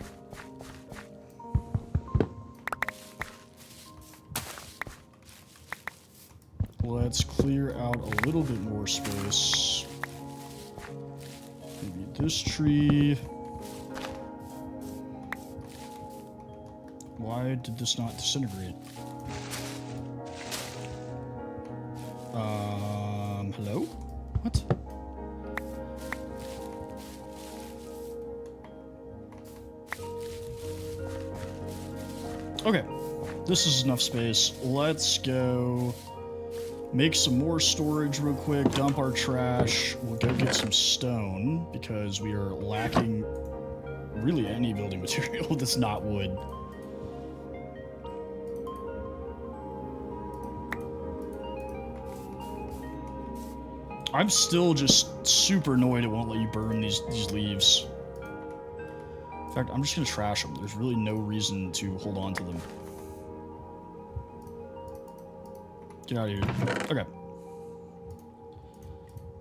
let's clear out a little bit more space. Maybe this tree. Why did this not disintegrate? Hello? What? Okay, this is enough space. Let's go make some more storage real quick, dump our trash. We'll go get some stone because we are lacking really any building material that's not wood. I'm still just super annoyed it won't let you burn these leaves. In fact, I'm just gonna trash them. There's really no reason to hold on to them. Get out of here. Okay.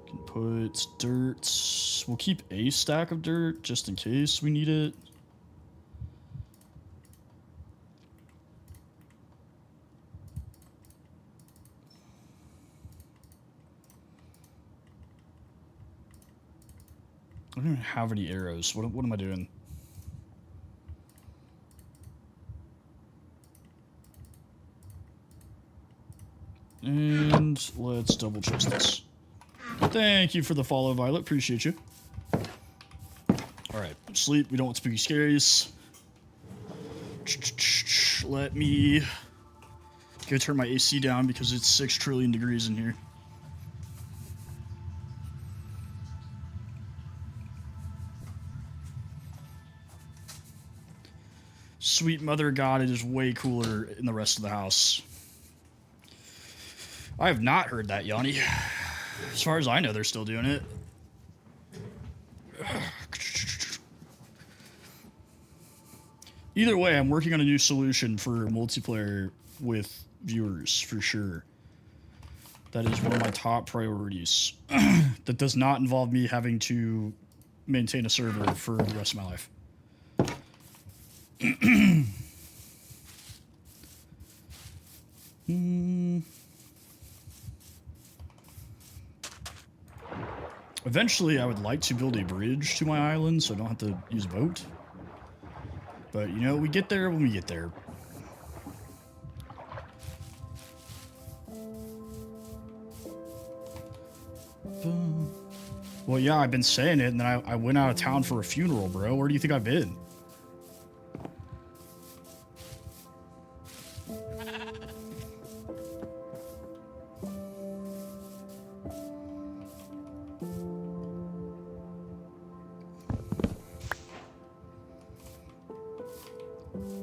Can put dirt. We'll keep a stack of dirt just in case we need it. I don't even have any arrows. What am I doing? And let's double check this. Thank you for the follow, Violet. Appreciate you. Alright, sleep. We don't want spooky scaries. Let me go turn my AC down because it's 6 trillion degrees in here. Sweet mother of God, it is way cooler in the rest of the house. I have not heard that, Yanni. As far as I know, they're still doing it. Either way, I'm working on a new solution for multiplayer with viewers, for sure. That is one of my top priorities. That does not involve me having to maintain a server for the rest of my life. Eventually, I would like to build a bridge to my island so I don't have to use a boat. But, you know, we get there when we get there. Well, yeah, I've been saying it, and then I went out of town for a funeral, bro. Where do you think I've been?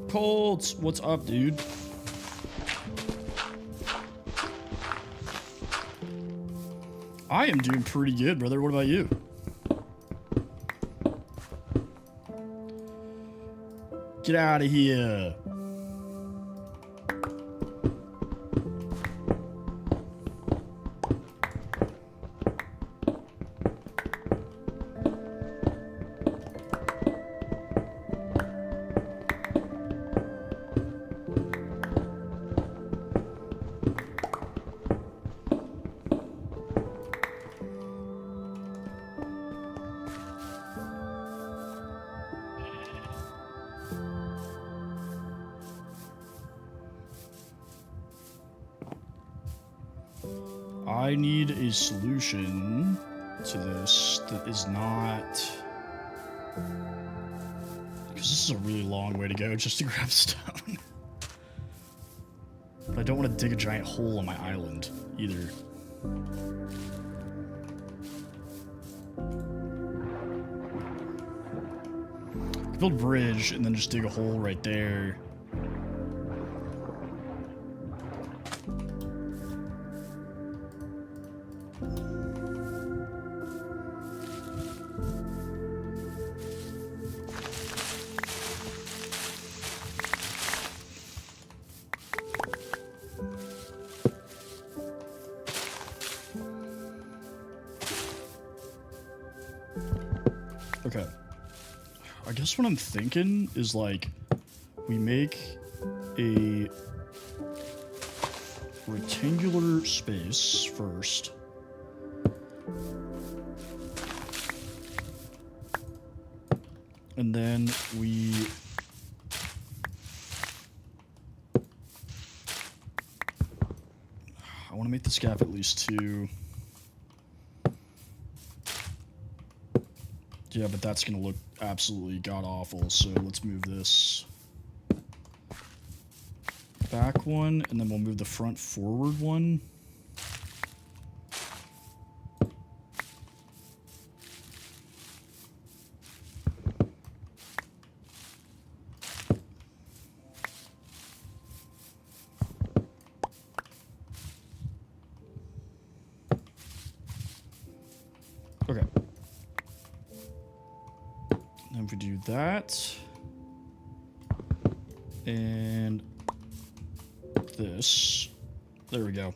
Colts, what's up, dude? I am doing pretty good, brother. What about you? Get out of here. I need a solution to this that is not... Because this is a really long way to go just to grab stone. But I don't want to dig a giant hole on my island, either. Build a bridge and then just dig a hole right there. Okay. I guess what I'm thinking is, like, we make a rectangular space first. And then we... I want to make this gap at least 2. Yeah, but that's going to look absolutely god-awful, so let's move this back 1, and then we'll move the front forward 1. Okay. Then we do that. And this. There we go.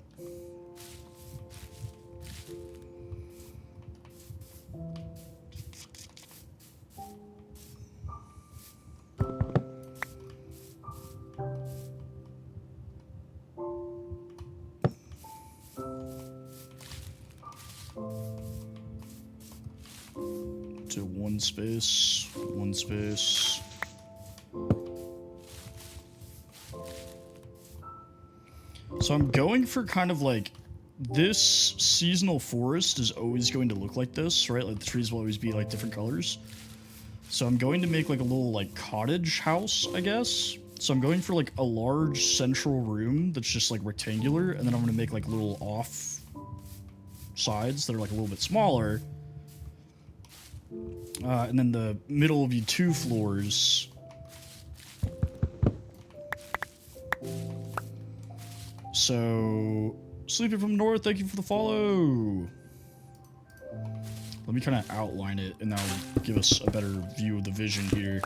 To one space, one space. So I'm going for kind of like, this seasonal forest is always going to look like this, right? Like the trees will always be like different colors. So I'm going to make like a little like cottage house, I guess. So I'm going for like a large central room that's just like rectangular, and then I'm gonna make like little off sides that are like a little bit smaller. And then the middle will be 2 floors. So, Sleeping from North, thank you for the follow. Let me kind of outline it, and that'll give us a better view of the vision here.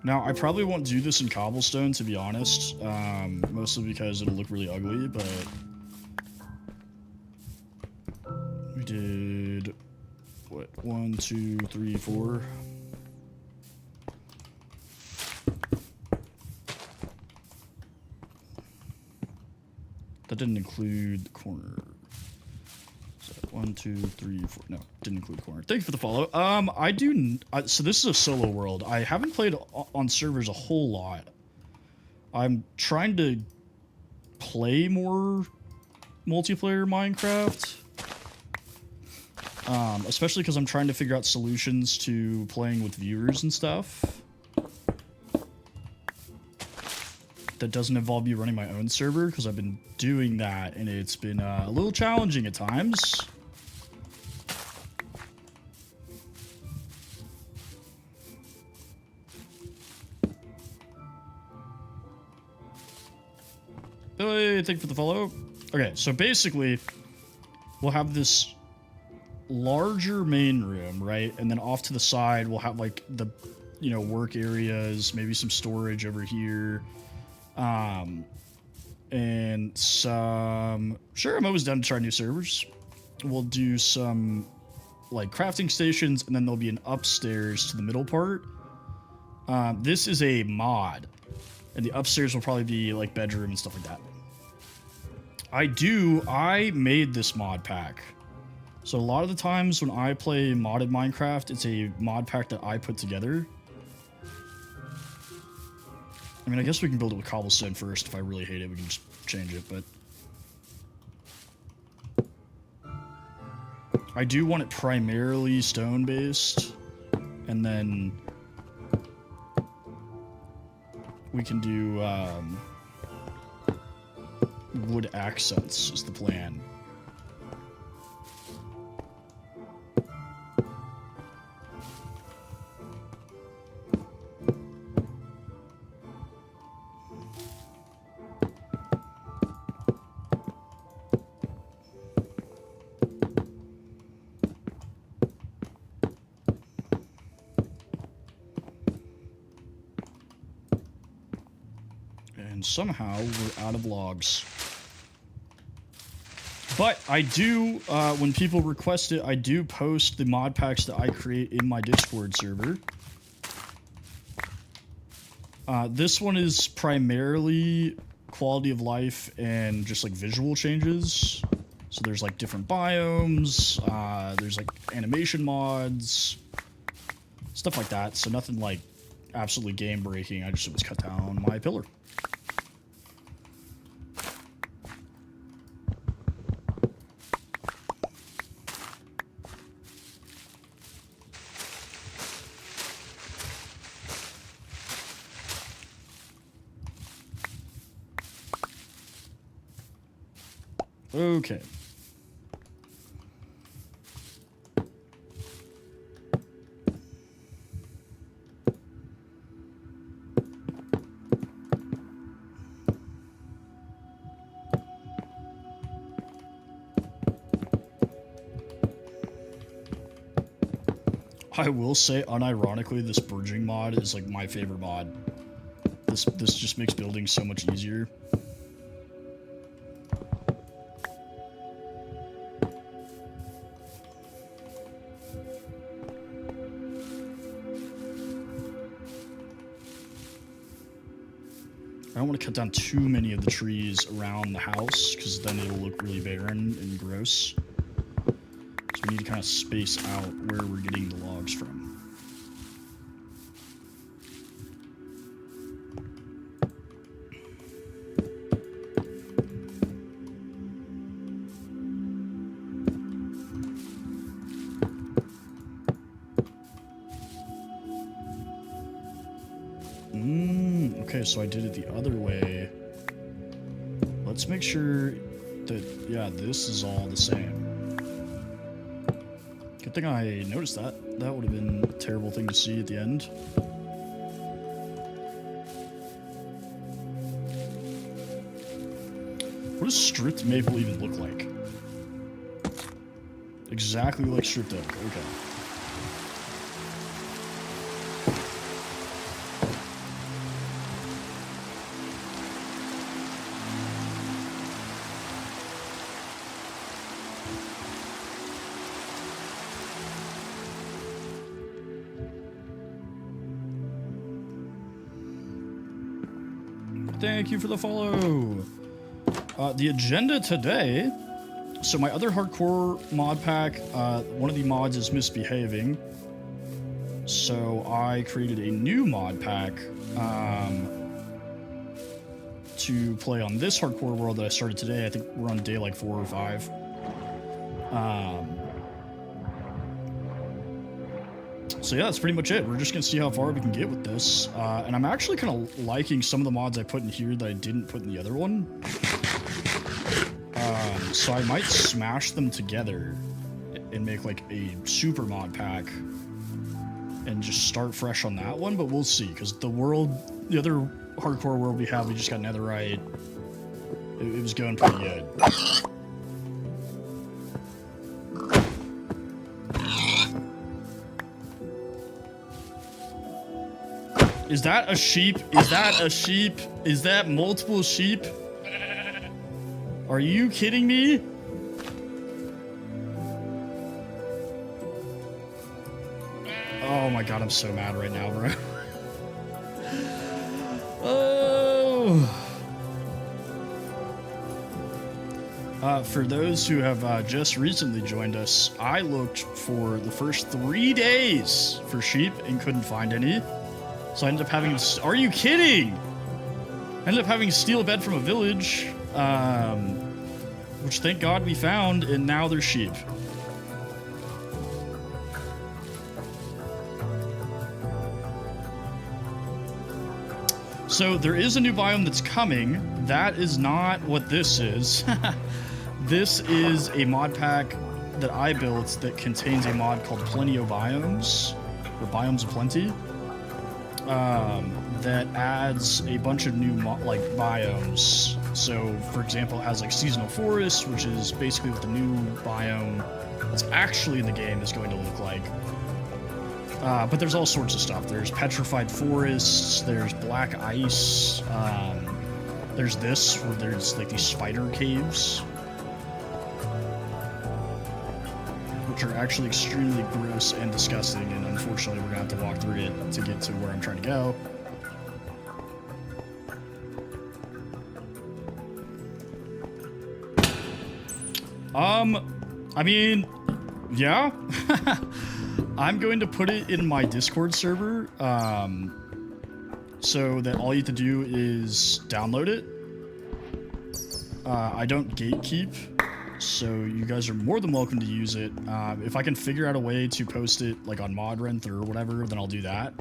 Now, I probably won't do this in cobblestone, to be honest, mostly because it'll look really ugly, but we did, what, 1, 2, 3, 4. That didn't include the corner. So 1, 2, 3, 4. No, didn't include the corner. Thank you for the follow. I do. So this is a solo world. I haven't played on servers a whole lot. I'm trying to play more multiplayer Minecraft. Especially because I'm trying to figure out solutions to playing with viewers and stuff. That doesn't involve me running my own server, because I've been doing that and it's been a little challenging at times. Hey, thank you for the follow. Okay, so basically we'll have this larger main room, right? And then off to the side we'll have like the, you know, work areas, maybe some storage over here. And some, sure, I'm always down to try new servers. We'll do some like crafting stations, and then there'll be an upstairs to the middle part. This is a mod, and the upstairs will probably be like bedroom and stuff like that. I made this mod pack. So a lot of the times when I play modded Minecraft, it's a mod pack that I put together. I mean, I guess we can build it with cobblestone first. If I really hate it, we can just change it, but I do want it primarily stone-based, and then we can do wood accents is the plan. And somehow we're out of logs. But I do, when people request it, I do post the mod packs that I create in my Discord server. This one is primarily quality of life and just like visual changes. So there's like different biomes, there's like animation mods, stuff like that. So nothing like absolutely game breaking. I just was cut down my pillar. Okay. I will say, unironically, this bridging mod is like my favorite mod. This just makes building so much easier. I don't want to cut down too many of the trees around the house, because then it'll look really barren and gross. So we need to kind of space out where we're getting the logs from. Okay, so I did it the other way. Let's make sure that, yeah, this is all the same. Good thing I noticed that. That would have been a terrible thing to see at the end. What does stripped maple even look like? Exactly like stripped oak, okay. Thank you for the follow. The agenda today. So my other hardcore mod pack, one of the mods is misbehaving. So I created a new mod pack to play on this hardcore world that I started today. I think we're on day like 4 or 5. So yeah, that's pretty much it. We're just gonna see how far we can get with this. And I'm actually kind of liking some of the mods I put in here that I didn't put in the other one. So I might smash them together and make like a super mod pack and just start fresh on that one, but we'll see, because the other hardcore world we have, we just got netherite. It was going pretty good. Is that a sheep? Is that a sheep? Is that multiple sheep? Are you kidding me? Oh my god, I'm so mad right now, bro. Oh. For those who have just recently joined us, I looked for the first 3 days for sheep and couldn't find any. So I ended up having to... Are you kidding? I ended up having to steal a bed from a village, which thank God we found, and now they're sheep. So there is a new biome that's coming. That is not what this is. This is a mod pack that I built that contains a mod called Plenty of Biomes, or Biomes of Plenty, that adds a bunch of new biomes. So, for example, it has like seasonal forest, which is basically what the new biome that's actually in the game is going to look like. But there's all sorts of stuff. There's petrified forests, there's black ice, there's this, where there's like these spider caves, which are actually extremely gross and disgusting, and unfortunately we're gonna have to walk through it to get to where I'm trying to go. I mean, yeah. I'm going to put it in my Discord server, so that all you have to do is download it. I don't gatekeep, so you guys are more than welcome to use it. If I can figure out a way to post it like on Modrent or whatever, then I'll do that.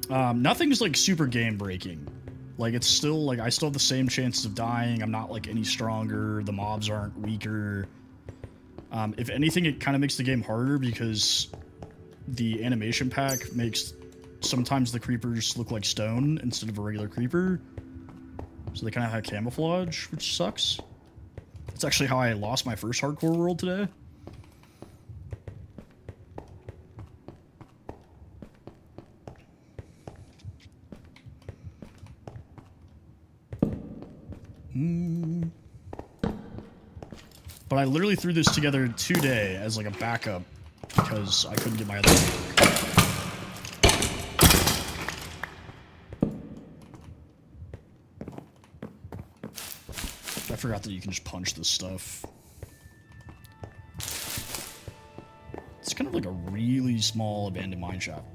Nothing's like super game breaking. Like, it's still like I still have the same chances of dying. I'm not like any stronger. The mobs aren't weaker. If anything, it kind of makes the game harder because the animation pack makes sometimes the creepers look like stone instead of a regular creeper. So they kind of have camouflage, which sucks. That's actually how I lost my first hardcore world today. But I literally threw this together today as like a backup because I couldn't get my other one to work. I forgot that you can just punch this stuff. It's kind of like a really small abandoned mine shaft.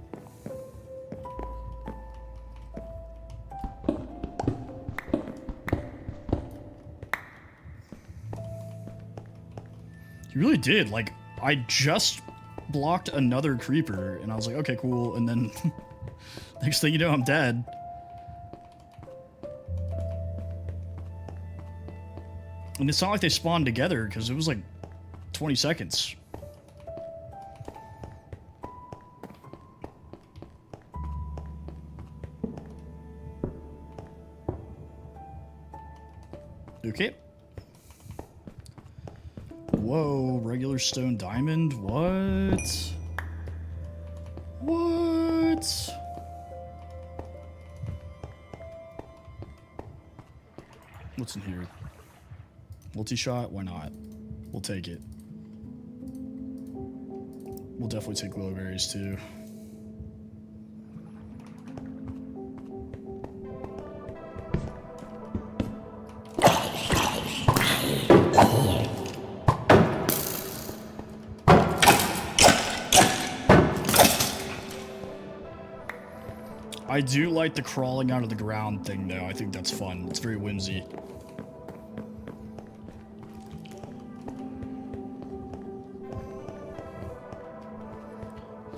You really did. Like, I just blocked another creeper, and I was like, okay, cool. And then next thing you know, I'm dead. And it's not like they spawned together, because it was like 20 seconds. Okay. Whoa, regular stone diamond? What? What? What's in here? Multi-shot? Why not? We'll take it. We'll definitely take glowberries too. I do like the crawling out of the ground thing, though. I think that's fun. It's very whimsy.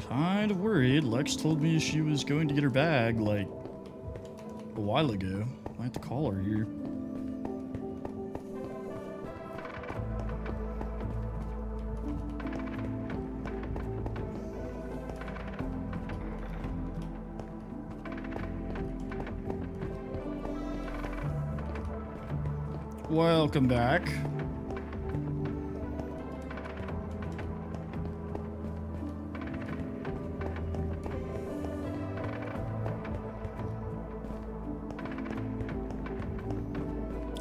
Kind of worried. Lex told me she was going to get her bag, like, a while ago. I have to call her here. Welcome back.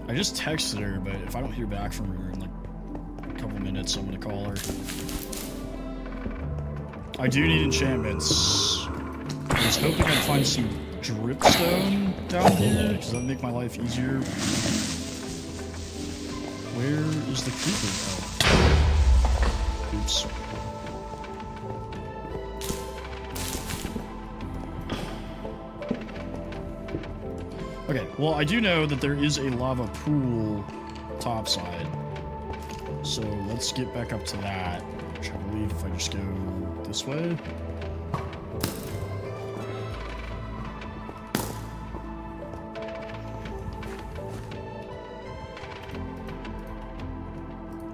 I just texted her, but if I don't hear back from her in like a couple minutes, I'm gonna call her. I do need enchantments. I was hoping I'd find some dripstone down here, because that'd make my life easier. Where is the creeper? Oh. Oops. Okay, well, I do know that there is a lava pool topside. So let's get back up to that, which I believe if I just go this way.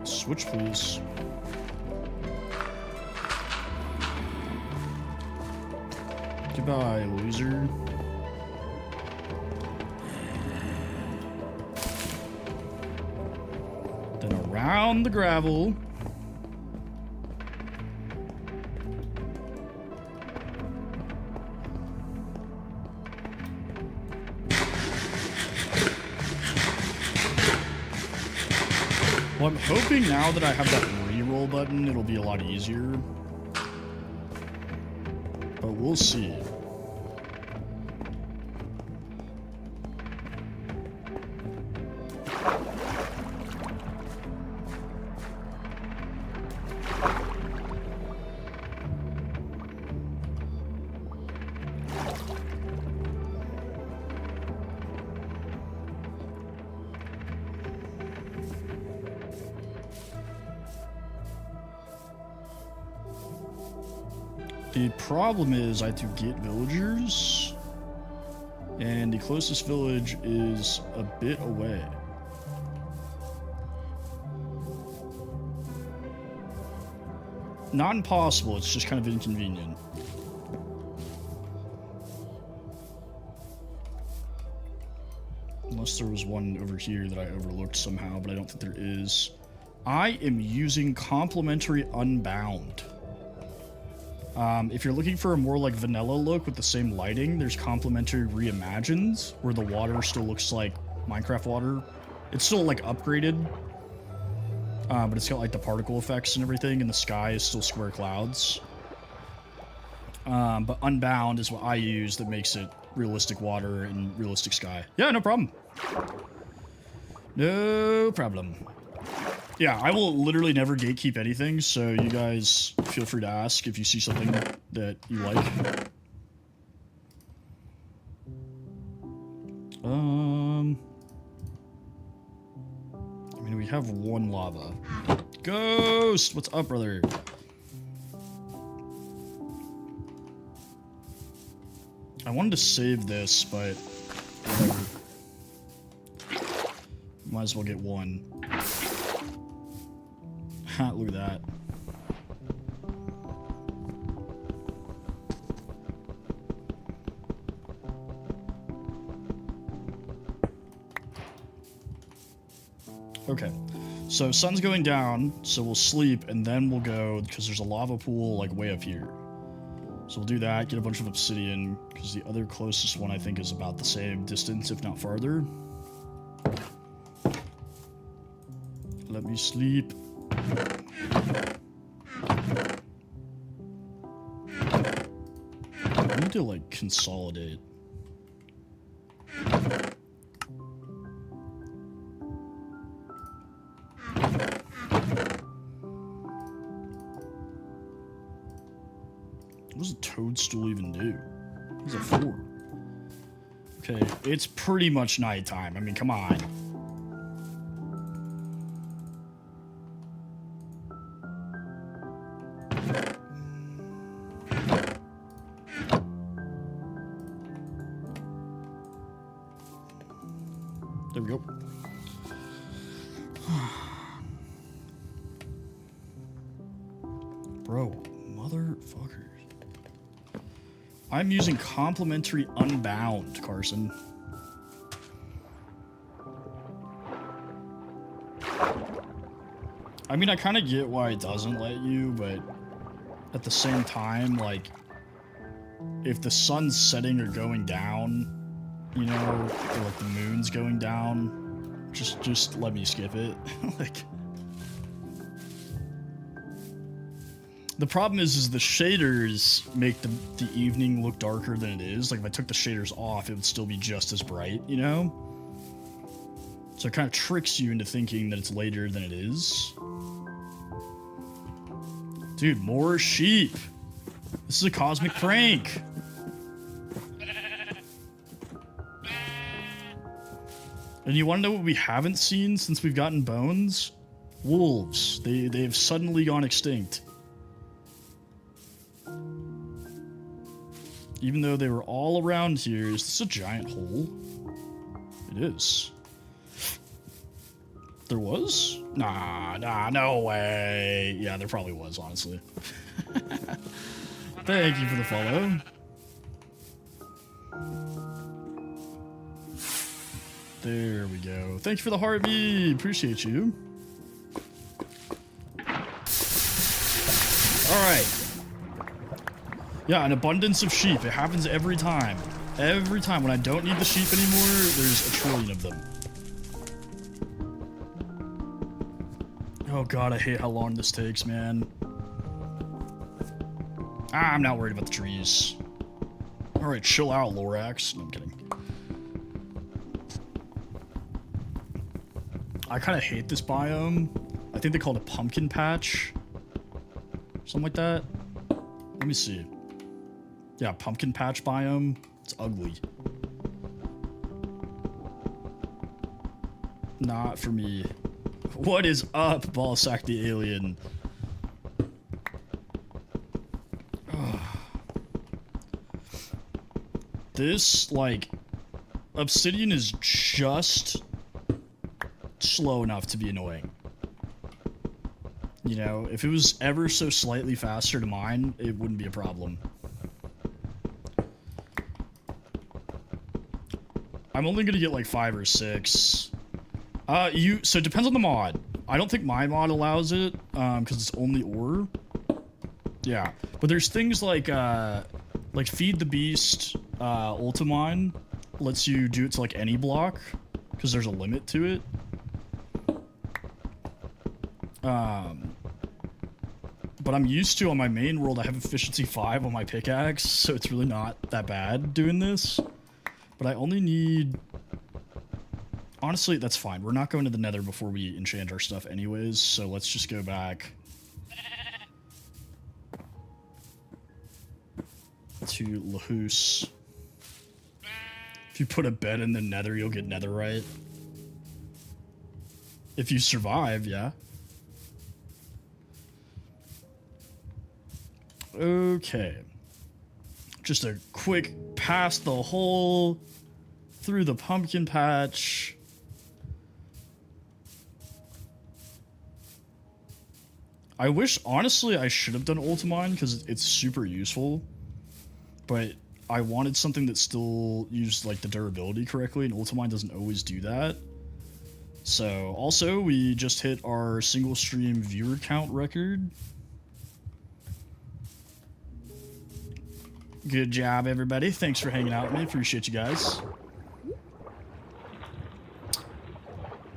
Switch, please. Goodbye, loser. Then around the gravel. Well, I'm hoping now that I have that reroll button, it'll be a lot easier. But we'll see. The problem is I have to get villagers, and the closest village is a bit away. Not impossible, it's just kind of inconvenient. Unless there was one over here that I overlooked somehow, but I don't think there is. I am using Complementary Unbound. If you're looking for a more like vanilla look with the same lighting, there's Complementary Reimagined, where the water still looks like Minecraft water. It's still like upgraded, but it's got like the particle effects and everything, and the sky is still square clouds. But Unbound is what I use that makes it realistic water and realistic sky. Yeah, no problem. No problem. Yeah, I will literally never gatekeep anything, so you guys feel free to ask if you see something that you like. I mean, we have one lava. Ghost! What's up, brother? I wanted to save this, but whatever. Might as well get one. Ha, look at that. Okay, so sun's going down, so we'll sleep, and then we'll go, because there's a lava pool, like, way up here. So we'll do that, get a bunch of obsidian, because the other closest one, I think, is about the same distance, if not farther. Let me sleep. I need to, like, consolidate. What does a toadstool even do? What is it for? Okay, it's pretty much nighttime. I mean, come on. There we go. Bro, motherfuckers. I'm using complimentary Unbound, Carson. I mean, I kind of get why it doesn't let you, but at the same time, like, if the sun's setting or going down, you know, or like the moon's going down, just let me skip it. Like, the problem is the shaders make the evening look darker than it is. Like, if I took the shaders off, it would still be just as bright, you know? So it kind of tricks you into thinking that it's later than it is. Dude, more sheep. This is a cosmic prank. And you want to know what we haven't seen since we've gotten bones? Wolves. They've suddenly gone extinct. Even though they were all around here. Is this a giant hole? It is. There was? Nah, no way. Yeah, there probably was, honestly. Thank you for the follow. There we go. Thank you for the heartbeat. Appreciate you. Alright. Yeah, an abundance of sheep. It happens every time. Every time. When I don't need the sheep anymore, there's a trillion of them. Oh god, I hate how long this takes, man. I'm not worried about the trees. Alright, chill out, Lorax. No, I'm kidding. I kind of hate this biome. I think they call it a pumpkin patch. Something like that. Let me see. Yeah, pumpkin patch biome. It's ugly. Not for me. What is up, Ballsack the Alien? This, like, obsidian is just slow enough to be annoying. You know, if it was ever so slightly faster to mine, it wouldn't be a problem. I'm only gonna get like 5 or 6. So it depends on the mod. I don't think my mod allows it, because it's only ore. Yeah, but there's things like Feed the Beast, Ultimine lets you do it to like any block, because there's a limit to it. But I'm used to, on my main world, I have efficiency 5 on my pickaxe, so it's really not that bad doing this. But I only need... Honestly, that's fine. We're not going to the nether before we enchant our stuff anyways, so let's just go back to Lahus. If you put a bed in the nether, you'll get netherite. If you survive, yeah. Okay. Just a quick past the hole, through the pumpkin patch. I wish, honestly, I should have done Ultimine because it's super useful, but I wanted something that still used like the durability correctly, and Ultimine doesn't always do that. So, also, we just hit our single stream viewer count record. Good job, everybody. Thanks for hanging out with me. Appreciate you guys.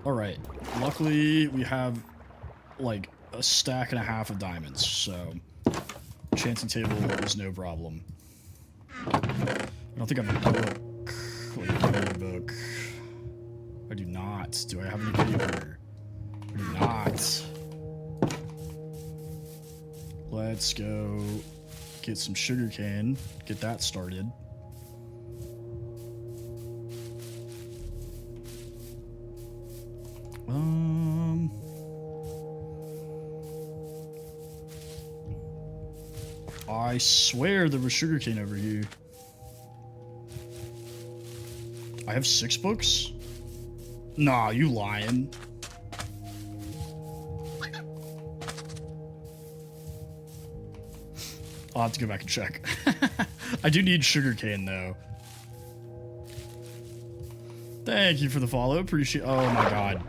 Alright. Luckily, we have, like, a stack and a half of diamonds, so enchanting table is no problem. I don't think I have a book. Like, a book. I do not. Do I have any paper? I do not. Let's go get some sugarcane. Get that started. I swear there was sugarcane over here. I have 6 books? Nah, you lying. I'll have to go back and check. I do need sugarcane though. Thank you for the follow. Appreciate. Oh my god.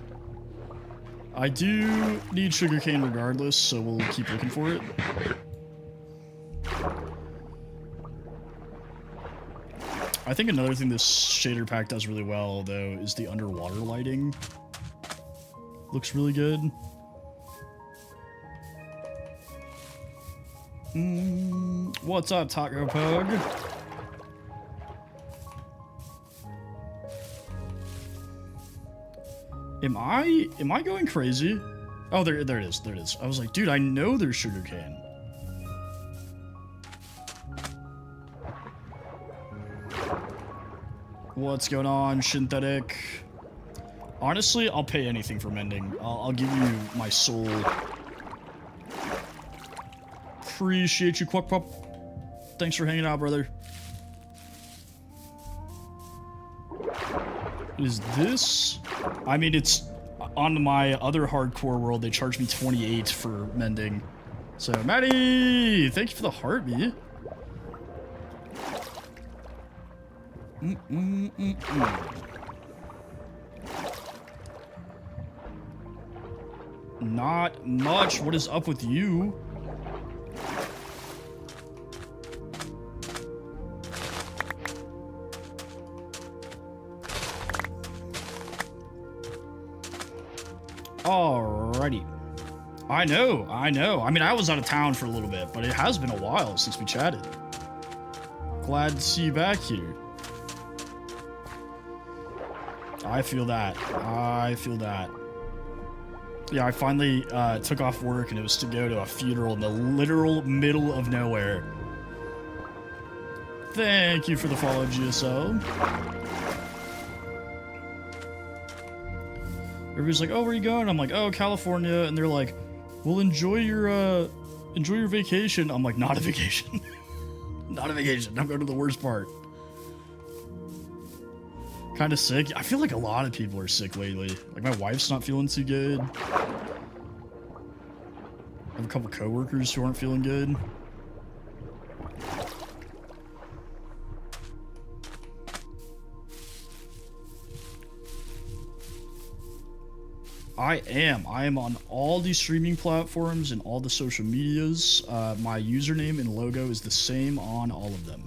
I do need sugarcane regardless, so we'll keep looking for it. I think another thing this shader pack does really well, though, is the underwater lighting. Looks really good. What's up, Taco Pug? Am I going crazy? Oh, there it is. There it is. I was like, dude, I know there's sugarcane. What's going on, Synthetic? Honestly, I'll pay anything for mending. I'll give you my soul. Appreciate you, Quack Pop. Thanks for hanging out, brother. Is this? I mean, it's on my other hardcore world. They charge me 28 for mending. So, Maddie, thank you for the heartbeat. Not much. What is up with you? Alrighty. I know. I mean, I was out of town for a little bit, but it has been a while since we chatted. Glad to see you back here. I feel that. I feel that. Yeah, I finally took off work and it was to go to a funeral in the literal middle of nowhere. Thank you for the follow, GSO. Everybody's like, oh, where are you going? I'm like, oh, California. And they're like, well, enjoy your vacation. I'm like, not a vacation. Not a vacation. I'm going to the worst part. Kind of sick. I feel like a lot of people are sick lately. Like, my wife's not feeling too good. I have a couple coworkers who aren't feeling good. I am on all these streaming platforms and all the social medias. My username and logo is the same on all of them.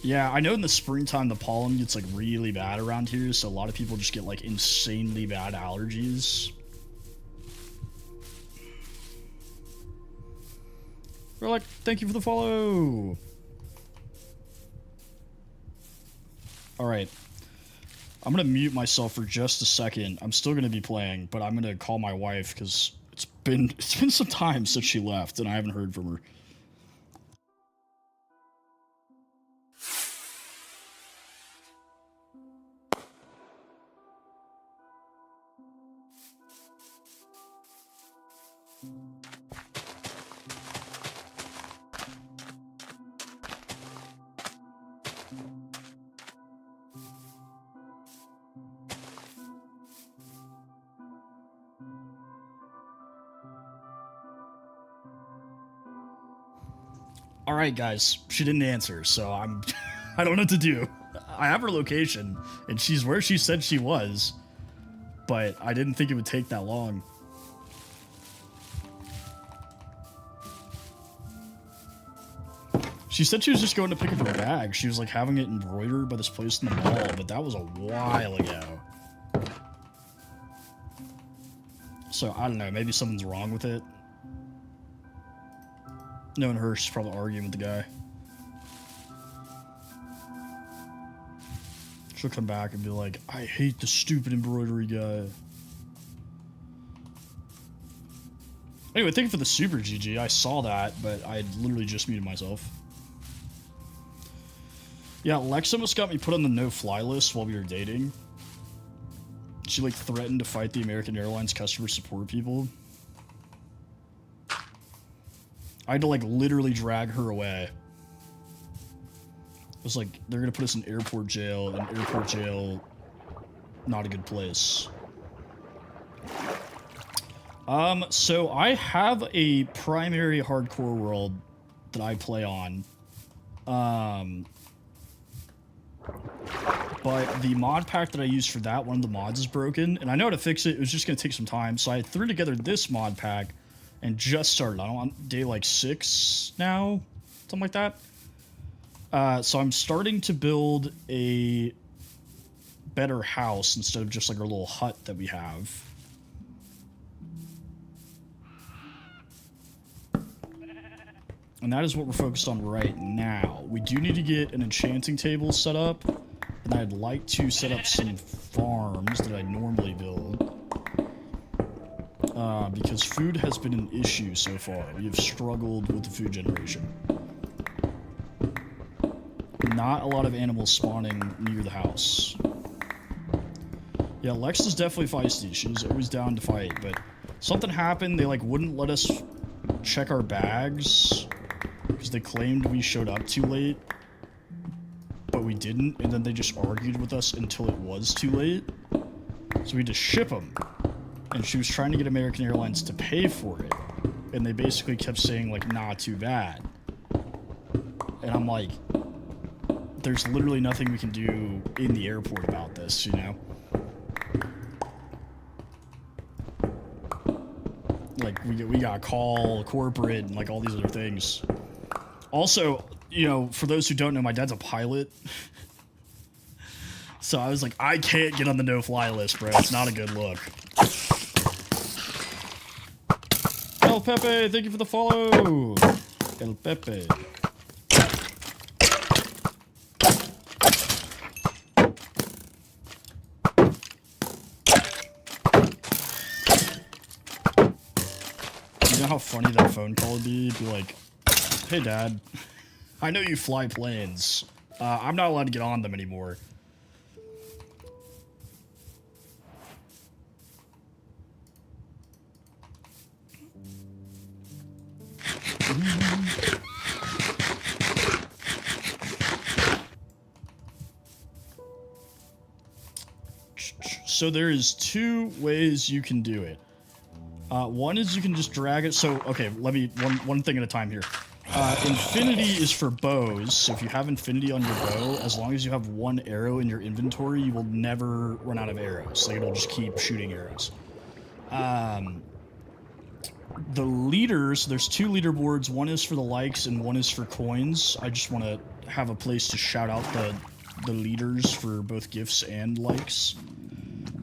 Yeah, I know in the springtime the pollen gets like really bad around here, so a lot of people just get like insanely bad allergies. We're like, thank you for the follow. All right. I'm gonna mute myself for just a second. I'm still gonna be playing, but I'm gonna call my wife because it's been some time since she left and I haven't heard from her. All right, guys, she didn't answer, so I don't know what to do. I have her location, and she's where she said she was, but I didn't think it would take that long. She said she was just going to pick up her bag. She was like having it embroidered by this place in the mall, but that was a while ago. So I don't know, maybe something's wrong with it. Knowing her, she's probably arguing with the guy. She'll come back and be like, I hate the stupid embroidery guy. Anyway, thank you for the super, GG. I saw that, but I literally just muted myself. Yeah, Lex almost got me put on the no-fly list while we were dating. She like threatened to fight the American Airlines customer support people. I had to like literally drag her away. It was like, they're gonna put us in airport jail, and airport jail, not a good place. So I have a primary hardcore world that I play on. But the mod pack that I used for that, one of the mods is broken, and I know how to fix it. It was just going to take some time, so I threw together this mod pack and just started. I'm on day like 6 now, something like that. So I'm starting to build a better house instead of just like our little hut that we have. And that is what we're focused on right now. We do need to get an enchanting table set up, and I'd like to set up some farms that I normally build. Because food has been an issue so far. We have struggled with the food generation. Not a lot of animals spawning near the house. Yeah, Lex is definitely feisty. She's always down to fight, but something happened. They like wouldn't let us check our bags because they claimed we showed up too late, but we didn't, and then they just argued with us until it was too late. So we had to ship them, and she was trying to get American Airlines to pay for it, and they basically kept saying like, nah, too bad. And I'm like, there's literally nothing we can do in the airport about this, you know? Like, we got to call corporate and like all these other things. Also, you know, for those who don't know, my dad's a pilot. So I was like, I can't get on the no-fly list, bro. It's not a good look. El Pepe, thank you for the follow. El Pepe. You know how funny that phone call would be? Be like, hey, Dad, I know you fly planes. I'm not allowed to get on them anymore. So there is 2 ways you can do it. One is you can just drag it. So, okay, let me, one thing at a time here. Infinity is for bows, so if you have infinity on your bow, as long as you have 1 arrow in your inventory, you will never run out of arrows. Like, it'll just keep shooting arrows. The leaders, there's 2 leaderboards. One is for the likes and one is for coins. I just want to have a place to shout out the leaders for both gifts and likes.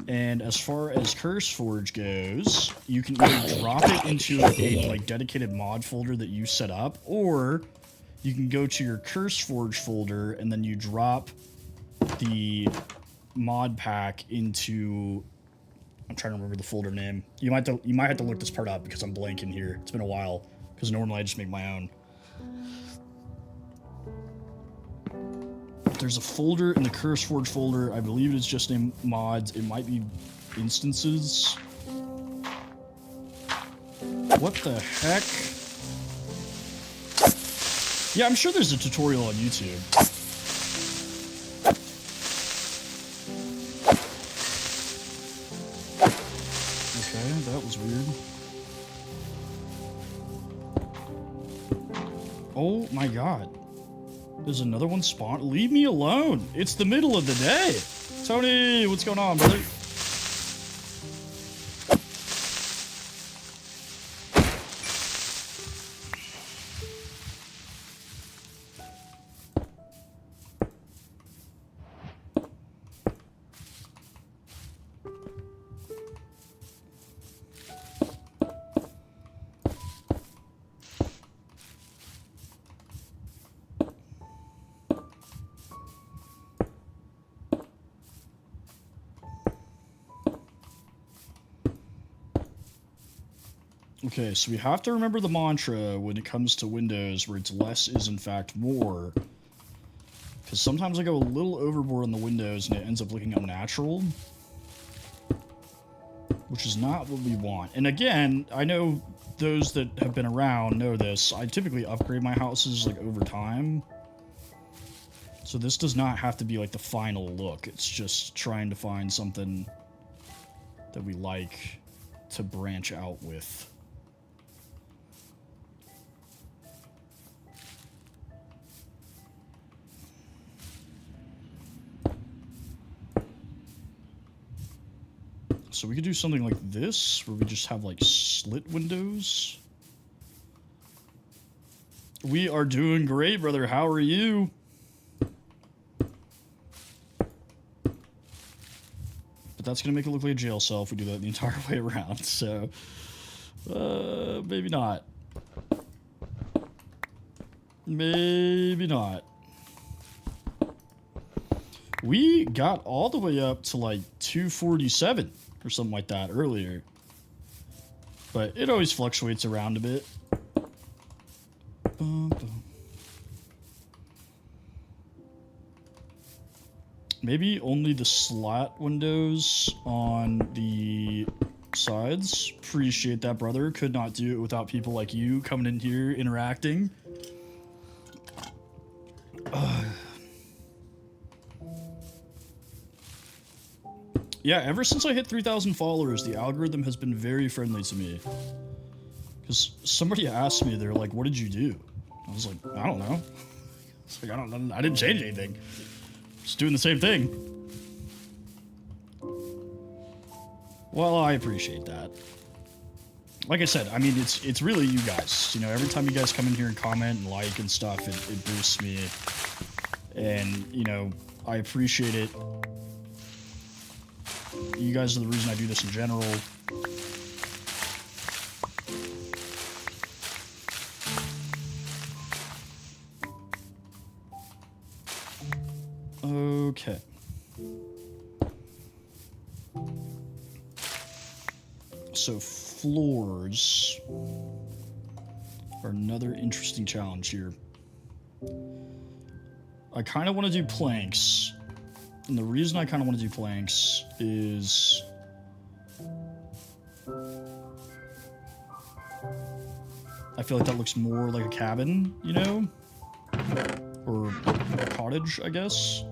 And as far as CurseForge goes, you can either drop it into a like dedicated mod folder that you set up, or you can go to your CurseForge folder and then you drop the mod pack into. I'm trying to remember the folder name. You might have to look this part up because I'm blanking here. It's been a while because normally I just make my own. There's a folder in the CurseForge folder. I believe it's just named mods. It might be instances. What the heck? Yeah, I'm sure there's a tutorial on YouTube. Okay, that was weird. Oh my god. There's another one spawned. Leave me alone. It's the middle of the day. Tony, what's going on, brother? Okay, so we have to remember the mantra when it comes to Windows, where it's less is in fact more. Because sometimes I go a little overboard on the Windows and it ends up looking unnatural. which is not what we want. And again, I know those that have been around know this. I typically upgrade my houses like over time. So this does not have to be like the final look. It's just trying to find something that we like to branch out with. So we could do something like this, where we just have like slit windows. We are doing great, brother. How are you? But that's going to make it look like a jail cell if we do that the entire way around. So, maybe not. Maybe not. We got all the way up to like 247 or something like that earlier. But it always fluctuates around a bit. Maybe only the slat windows on the sides. Appreciate that, brother. Could not do it without people like you coming in here, interacting. Yeah, ever since I hit 3,000 followers, the algorithm has been very friendly to me. Because somebody asked me, they're like, what did you do? I was like, I don't know. It's like, I didn't change anything. Just doing the same thing. Well, I appreciate that. Like I said, I mean, it's really you guys. You know, every time you guys come in here and comment and like and stuff, it boosts me. And, you know, I appreciate it. You guys are the reason I do this in general. Okay. So floors are another interesting challenge here. I kind of want to do planks. And the reason I kind of want to do planks is I feel like that looks more like a cabin, you know? Or a cottage, I guess.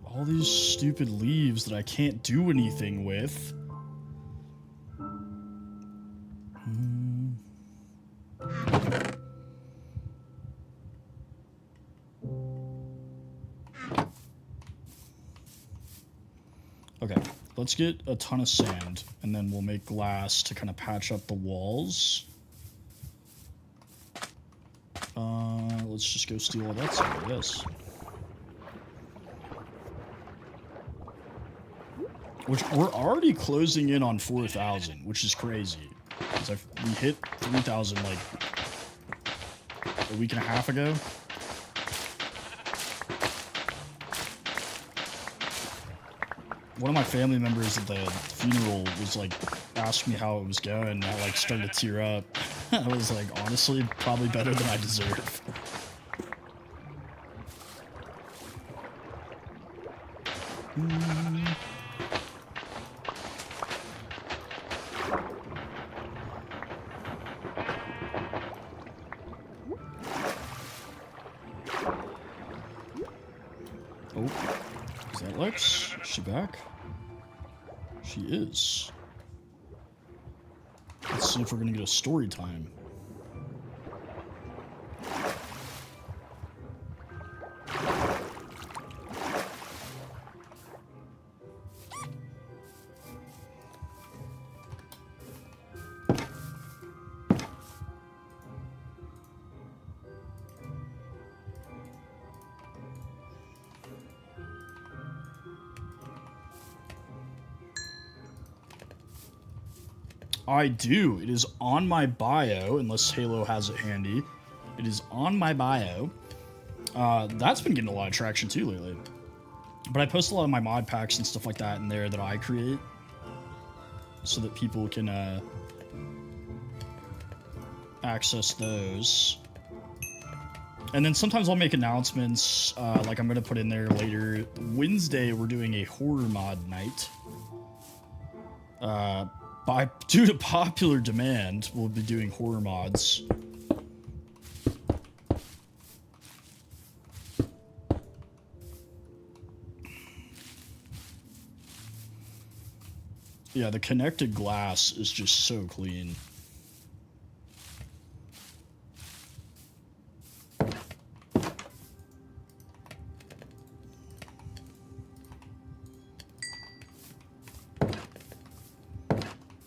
All these stupid leaves that I can't do anything with. Okay, let's get a ton of sand, and then we'll make glass to kind of patch up the walls. Let's just go steal all that stuff, I guess. Which, we're already closing in on 4,000, which is crazy. Because we hit 3,000, like, a week and a half ago. One of my family members at the funeral was like, asked me how it was going, and I like started to tear up. I was like, honestly, probably better than I deserve. Oh, is that Lex? Is she back? She is. Let's see if we're gonna get a story time. I do. It is on my bio, unless Halo has it handy. It is on my bio. That's been getting a lot of traction too lately. But I post a lot of my mod packs and stuff like that in there that I create, so that people can access those. And then sometimes I'll make announcements, like I'm gonna put in there later. Wednesday we're doing a horror mod night. Due to popular demand, we'll be doing horror mods. Yeah, the connected glass is just so clean.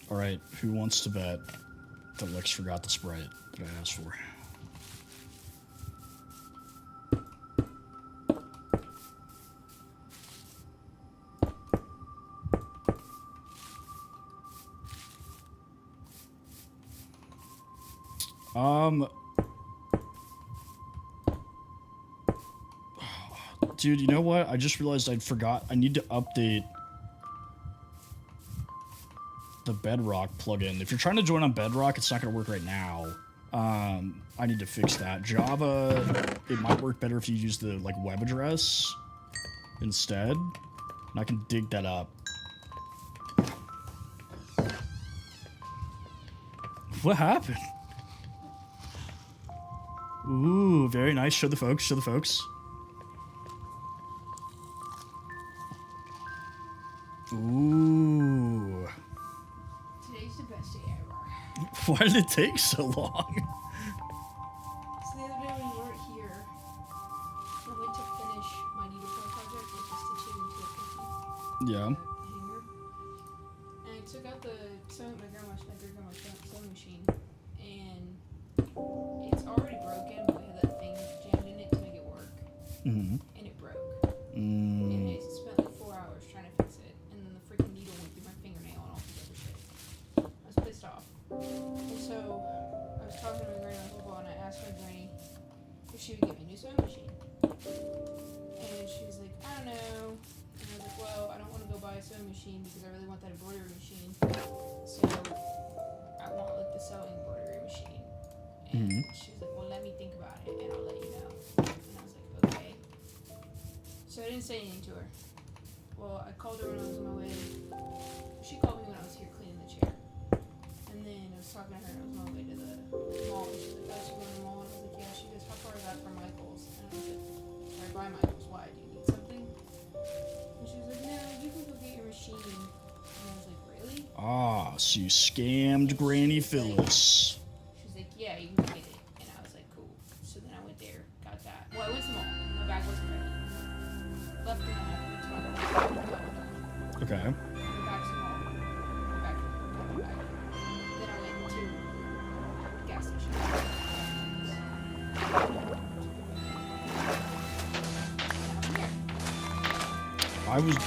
Alright, who wants to bet that Lex forgot the Sprite that I asked for? Dude, you know what? I just realized I forgot. I need to update the Bedrock plugin. If you're trying to join on Bedrock, it's not going to work right now. I need to fix that. Java, it might work better if you use the like web address instead. And I can dig that up. What happened? Ooh, very nice. Show the folks. Show the folks. Ooh. Today's the best day ever. Why did it take so long? So the other day when you weren't here, I went to finish my needlepoint project, which is stitching into a cookie Yeah. hanger. And I took out the my great-grandma's sewing machine, and it's already broken, but we had that thing jammed in it to make it work, Mm-hmm. and it broke. And I spent like 4 hours trying to fix it, and then the freaking needle went through my fingernail and all this other shit. I was pissed off. And so I was talking to my grandma football, and I asked my granny if she would get me a new sewing machine. And she was like, I don't know. And I was like, well, I don't want to go buy a sewing machine because I really want that embroidery machine. So I want like the sewing embroidery machine. And she was like, well, let me think about it, and I'll let you know. And I was like, okay. So I didn't say anything to her. Well, I called her when I was on my way. She called me when I was here cleaning the chair. And then I was talking to her and I was on my way to the mall. And she was like, oh, she's going to the mall. And I was like, yeah. She goes, how far is that from Michael's? And I was like, right by Michael's. Why? Do you need something? And she was like, no, you can go get your machine. And I was like, really? Ah, so you scammed Granny Phyllis. She was like, yeah, you can go get it. And I was like, cool. So then I went there, got that. Well, I went to the mall. My bag wasn't ready. Left the mall, went to my car. Okay. Went back to the mall. Went back, got my bag. Then I went to the gas station. I was.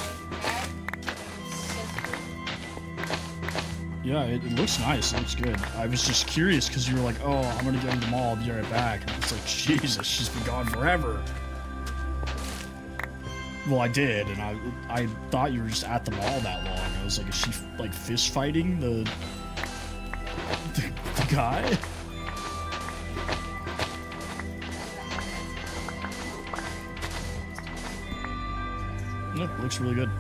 Yeah, it looks nice. It looks good. I was just curious because you were like, oh, I'm going to go to the mall. I'll be right back. And it's like, Jesus, she's been gone forever. Well, I did, and I thought you were just at the mall that long. I was like, is she like fist fighting the guy? Look, looks really good.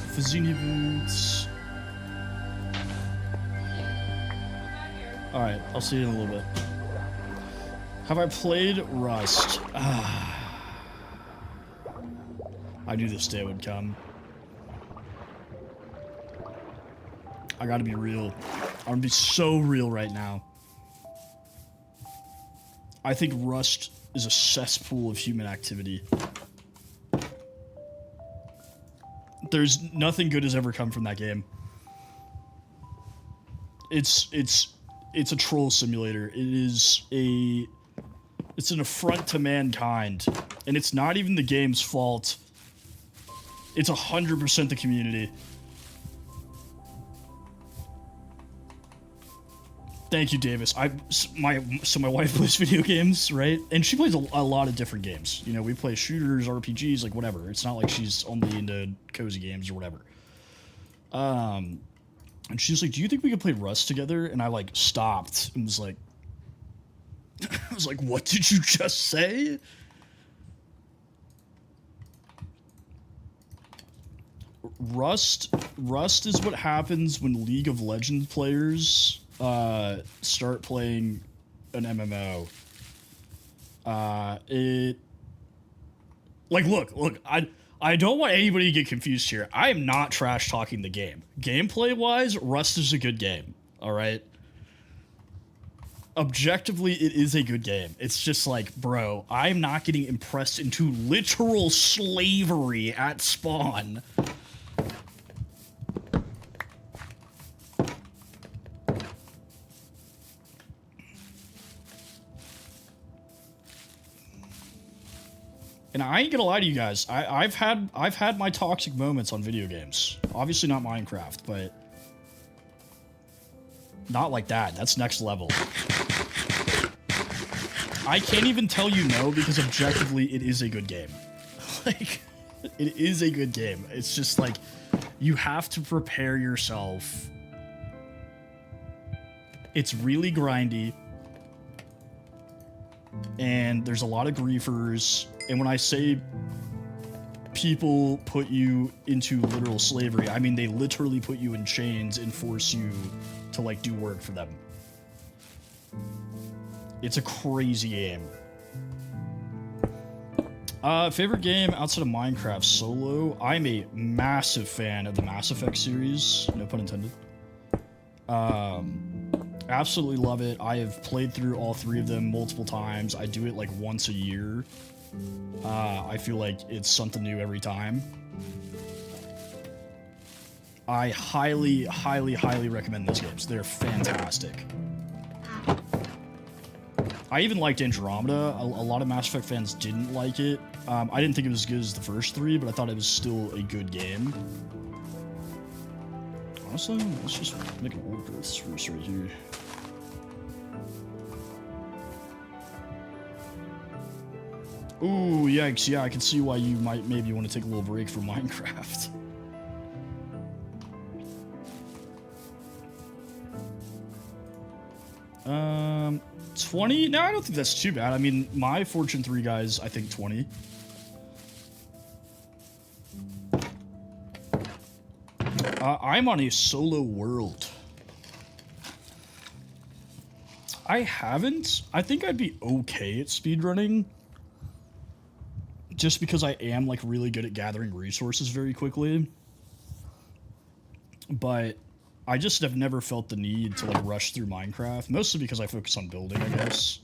Fazzini boots. Alright, I'll see you in a little bit. Have I played Rust? I knew this day would come. I gotta be real. I'm gonna be so real right now. I think Rust is a cesspool of human activity. There's nothing good has ever come from that game. It's a troll simulator. It's an affront to mankind, and it's not even the game's fault. It's 100% the community. Thank you, Davis. My wife plays video games, right? And she plays a lot of different games. You know, we play shooters, RPGs, like whatever. It's not like she's only into cozy games or whatever. And she's like, "Do you think we could play Rust together?" And I like stopped and was like, was like, what did you just say? Rust is what happens when League of Legends players start playing an MMO. Look, I don't want anybody to get confused here. I am not trash talking the game. Gameplay wise, Rust is a good game. All right. Objectively, it is a good game. It's just like, bro, I'm not getting impressed into literal slavery at spawn. And I ain't gonna lie to you guys. I've had my toxic moments on video games. Obviously not Minecraft, but not like that. That's next level. I can't even tell you no because objectively it is a good game. Like, it is a good game. It's just like you have to prepare yourself. It's really grindy. And there's a lot of griefers. And when I say people put you into literal slavery, I mean they literally put you in chains and force you to, like, do work for them. It's a crazy game. Favorite game outside of Minecraft solo? I'm a massive fan of the Mass Effect series. No pun intended. Absolutely love it. I have played through all 3 of them multiple times. I do it like once a year. I feel like it's something new every time. I highly, highly, highly recommend those games. They're fantastic. I even liked Andromeda. A lot of Mass Effect fans didn't like it. I didn't think it was as good as the first 3, but I thought it was still a good game. Honestly, let's just make an old growth spruce right here. Ooh, yikes. Yeah, I can see why you might maybe want to take a little break from Minecraft. Um, 20? No, I don't think that's too bad. I mean, my Fortune 3 guys, I think 20. I'm on a solo world. I haven't. I think I'd be okay at speedrunning. Just because I am, like, really good at gathering resources very quickly. But I just have never felt the need to, like, rush through Minecraft. Mostly because I focus on building, I guess.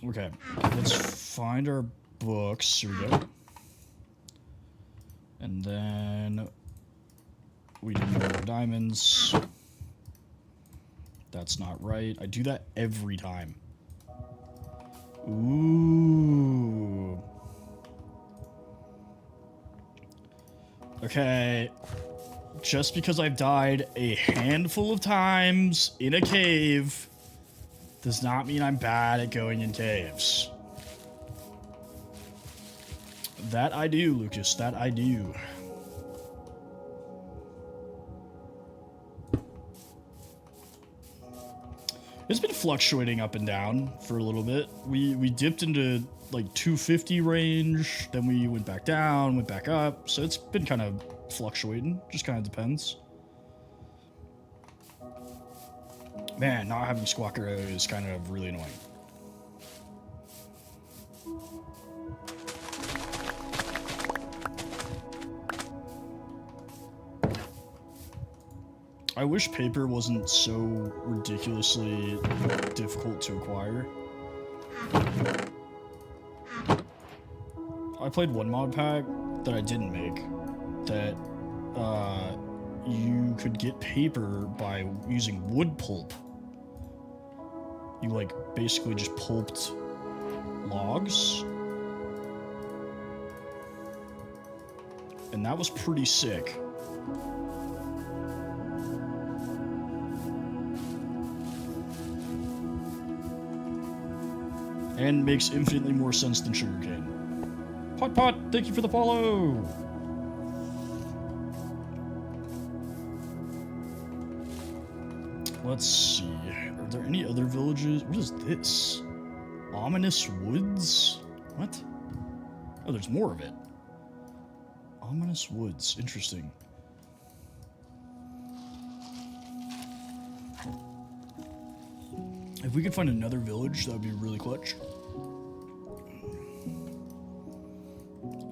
Okay, let's find our books. Here we go. And then we do more diamonds. That's not right. I do that every time. Ooh. Okay. Just because I've died a handful of times in a cave does not mean I'm bad at going in caves. That I do, Lucas. That I do. It's been fluctuating up and down for a little bit. We dipped into like 250 range, then we went back down, went back up. So it's been kind of fluctuating. Just kind of depends. Man, not having Squawk Arrow is kind of really annoying. I wish paper wasn't so ridiculously difficult to acquire. I played one mod pack that I didn't make that you could get paper by using wood pulp. You, like, basically just pulped logs. And that was pretty sick. And makes infinitely more sense than sugarcane. Pot, thank you for the follow! Let's see. Are there any other villages? What is this? Ominous Woods? What? Oh, there's more of it. Ominous Woods. Interesting. If we could find another village, that would be really clutch.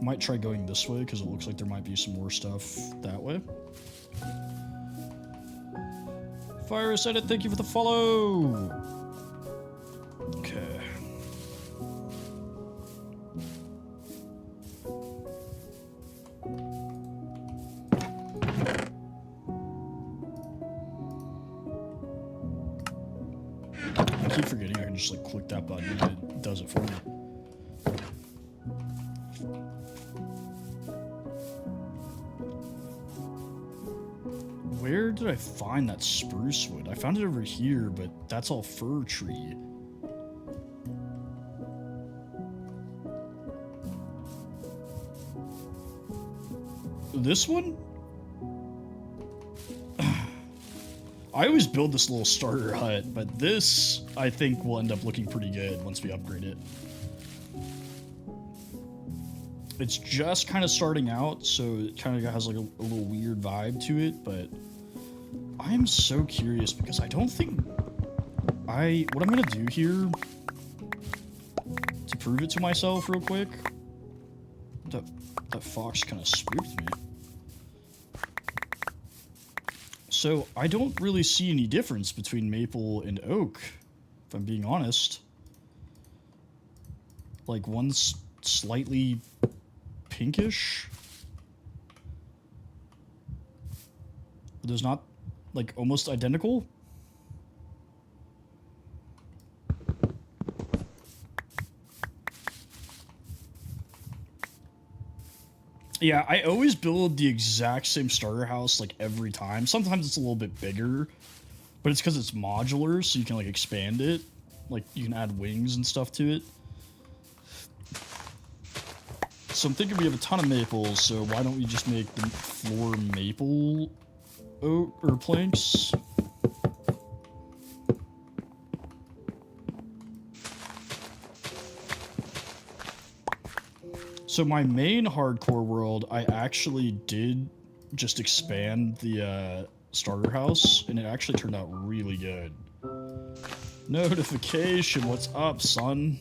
Might try going this way, because it looks like there might be some more stuff that way. Fire Edit, thank you for the follow! Okay. I keep forgetting I can just like click that button and it does it for me. Where did I find that spruce wood? I found it over here, but that's all fir tree. This one? I always build this little starter hut, but this, I think, will end up looking pretty good once we upgrade it. It's just kind of starting out, so it kind of has like a little weird vibe to it, but I am so curious because I don't think what I'm gonna do here to prove it to myself real quick. That fox kind of spooked me. So I don't really see any difference between maple and oak, if I'm being honest. Like one's slightly pinkish. There's not like almost identical. Yeah, I always build the exact same starter house like every time. Sometimes it's a little bit bigger, but it's because it's modular, so you can like expand it. Like you can add wings and stuff to it. So I'm thinking we have a ton of maples, so why don't we just make the floor maple oak or planks? So my main hardcore world, I actually did just expand the starter house, and it actually turned out really good. Notification, what's up, son?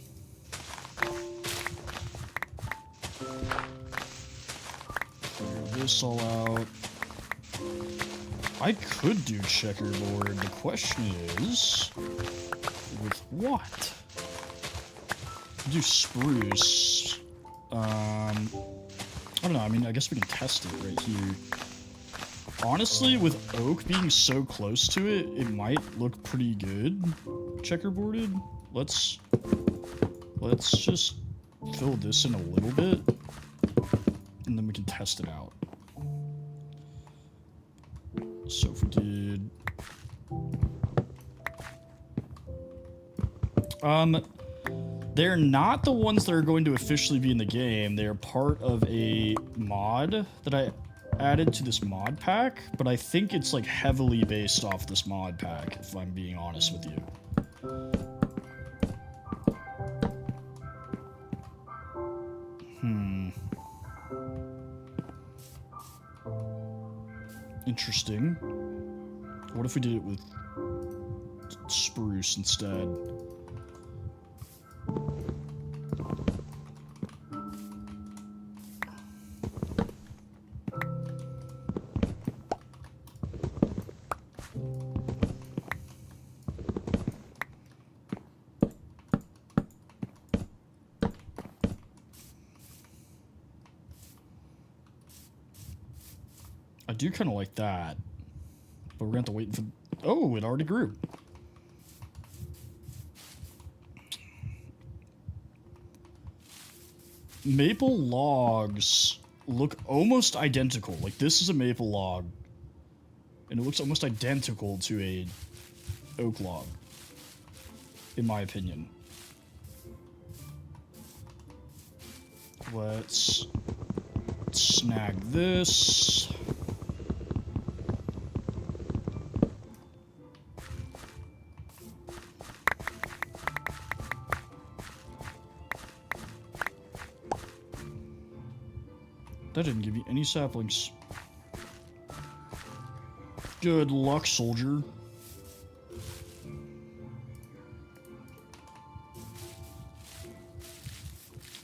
Figure this all out. I could do checkerboard. The question is, with what? Do spruce. I don't know. I mean, I guess we can test it right here. Honestly, with oak being so close to it, it might look pretty good checkerboarded. Let's just fill this in a little bit, and then we can test it out. So if we did... They're not the ones that are going to officially be in the game. They're part of a mod that I added to this mod pack, but I think it's like heavily based off this mod pack, if I'm being honest with you. Interesting. What if we did it with spruce instead? I do kind of like that, but we're gonna have to wait for... Oh, it already grew. Maple logs look almost identical. Like, this is a maple log, and it looks almost identical to a oak log, in my opinion. Let's snag this. That didn't give you any saplings. Good luck, soldier.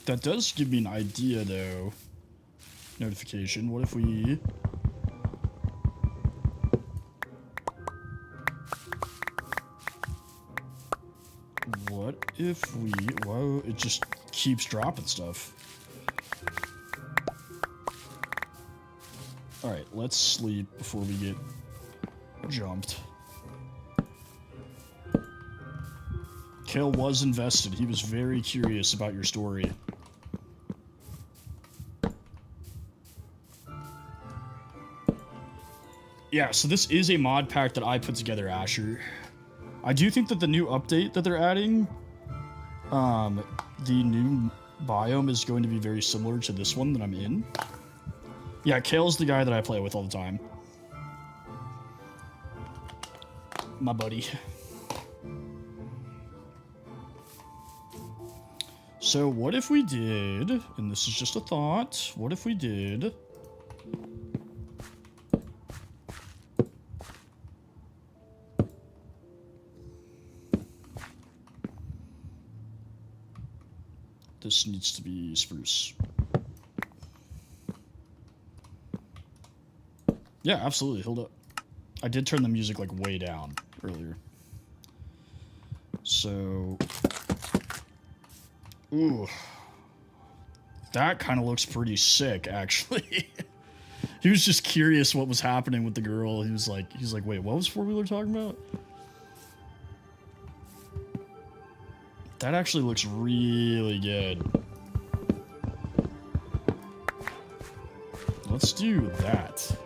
That does give me an idea, though. Notification. What if we... What if we... Whoa, it just keeps dropping stuff. Alright, let's sleep before we get jumped. Kale was invested. He was very curious about your story. Yeah, so this is a mod pack that I put together, Asher. I do think that the new update that they're adding, the new biome is going to be very similar to this one that I'm in. Yeah, Kale's the guy that I play with all the time. My buddy. So what if we did, and this is just a thought, what if we did... This needs to be spruce. Yeah, absolutely. Hold up. I did turn the music like way down earlier. So... Ooh. That kind of looks pretty sick, actually. He was just curious what was happening with the girl. He was like, wait, what was Four Wheeler talking about? That actually looks really good. Let's do that.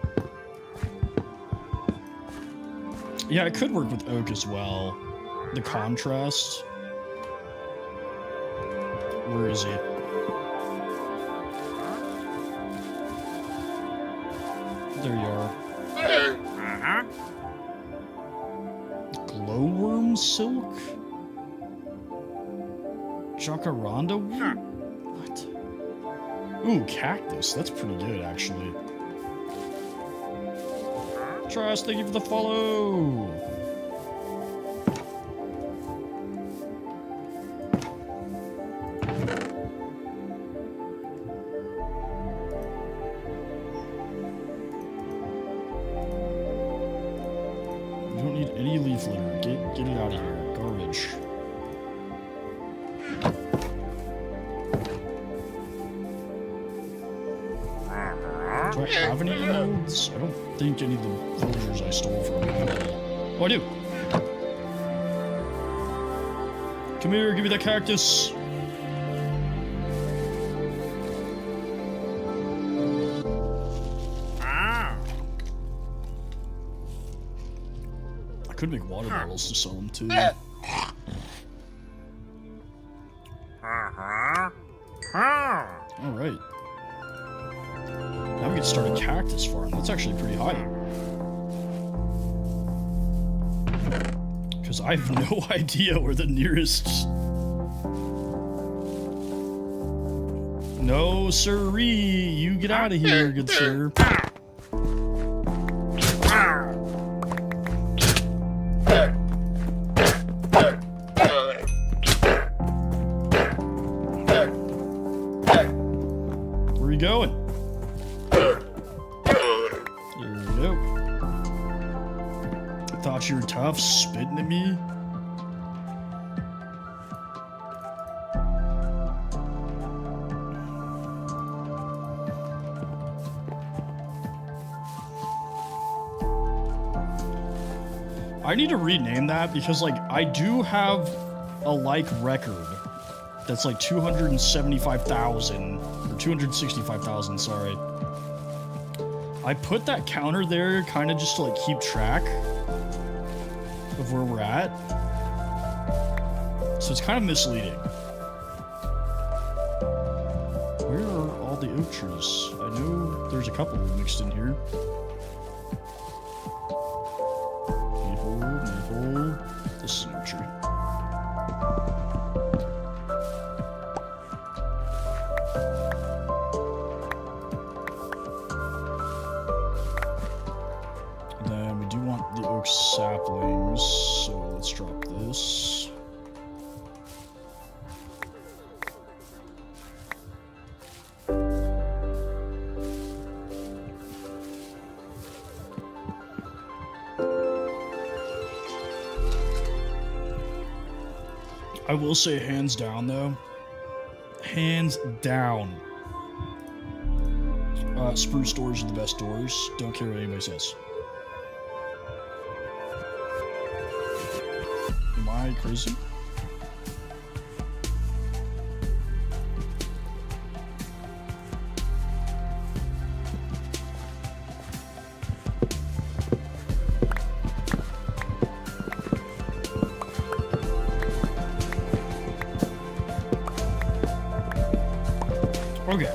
Yeah, it could work with oak as well. The contrast. Where is he? There you are. Glowworm silk? Jacaranda wood? What? Ooh, cactus. That's pretty good, actually. Trust, thank you for the follow. We don't need any leaf litter. Get it out of here. Garbage. Do I have any emeralds? I don't think any of the villagers I stole from have any. Oh, I do. Come here, give me that cactus. I could make water bottles to sell them too. All right. Now we can start a cactus farm. That's actually pretty high. Because I have no idea where the nearest... No, sirree. You get out of here, good sir. Where are you going? Thought you were tough, spitting at me? I need to rename that because, like, I do have a like record that's like 275,000 or 265,000, sorry. I put that counter there kind of just to, like, keep track of where we're at. So it's kind of misleading. Where are all the oak trees? I know there's a couple mixed in here. Maple. This is an oak tree. saplings, so let's drop this. I will say hands down though. Hands down. Spruce doors are the best doors. Don't care what anybody says. Am I crazy? Okay.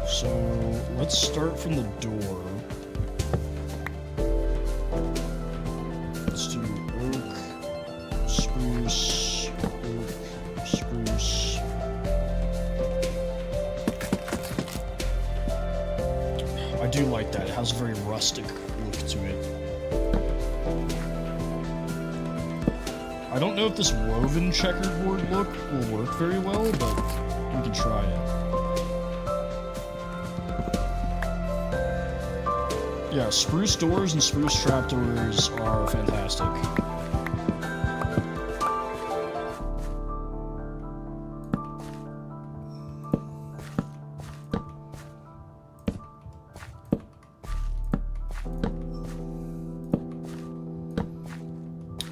So let's start from the door. Let's do oak, spruce, oak, spruce. I do like that. It has a very rustic look to it. I don't know if this woven checkerboard look will work very well, but we can try it. Yeah, spruce doors and spruce trapdoors are fantastic.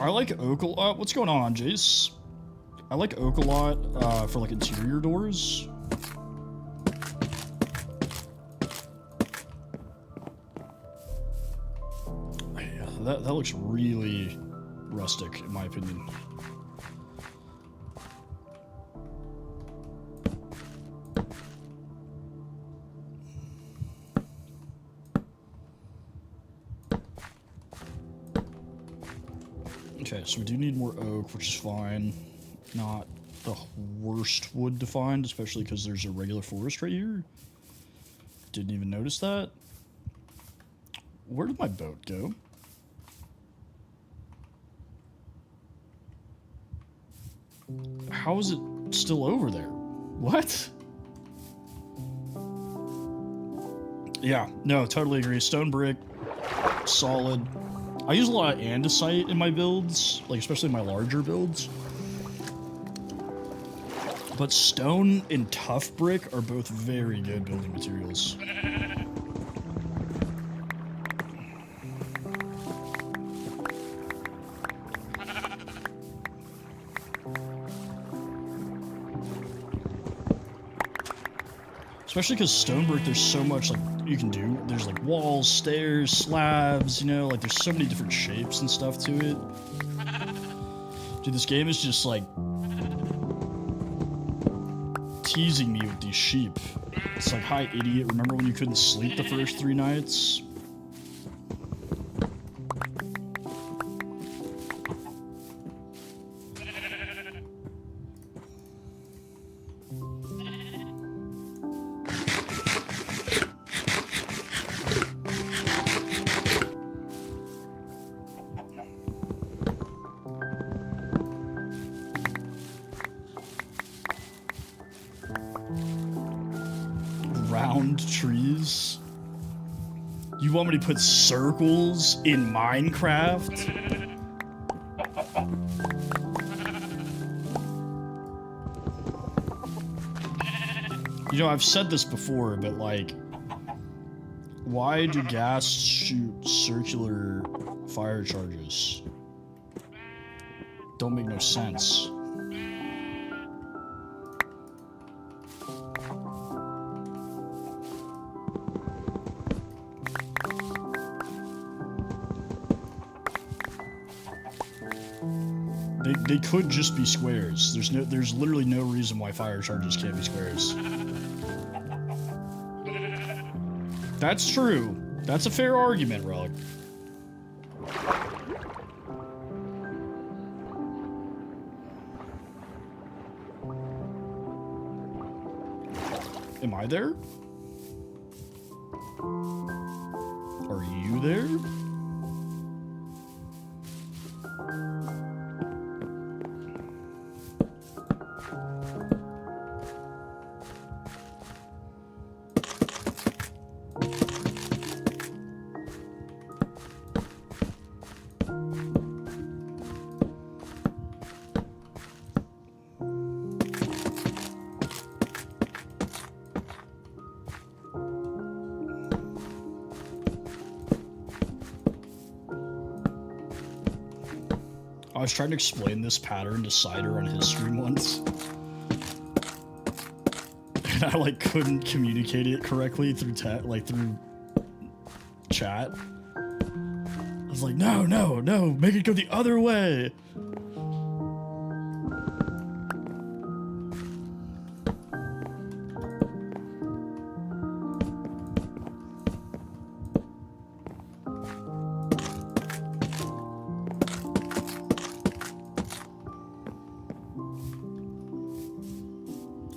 I like oak a lot. What's going on, Jace? I like oak a lot for like interior doors. Yeah, that looks really rustic in my opinion. Okay, so we do need more oak, which is fine. Not the worst wood to find, especially because there's a regular forest right here. Didn't even notice that. Where did my boat go? How is it still over there? What? Yeah, no, totally agree. Stone brick, solid. I use a lot of andesite in my builds, like especially my larger builds. But stone and tough brick are both very good building materials. Especially because stone brick, there's so much like you can do. There's like walls, stairs, slabs, you know, like there's so many different shapes and stuff to it. Dude, this game is just like teasing me with these sheep. It's like, hi idiot, remember when you couldn't sleep the first 3 nights? Round trees? You want me to put circles in Minecraft? You know, I've said this before, but like, why do gas shoot circular fire charges? Don't make no sense. They could just be squares. There's literally no reason why fire charges can't be squares. That's true. That's a fair argument, Relic. Am I there? Are you there? I was trying to explain this pattern to Cider on his stream once. And I like couldn't communicate it correctly through through chat. I was like, no, make it go the other way.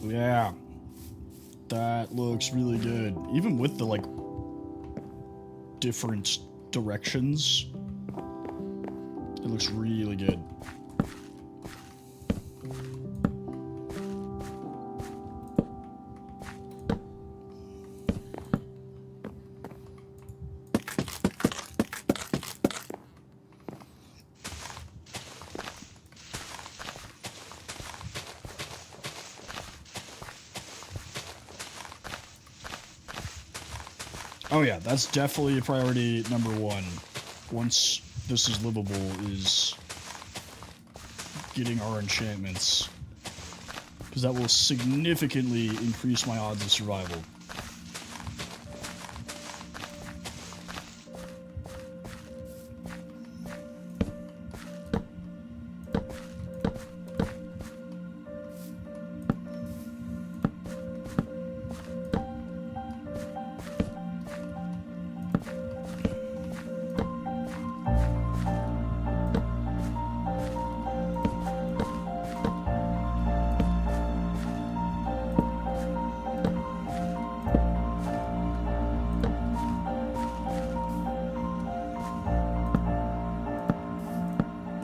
Yeah, that looks really good. Even with the like different directions, it looks really good. Oh yeah, that's definitely priority number one. Once this is livable, is getting our enchantments. Because that will significantly increase my odds of survival.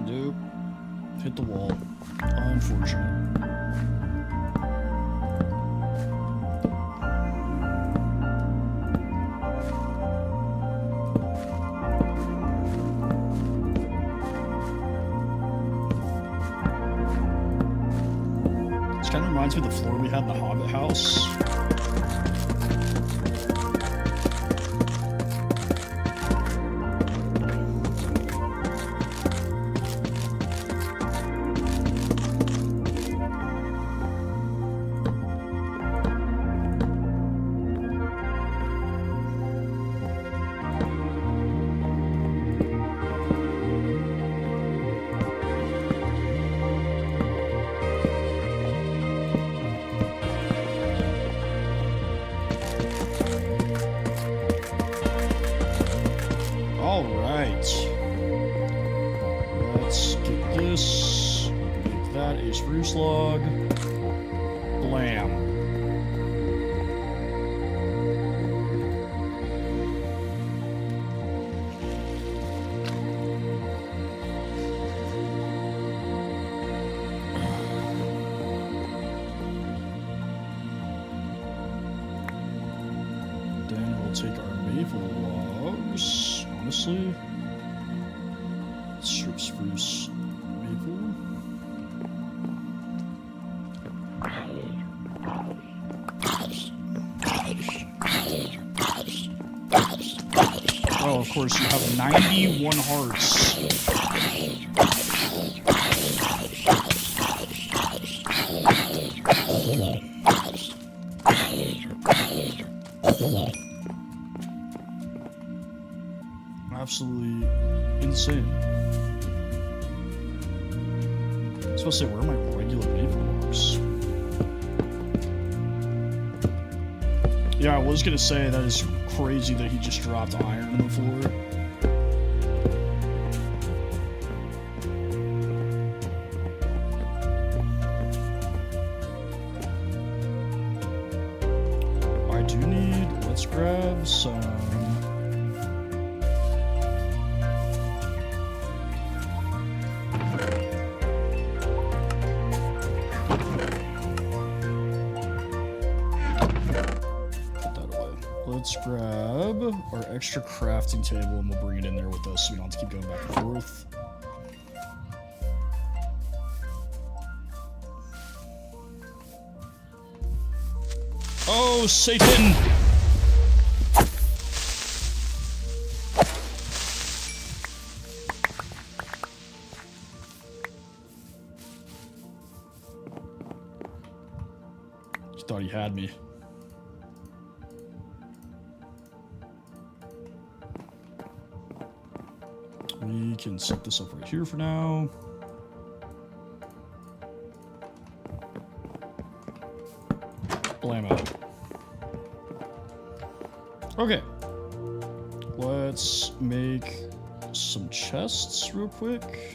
Nope. Hit the wall. Unfortunate. This kind of reminds me of the floor we had in the Hobbit house. Let's get this, make that a spruce log, blam. Then we'll take our maple logs, honestly. Strip spruce maple. Oh, of course, you have 91 hearts. Absolutely insane. I was supposed to say, where are my regular maple logs? Yeah, I was gonna say that is crazy that he just dropped iron on the floor. I do need, let's grab some. let's grab our extra crafting table and we'll bring it in there with us so we don't have to keep going back and forth. Oh, Satan! He thought he had me. We can set this up right here for now. Blammo. Okay. Let's make some chests real quick.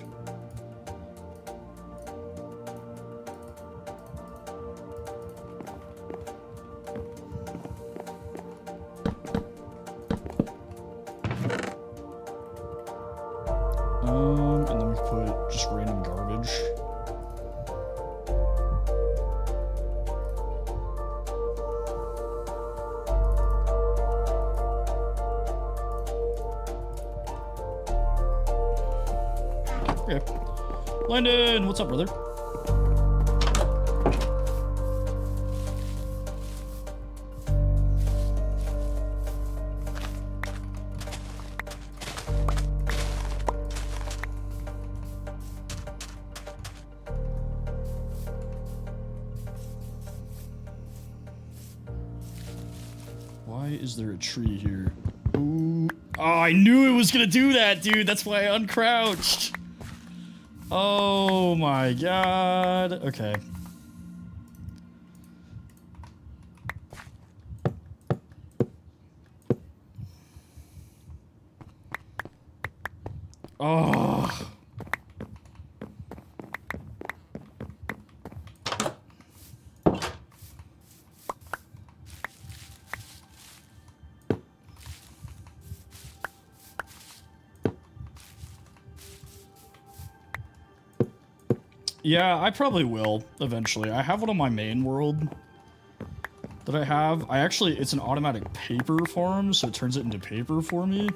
And then we put just random garbage. Okay. Landon, what's up, brother? Why is there a tree here? Ooh. Oh, I knew it was gonna do that, dude. That's why I uncrouched. Oh my god. Okay. Oh. Yeah, I probably will eventually. I have one on my main world that I have. It's an automatic paper farm, so it turns it into paper for me.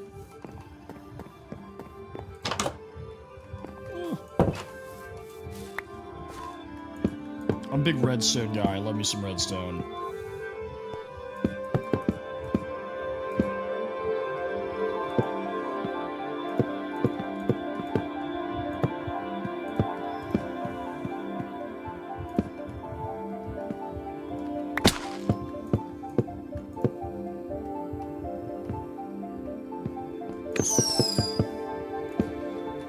I'm a big redstone guy. I love me some redstone.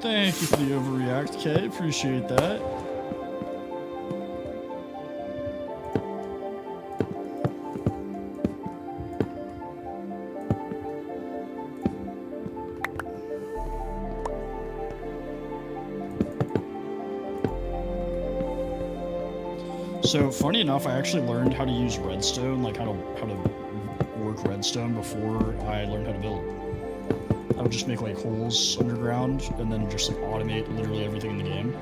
Thank you for the overreact, Kay. Appreciate that. So, funny enough, I actually learned how to use redstone, like how to work redstone before I learned how to build. I would just make like holes underground and then just like automate literally everything in the game.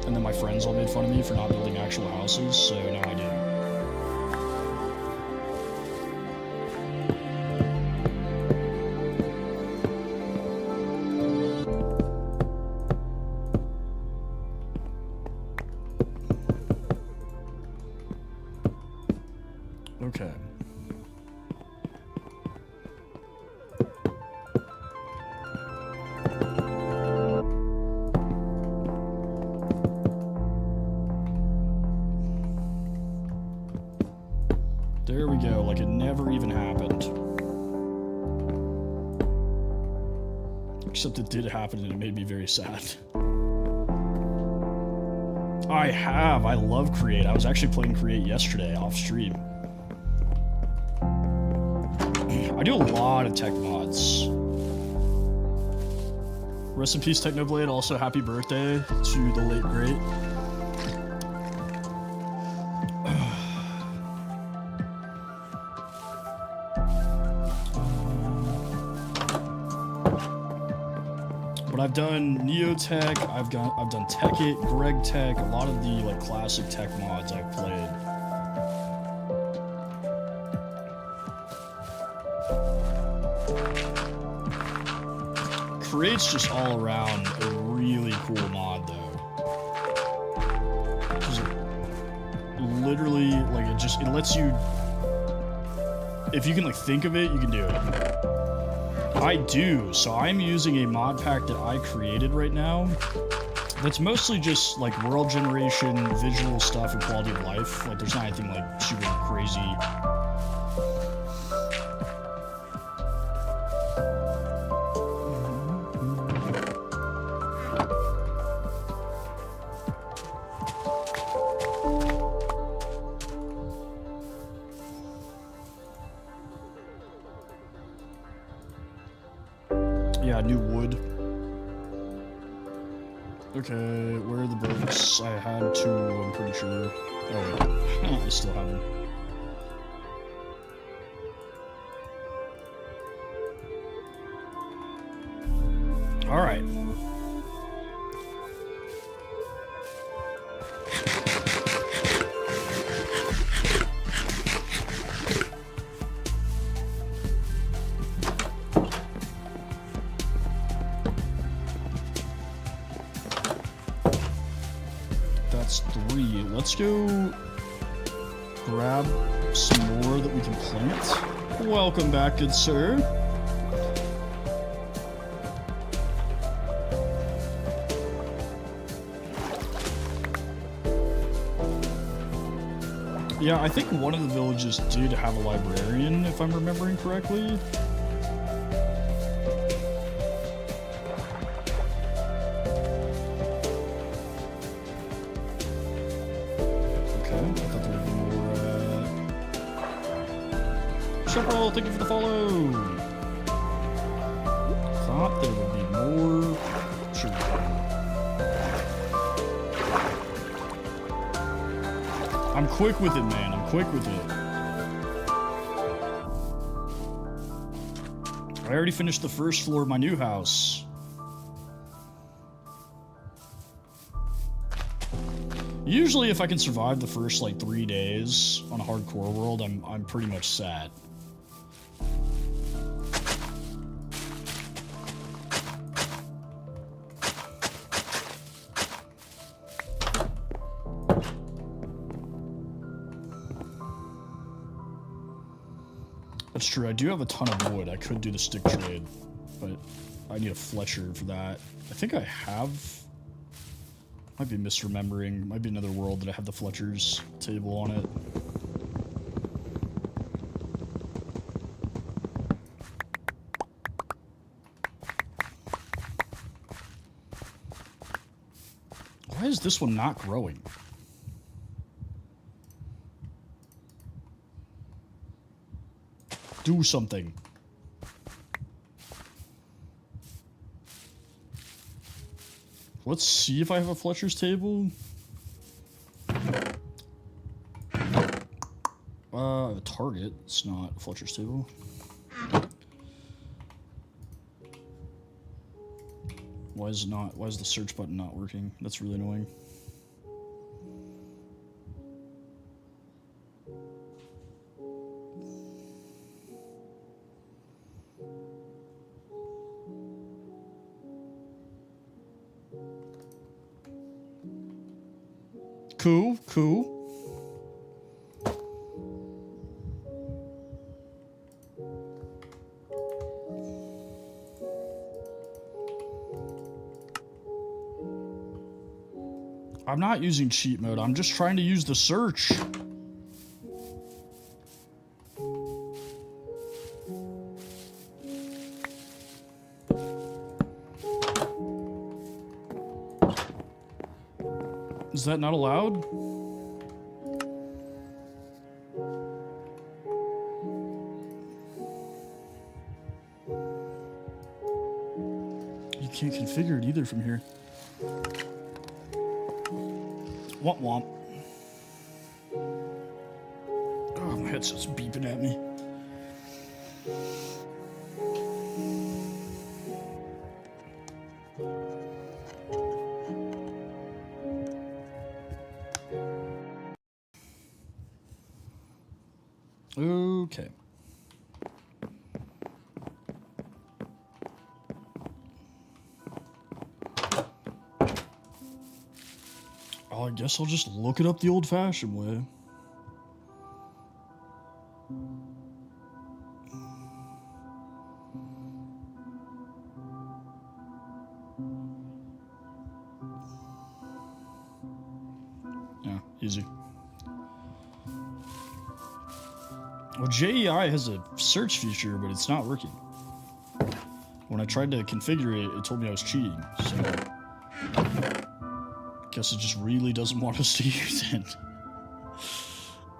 And then my friends all made fun of me for not building actual houses, so now I do. Okay. There we go, like it never even happened. Except it did happen and it made me very sad. I love Create. I was actually playing Create yesterday off stream. I do a lot of tech mods. Rest in peace, Technoblade. Also, happy birthday to the late great. But I've done Neotech, I've done Techit, Greg Tech, a lot of the like classic tech mods I've played. Create's just all around a really cool mod, though. 'Cause literally, like, it lets you, if you can, like, think of it, you can do it. I do, so I'm using a mod pack that I created right now that's mostly just, like, world generation, visual stuff, and quality of life. Like, there's not anything, like, super crazy. Yeah, new wood. Okay, where are the books? I had two, I'm pretty sure. Oh wait, I still have them. Alright. That's 3. Let's go grab some more that we can plant. Welcome back, good sir. Yeah, I think one of the villages did have a librarian, if I'm remembering correctly. Cheryl, thank you for the follow. Thought there would be more. Sure. I'm quick with it, man. I'm quick with it. I already finished the first floor of my new house. Usually, if I can survive the first like 3 days on a hardcore world, I'm pretty much set. That's true, I do have a ton of wood. I could do the stick trade, but I need a Fletcher for that. I think I have... Might be misremembering. Might be another world that I have the Fletcher's table on it. Why is this one not growing? Do something. Let's see if I have a Fletcher's table. A target. It's not a Fletcher's table. Why is it not? Why is the search button not working? That's really annoying. Cool, cool. I'm not using cheat mode. I'm just trying to use the search. Is that not allowed? You can't configure it either from here. Womp womp. Oh, my headset's beeping at me. Okay. Oh, I guess I'll just look it up the old-fashioned way. Yeah, easy. Well, JEI has a search feature, but it's not working. When I tried to configure it, it told me I was cheating, so... Guess it just really doesn't want us to use it.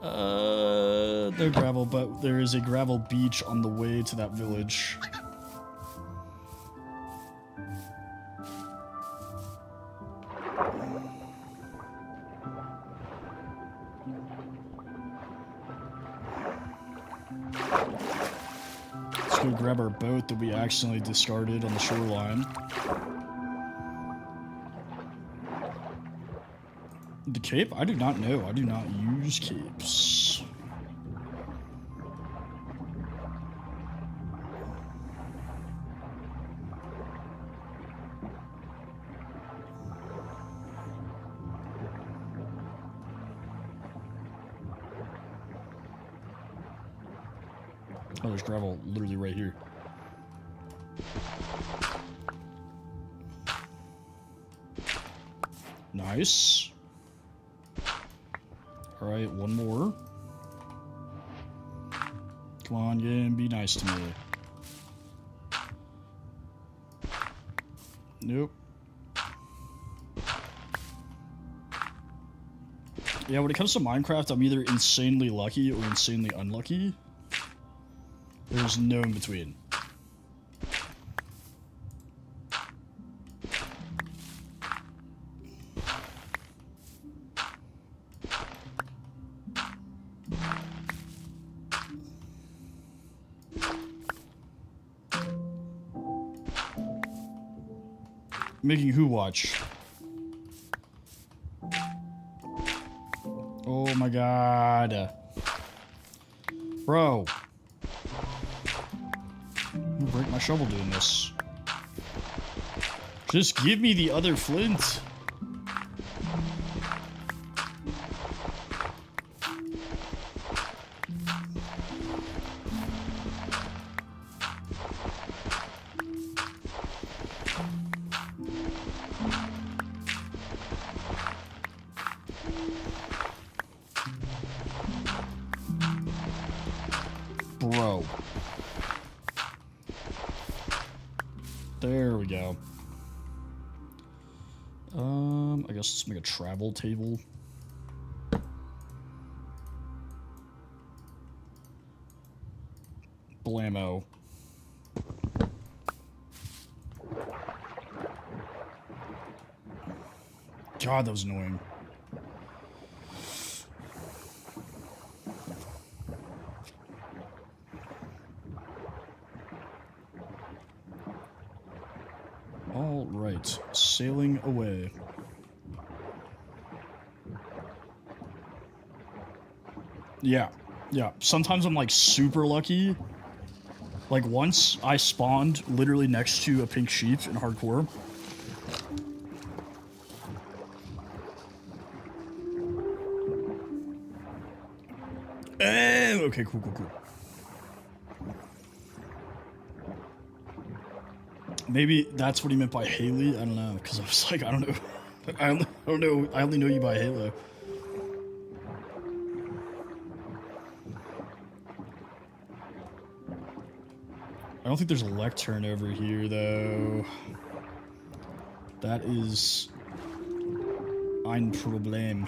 No gravel, but there is a gravel beach on the way to that village. Let's go grab our boat that we accidentally discarded on the shoreline. The cape? I do not know. I do not use capes. Oh, there's gravel literally right here. Nice. Alright, one more. Come on, game, be nice to me. Nope. Yeah, when it comes to Minecraft, I'm either insanely lucky or insanely unlucky. There's no in between. Making who watch? Oh my god. Bro. I'm gonna break my shovel doing this. Just give me the other flint. Bro. There we go. I guess let's make a travel table. Blammo. God, that was annoying. All right, sailing away. Yeah. Sometimes I'm like super lucky. Like once I spawned literally next to a pink sheep in hardcore. Okay, cool. Maybe that's what he meant by Haley. I don't know, because I was like, I don't know. I don't know. I only know you by Halo. I don't think there's a lectern over here, though. That is ein Problem.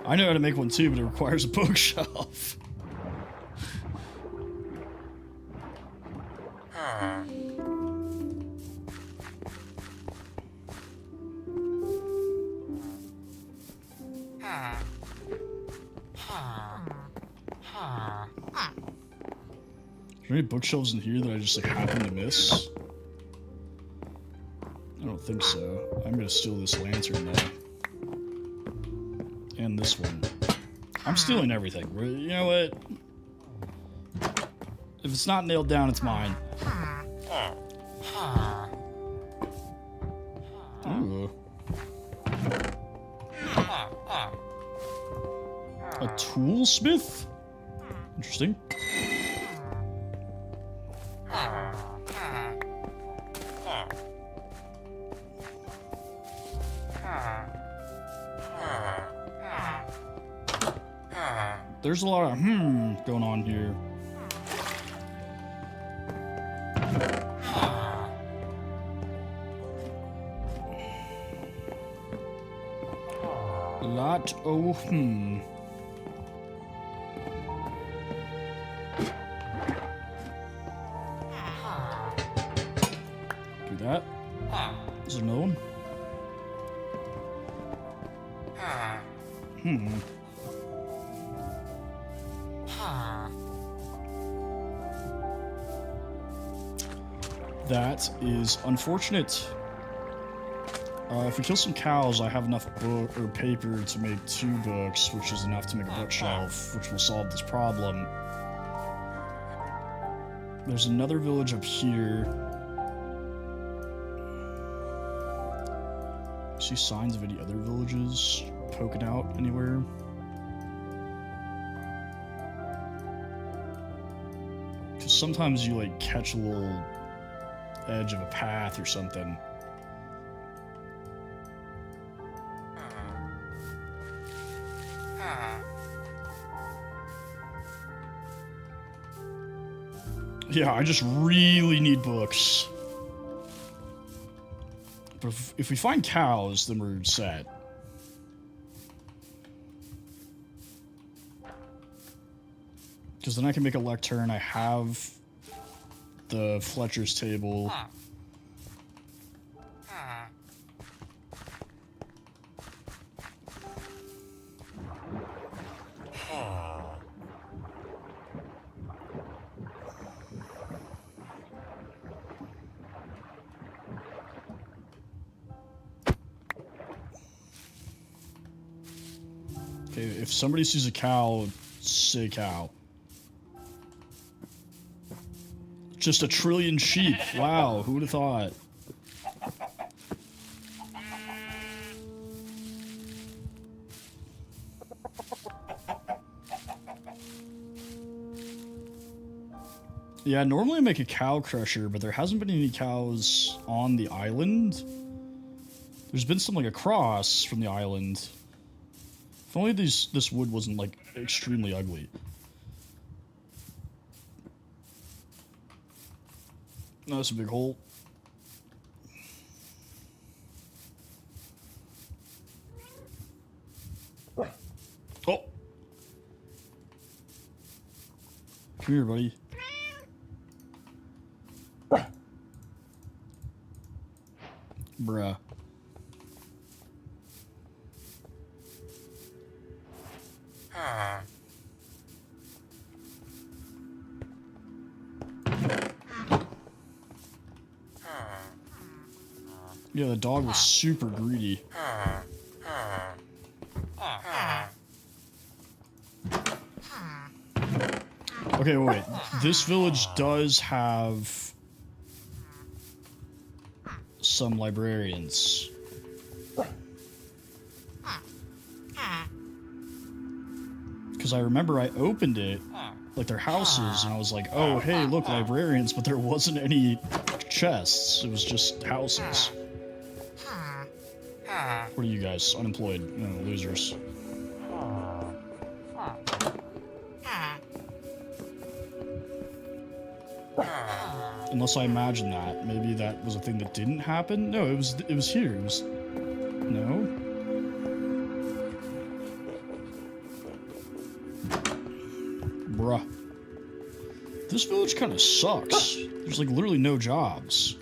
I know how to make one too, but it requires a bookshelf. Are there any bookshelves in here that I just like happen to miss? I don't think so. I'm gonna steal this lantern though. And this one. I'm stealing everything. You know what? If it's not nailed down, it's mine. Ooh. A toolsmith? Interesting. There's a lot of going on here. A lot of Do that. Is there another one? That is unfortunate. If we kill some cows, I have enough book or paper to make 2 books, which is enough to make a bookshelf, which will solve this problem. There's another village up here. See signs of any other villages poking out anywhere? Because sometimes you like catch a little edge of a path or something. Yeah, I just really need books. But if we find cows, then we're set. Because then I can make a lectern. I have the Fletcher's table. Okay, if somebody sees a cow, say cow. Just a trillion sheep. Wow, who would have thought? Yeah, normally I make a cow crusher, but there hasn't been any cows on the island. There's been some like across from the island. If only this wood wasn't like extremely ugly. No, that's a big hole. Oh! Come here, buddy. Bruh. Yeah, the dog was super greedy. Okay, wait. This village does have some librarians. Because I remember I opened it, like their houses, and I was like, oh, hey, look, librarians, but there wasn't any chests. It was just houses. What are you guys? Unemployed. No, losers. Unless I imagined that. Maybe that was a thing that didn't happen? No, it was here. It was... No? Bruh. This village kind of sucks. There's like literally no jobs.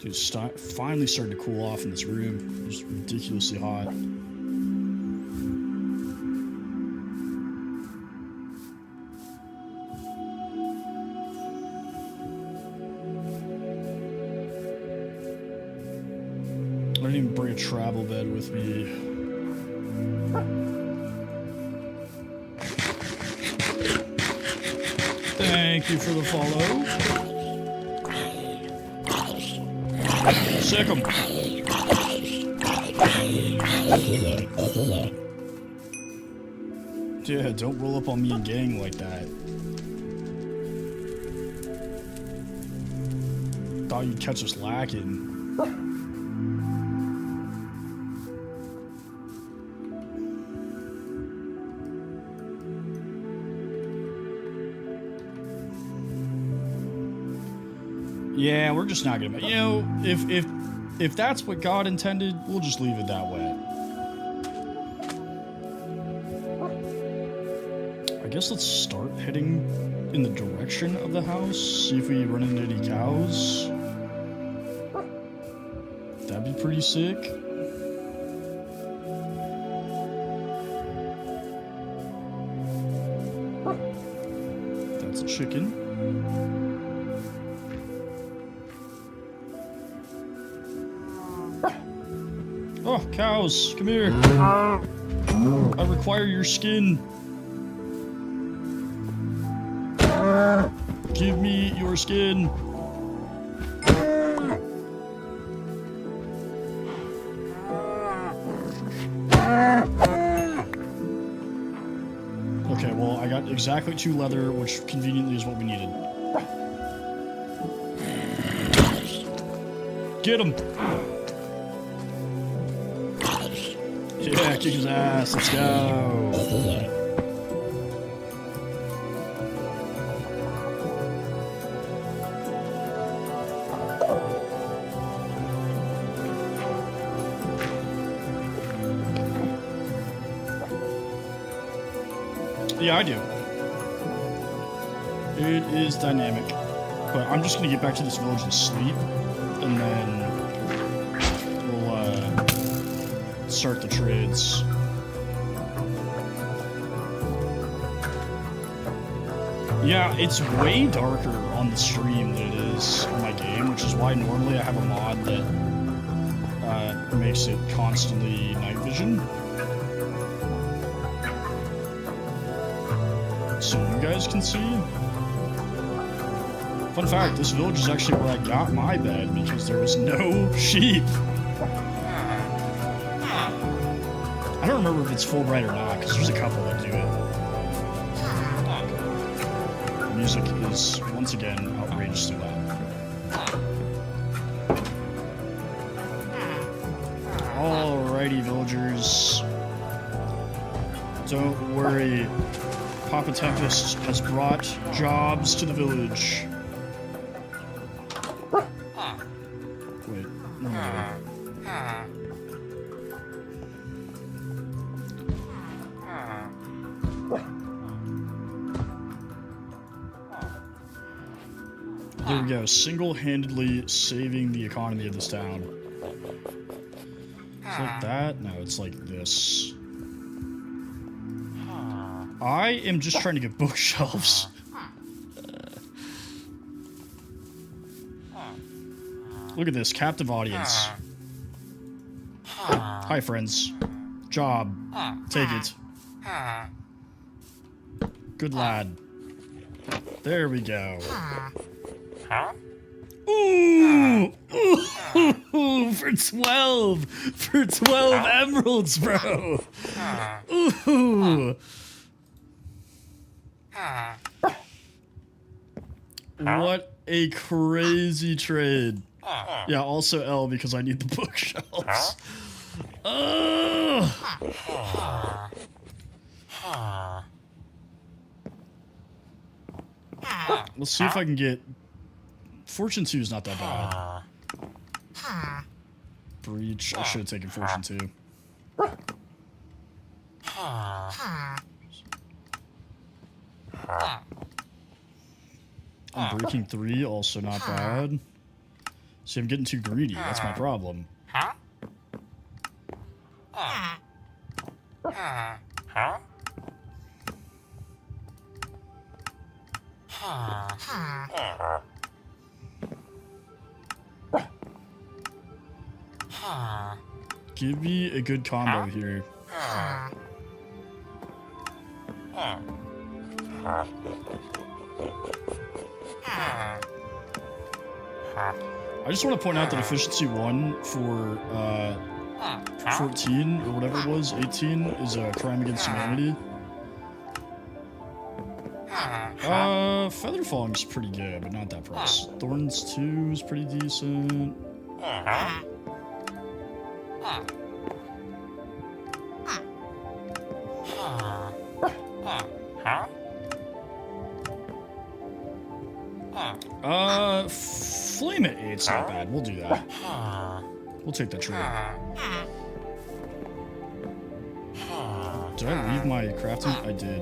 Dude, it's finally starting to cool off in this room. It's ridiculously hot. didn't even bring a travel bed with me. Thank you for the follow. Sick 'em. Yeah, don't roll up on me and gang like that. Thought you'd catch us lacking. Yeah, we're just not gonna. You know, if that's what God intended, we'll just leave it that way. I guess let's start heading in the direction of the house. See if we run into any cows. That'd be pretty sick. That's a chicken. Oh, cows, come here. I require your skin. Give me your skin. Okay, well, I got exactly 2 leather, which conveniently is what we needed. Get him! Yeah, kick his ass, let's go! Yeah, I do. It is dynamic. But I'm just gonna get back to this village and sleep, and then we'll start the trades. Yeah, it's way darker on the stream than it is on my game, which is why normally I have a mod that makes it constantly night vision. So you guys can see. Fun fact, this village is actually where I got my bed because there was no sheep. I don't remember if it's Fulbright or not, because there's a couple that do it. The music is, once again, outrageously loud. Alrighty, villagers. Don't worry. Papa Tempest has brought jobs to the village. Wait, no. There we go, single-handedly saving the economy of this town. Is it that? No, it's like this. I am just trying to get bookshelves. Look at this, captive audience. Hi, friends. Job. Take it. Good lad. There we go. Ooh! Ooh! For 12! For 12 emeralds, bro! Ooh! What a crazy trade. Yeah, also L because I need the bookshelves. Let's see if I can get... Fortune 2 is not that bad. Breach. I should have taken Fortune 2. Breaking 3, also not bad. See, I'm getting too greedy. That's my problem. Give me a good combo here. I just want to point out that efficiency 1 for 14 or whatever it was, 18 is a crime against humanity. Feather Falling's pretty good, but not that price. Thorns 2 is pretty decent. Flame at 8's not bad. We'll do that. We'll take that trade. Did I leave my crafting? I did.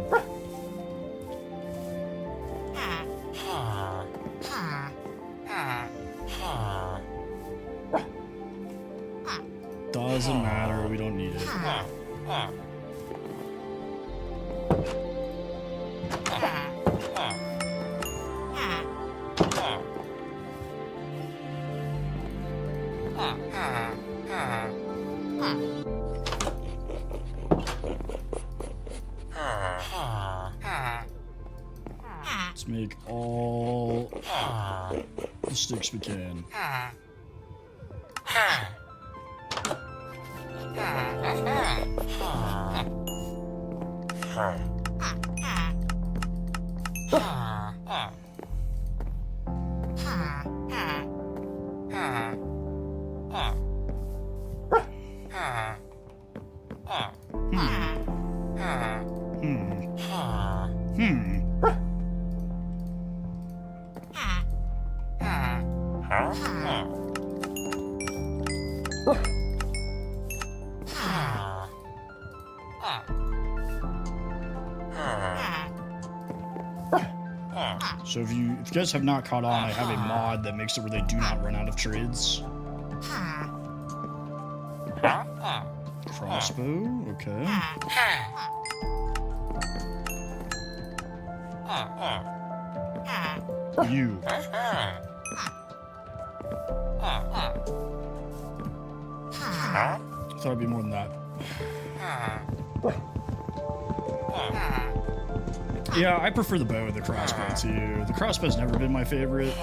Doesn't matter. We don't need it. Let's make all the sticks we can. So if you guys have not caught on, I have a mod that makes it where they do not run out of trades. Crossbow, okay. You. I thought it'd be more than that. Yeah, I prefer the bow to the crossbow too. The crossbow's never been my favorite.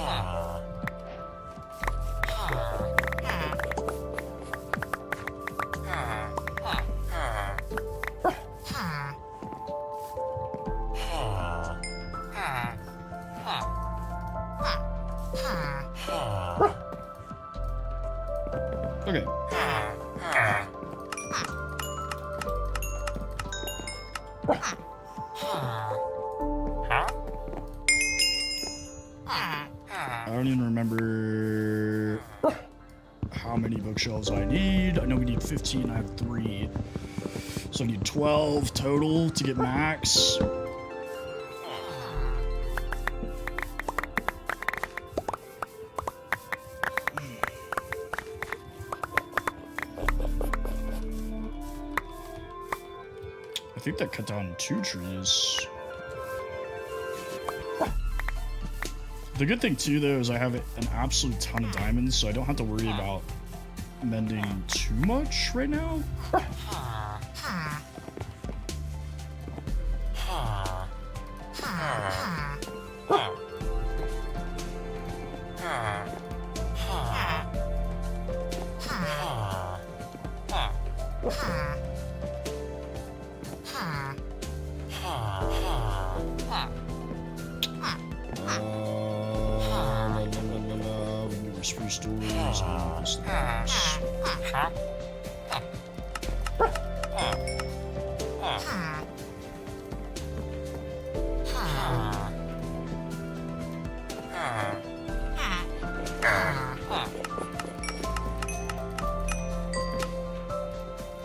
Okay. I don't even remember how many bookshelves I need. I know we need 15, I have 3. So I need 12 total to get max. I think that cut down 2 trees. The good thing too though is I have an absolute ton of diamonds, so I don't have to worry about mending too much right now. Spruce doors and this things.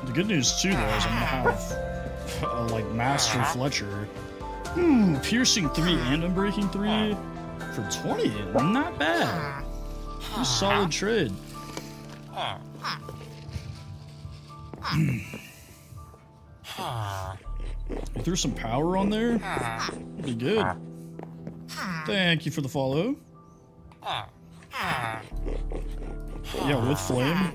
The good news too though is I'm gonna have like Master Fletcher. Piercing 3 and Unbreaking 3 for 20. Not bad. A solid trade. You threw some power on there? Pretty good. Thank you for the follow. Yeah, with flame.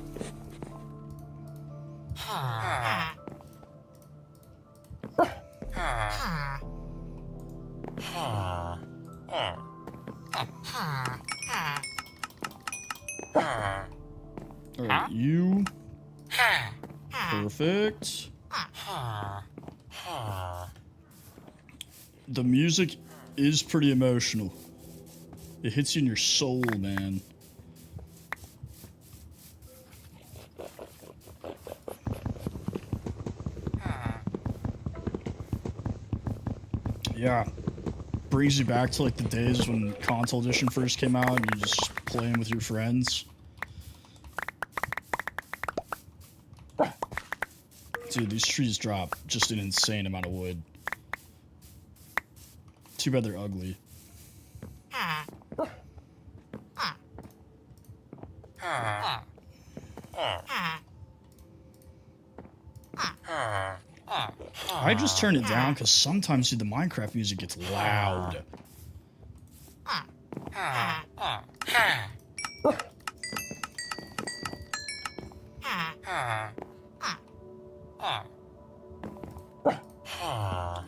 Alright, you. Perfect. The music is pretty emotional. It hits you in your soul, man. Yeah. Brings you back to like the days when Console Edition first came out and you're just playing with your friends. Dude, these trees drop just an insane amount of wood. Too bad they're ugly. I just turn it down because sometimes, dude, the Minecraft music gets loud.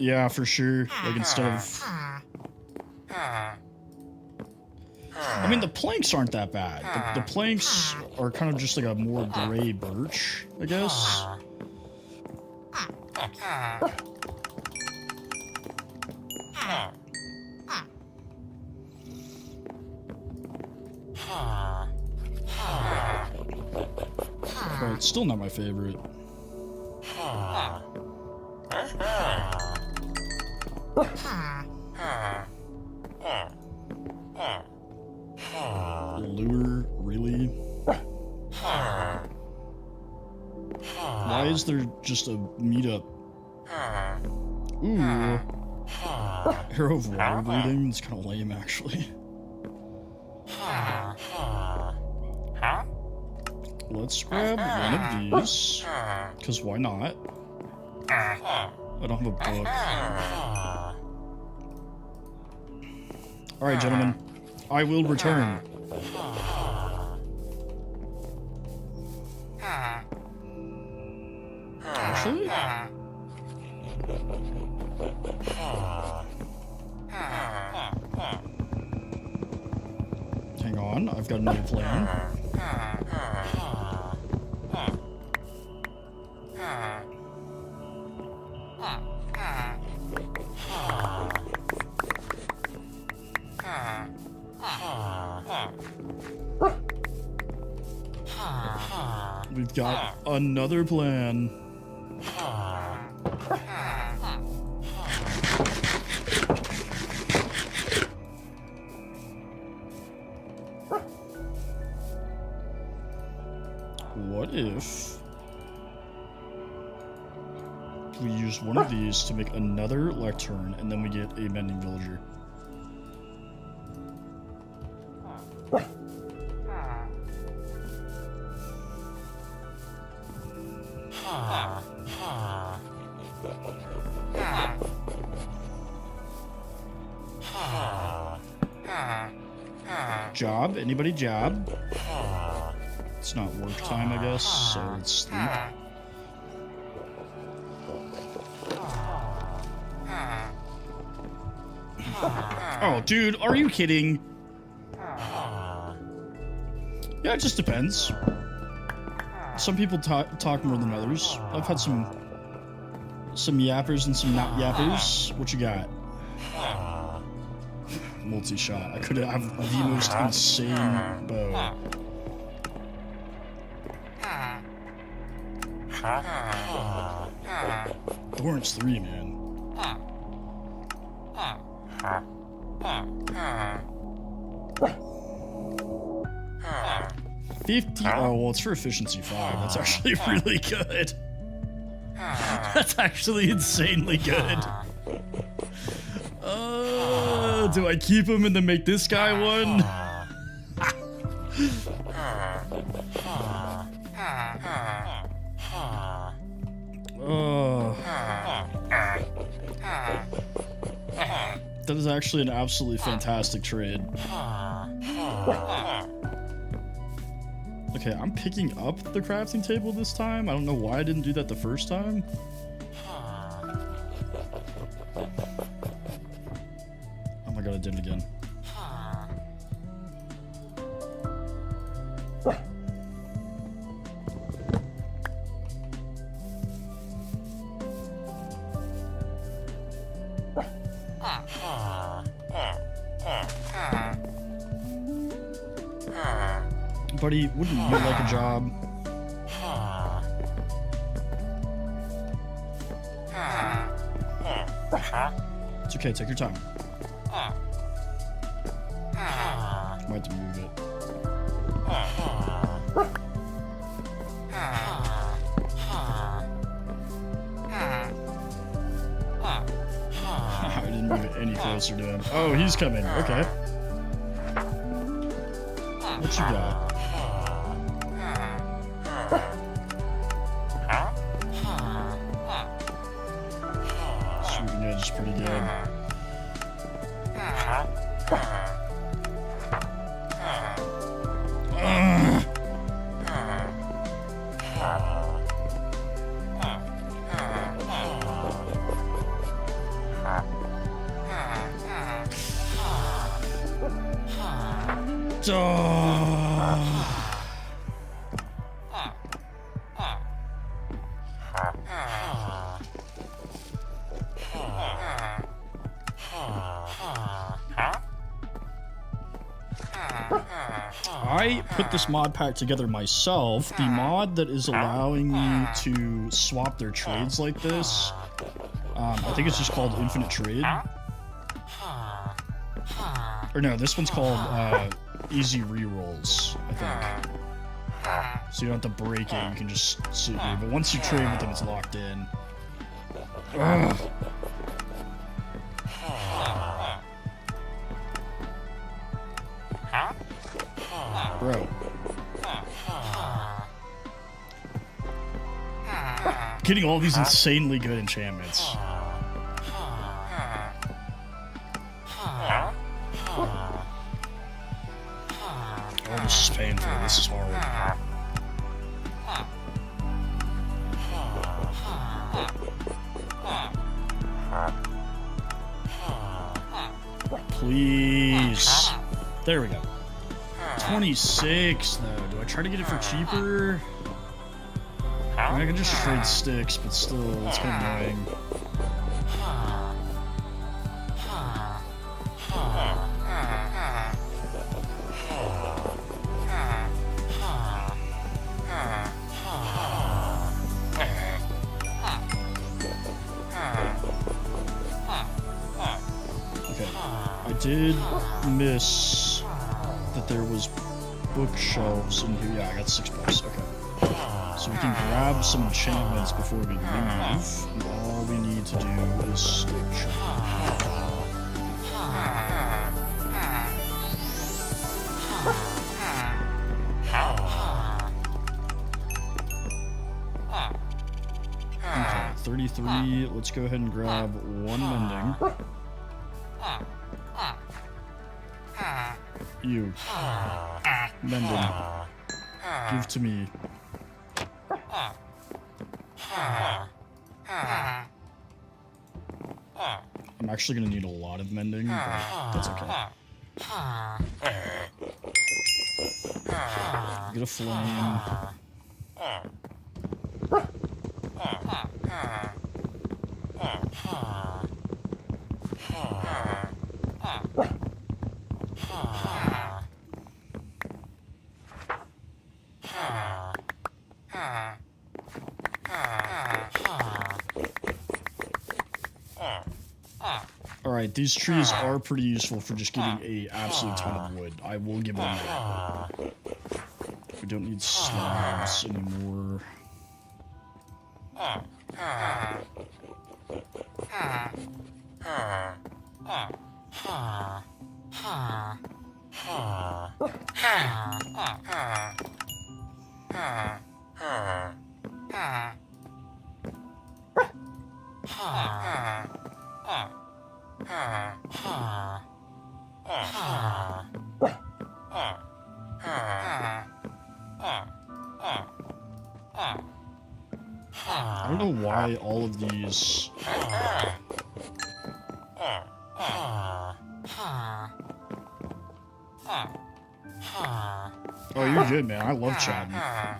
Yeah, for sure. Like, instead of... I mean, the planks aren't that bad. The planks are kind of just like a more gray birch, I guess. But it's still not my favorite. Lure, really? Why is there just a meetup? Ooh. Arrow of water breathing? It's kind of lame, actually. Let's grab one of these. Because why not? I don't have a book. Alright, gentlemen. I will return. Actually? Hang on, I've got another plan. We've got another plan. What if we use one of these to make another lectern and then we get a mending villager? Job? Anybody job? It's not work time, I guess, so it's sleep. Oh, dude, are you kidding? Yeah, it just depends. Some people talk more than others. I've had some yappers and some not yappers. What you got? Multi-shot. I could have the most insane bow. Thorns 3, man. 50. Oh, well, it's for efficiency 5. That's actually really good. That's actually insanely good. Do I keep him and then make this guy one? That is actually an absolutely fantastic trade. Like, Okay, I'm picking up the crafting table this time. I don't know why I didn't do that the first time. Oh my god, I did it again. Buddy, wouldn't you like a job? It's okay, take your time. Might have to move it. I didn't move it any closer to him. Oh, he's coming. Okay. What you got? Shooting edge is pretty good. I put this mod pack together myself. The mod that is allowing me to swap their trades like this, I think it's just called Infinite Trade. Or no, this one's called Easy Rerolls, I think. So you don't have to break it, you can just sit here. But once you trade with them, it's locked in. Ugh. Bro. Getting all these insanely good enchantments. Oh, this is painful. This is horrible. Please. There we go. 26 though. Do I try to get it for cheaper? I mean, I can just trade sticks, but still, it's kind of annoying. Okay, I did miss that there was bookshelves in here. Yeah, I got 6 books. Okay. So we can grab some enchantments before we leave. And all we need to do is stick. Okay, 33. Let's go ahead and grab 1 mending. You. Mending. Give to me. I'm actually gonna need a lot of mending, but that's okay. Get a flame. Alright, these trees are pretty useful for just getting a absolute ton of wood. I will give them that. We don't need slabs anymore. don't know why all of these... Oh, you're good, man. I love chatting.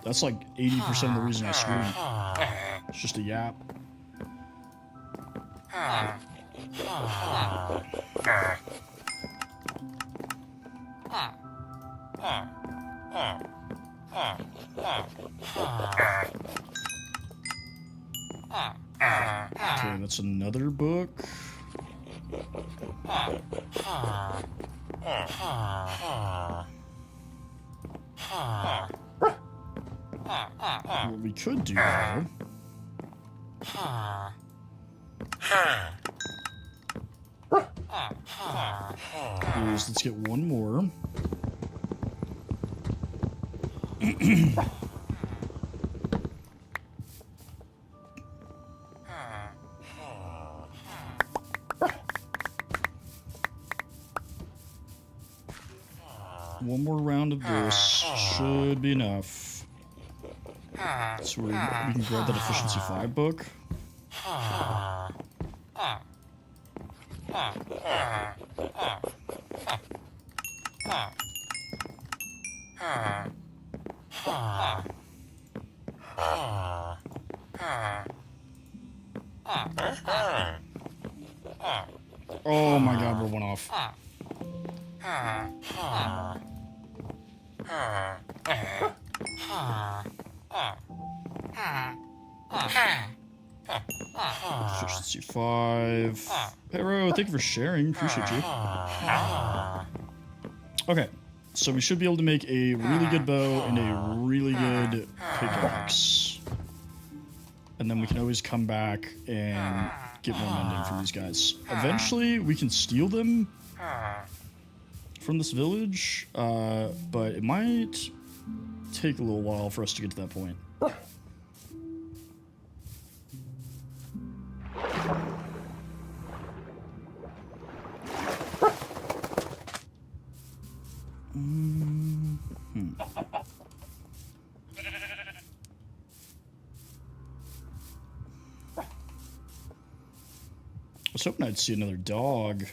That's like 80% of the reason I stream. It's just a yap. Okay, that's another book. What we could do, though, is let's get one more. One more round of this should be enough. So we can grab that efficiency 5 book. Oh my god, we're one off. Efficiency 5. Pero, thank you for sharing. Appreciate you. Okay, so we should be able to make a really good bow and a really good pickaxe. And then we can always come back and get more mending from these guys. Eventually, we can steal them from this village, but it might take a little while for us to get to that point. I was hoping I'd see another dog.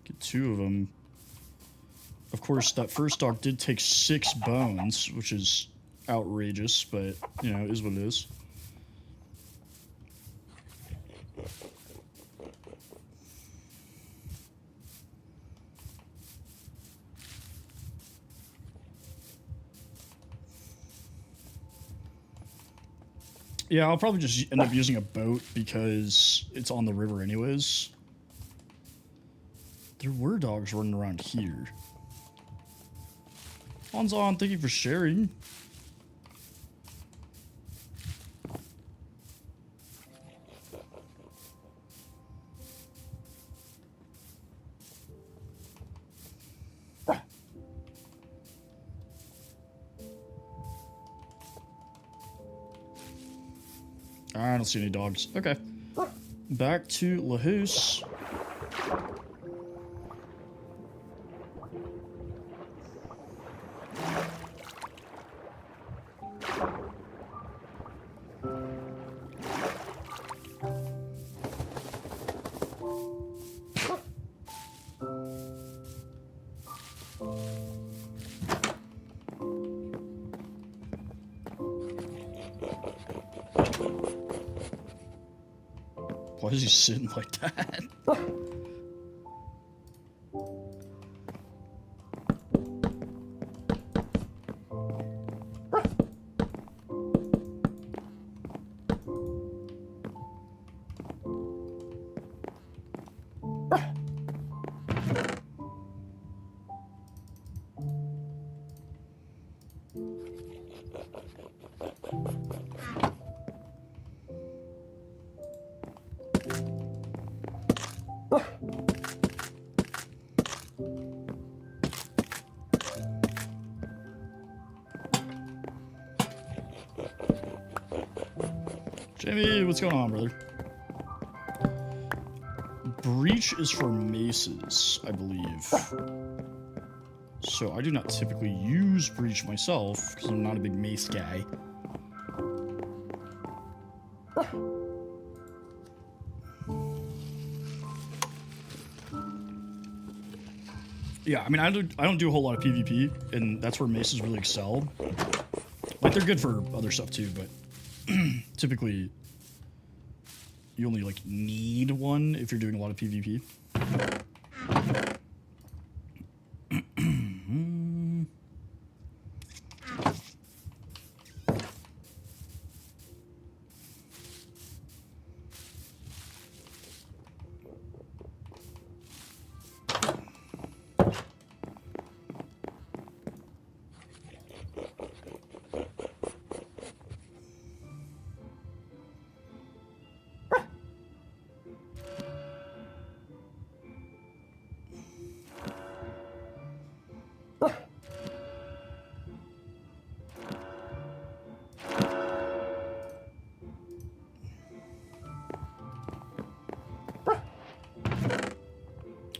Get 2 of them. Of course, that first dog did take 6 bones, which is outrageous, but, you know, it is what it is. Yeah, I'll probably just end up using a boat because it's on the river anyways. There were dogs running around here. Hanzon, thank you for sharing. I don't see any dogs. Okay. Back to Lahoose. Why is he sitting like that? Jamie, what's going on, brother? Breach is for maces, I believe. So I do not typically use Breach myself, because I'm not a big mace guy. Yeah, I mean, I don't do a whole lot of PvP, and that's where maces really excel. Like, they're good for other stuff too, but typically you only like need one if you're doing a lot of PvP.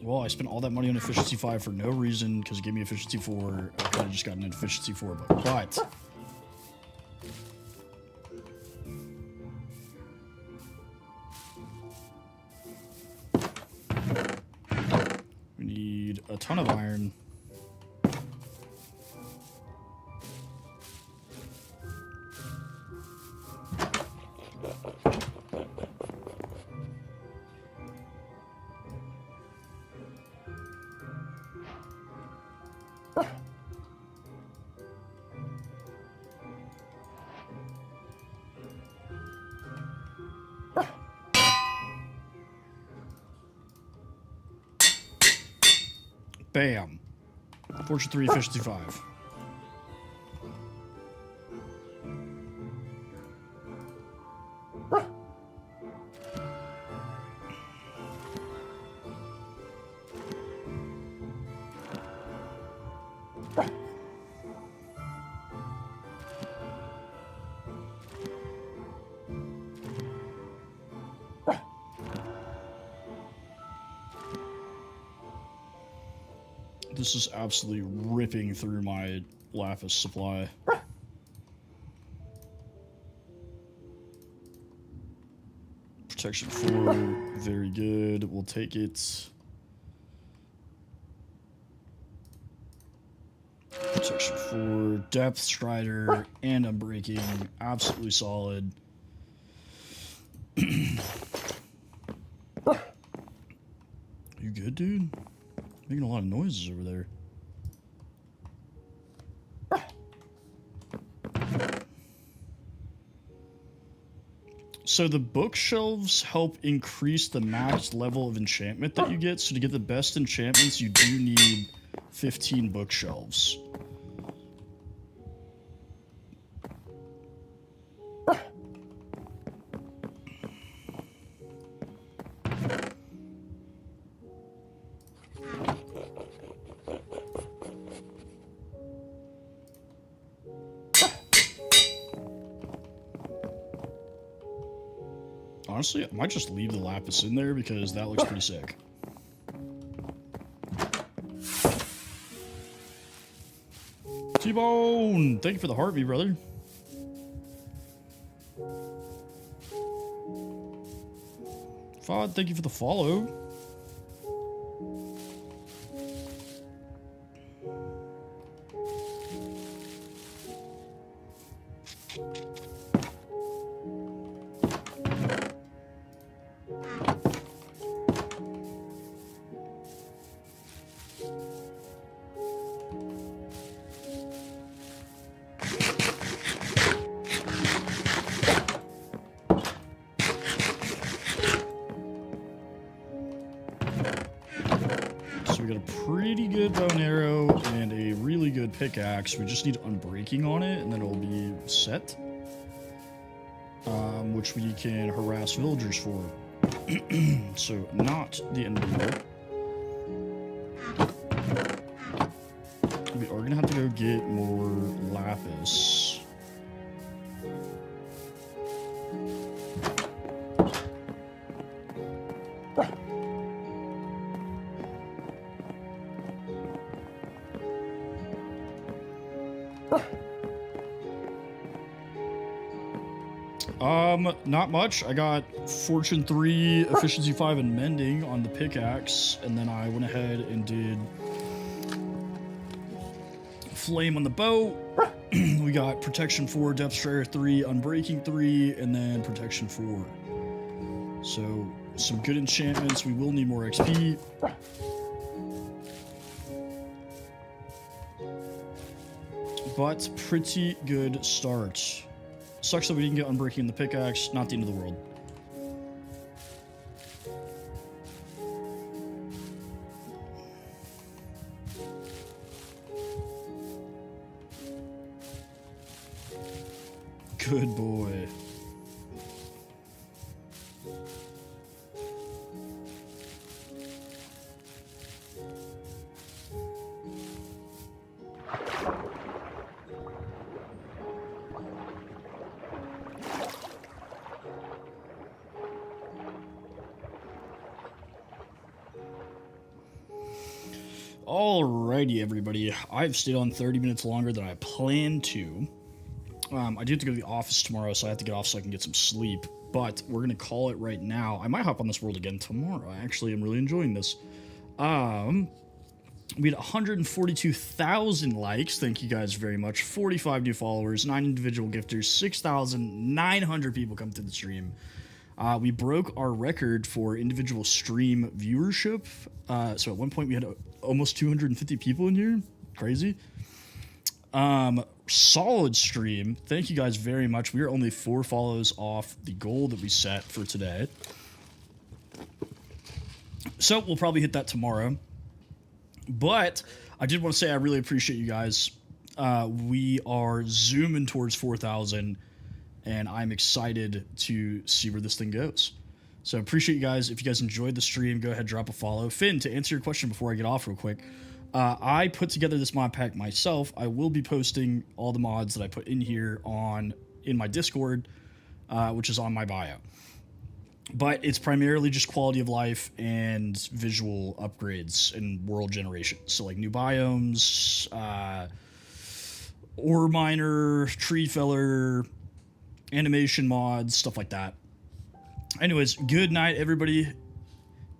Well, I spent all that money on efficiency 5 for no reason because it gave me efficiency 4. I could have just gotten an efficiency 4, but we need a ton of iron. Bam. Fortune 3, efficiency 5. This is absolutely ripping through my lapis supply. Protection 4, very good. We'll take it. Protection 4, Depth, Strider, and Unbreaking. Absolutely solid. You good, dude? Making a lot of noises over there. So the bookshelves help increase the max level of enchantment that you get. So to get the best enchantments, you do need 15 bookshelves. Honestly, I might just leave the lapis in there because that looks pretty sick. T-Bone! Thank you for the heartbeat, brother. Fod, thank you for the follow. Pickaxe. We just need Unbreaking on it, and then it'll be set. Which we can harass villagers for. So, not the end of the world. We are gonna have to go get more lapis. Not much. I got Fortune 3, Efficiency 5, and Mending on the pickaxe, and then I went ahead and did Flame on the bow. We got Protection 4, Depth Strider 3, Unbreaking 3, and then Protection 4. So, some good enchantments. We will need more XP. But pretty good start. Sucks that we didn't get Unbreaking in the pickaxe. Not the end of the world. Good boy. Alrighty, everybody. I've stayed on 30 minutes longer than I planned to. I do have to go to the office tomorrow, so I have to get off so I can get some sleep. But we're going to call it right now. I might hop on this world again tomorrow. I actually am really enjoying this. We had 142,000 likes. Thank you guys very much. 45 new followers, 9 individual gifters, 6,900 people come to the stream. We broke our record for individual stream viewership. So at one point we had almost 250 people in here. Crazy. Solid stream. Thank you guys very much. We are only 4 follows off the goal that we set for today. So we'll probably hit that tomorrow. But I did want to say I really appreciate you guys. We are zooming towards 4,000, and I'm excited to see where this thing goes. So appreciate you guys. If you guys enjoyed the stream, go ahead, drop a follow. Finn, to answer your question before I get off real quick, I put together this mod pack myself. I will be posting all the mods that I put in here in my Discord, which is on my bio. But it's primarily just quality of life and visual upgrades and world generation. So like new biomes, ore miner, tree feller, animation mods, stuff like that. Anyways, good night, everybody.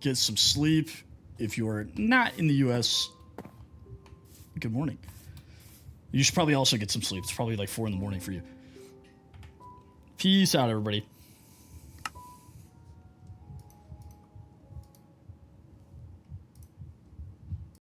Get some sleep. If you're not in the US, good morning. You should probably also get some sleep. It's probably like 4 in the morning for you. Peace out, everybody.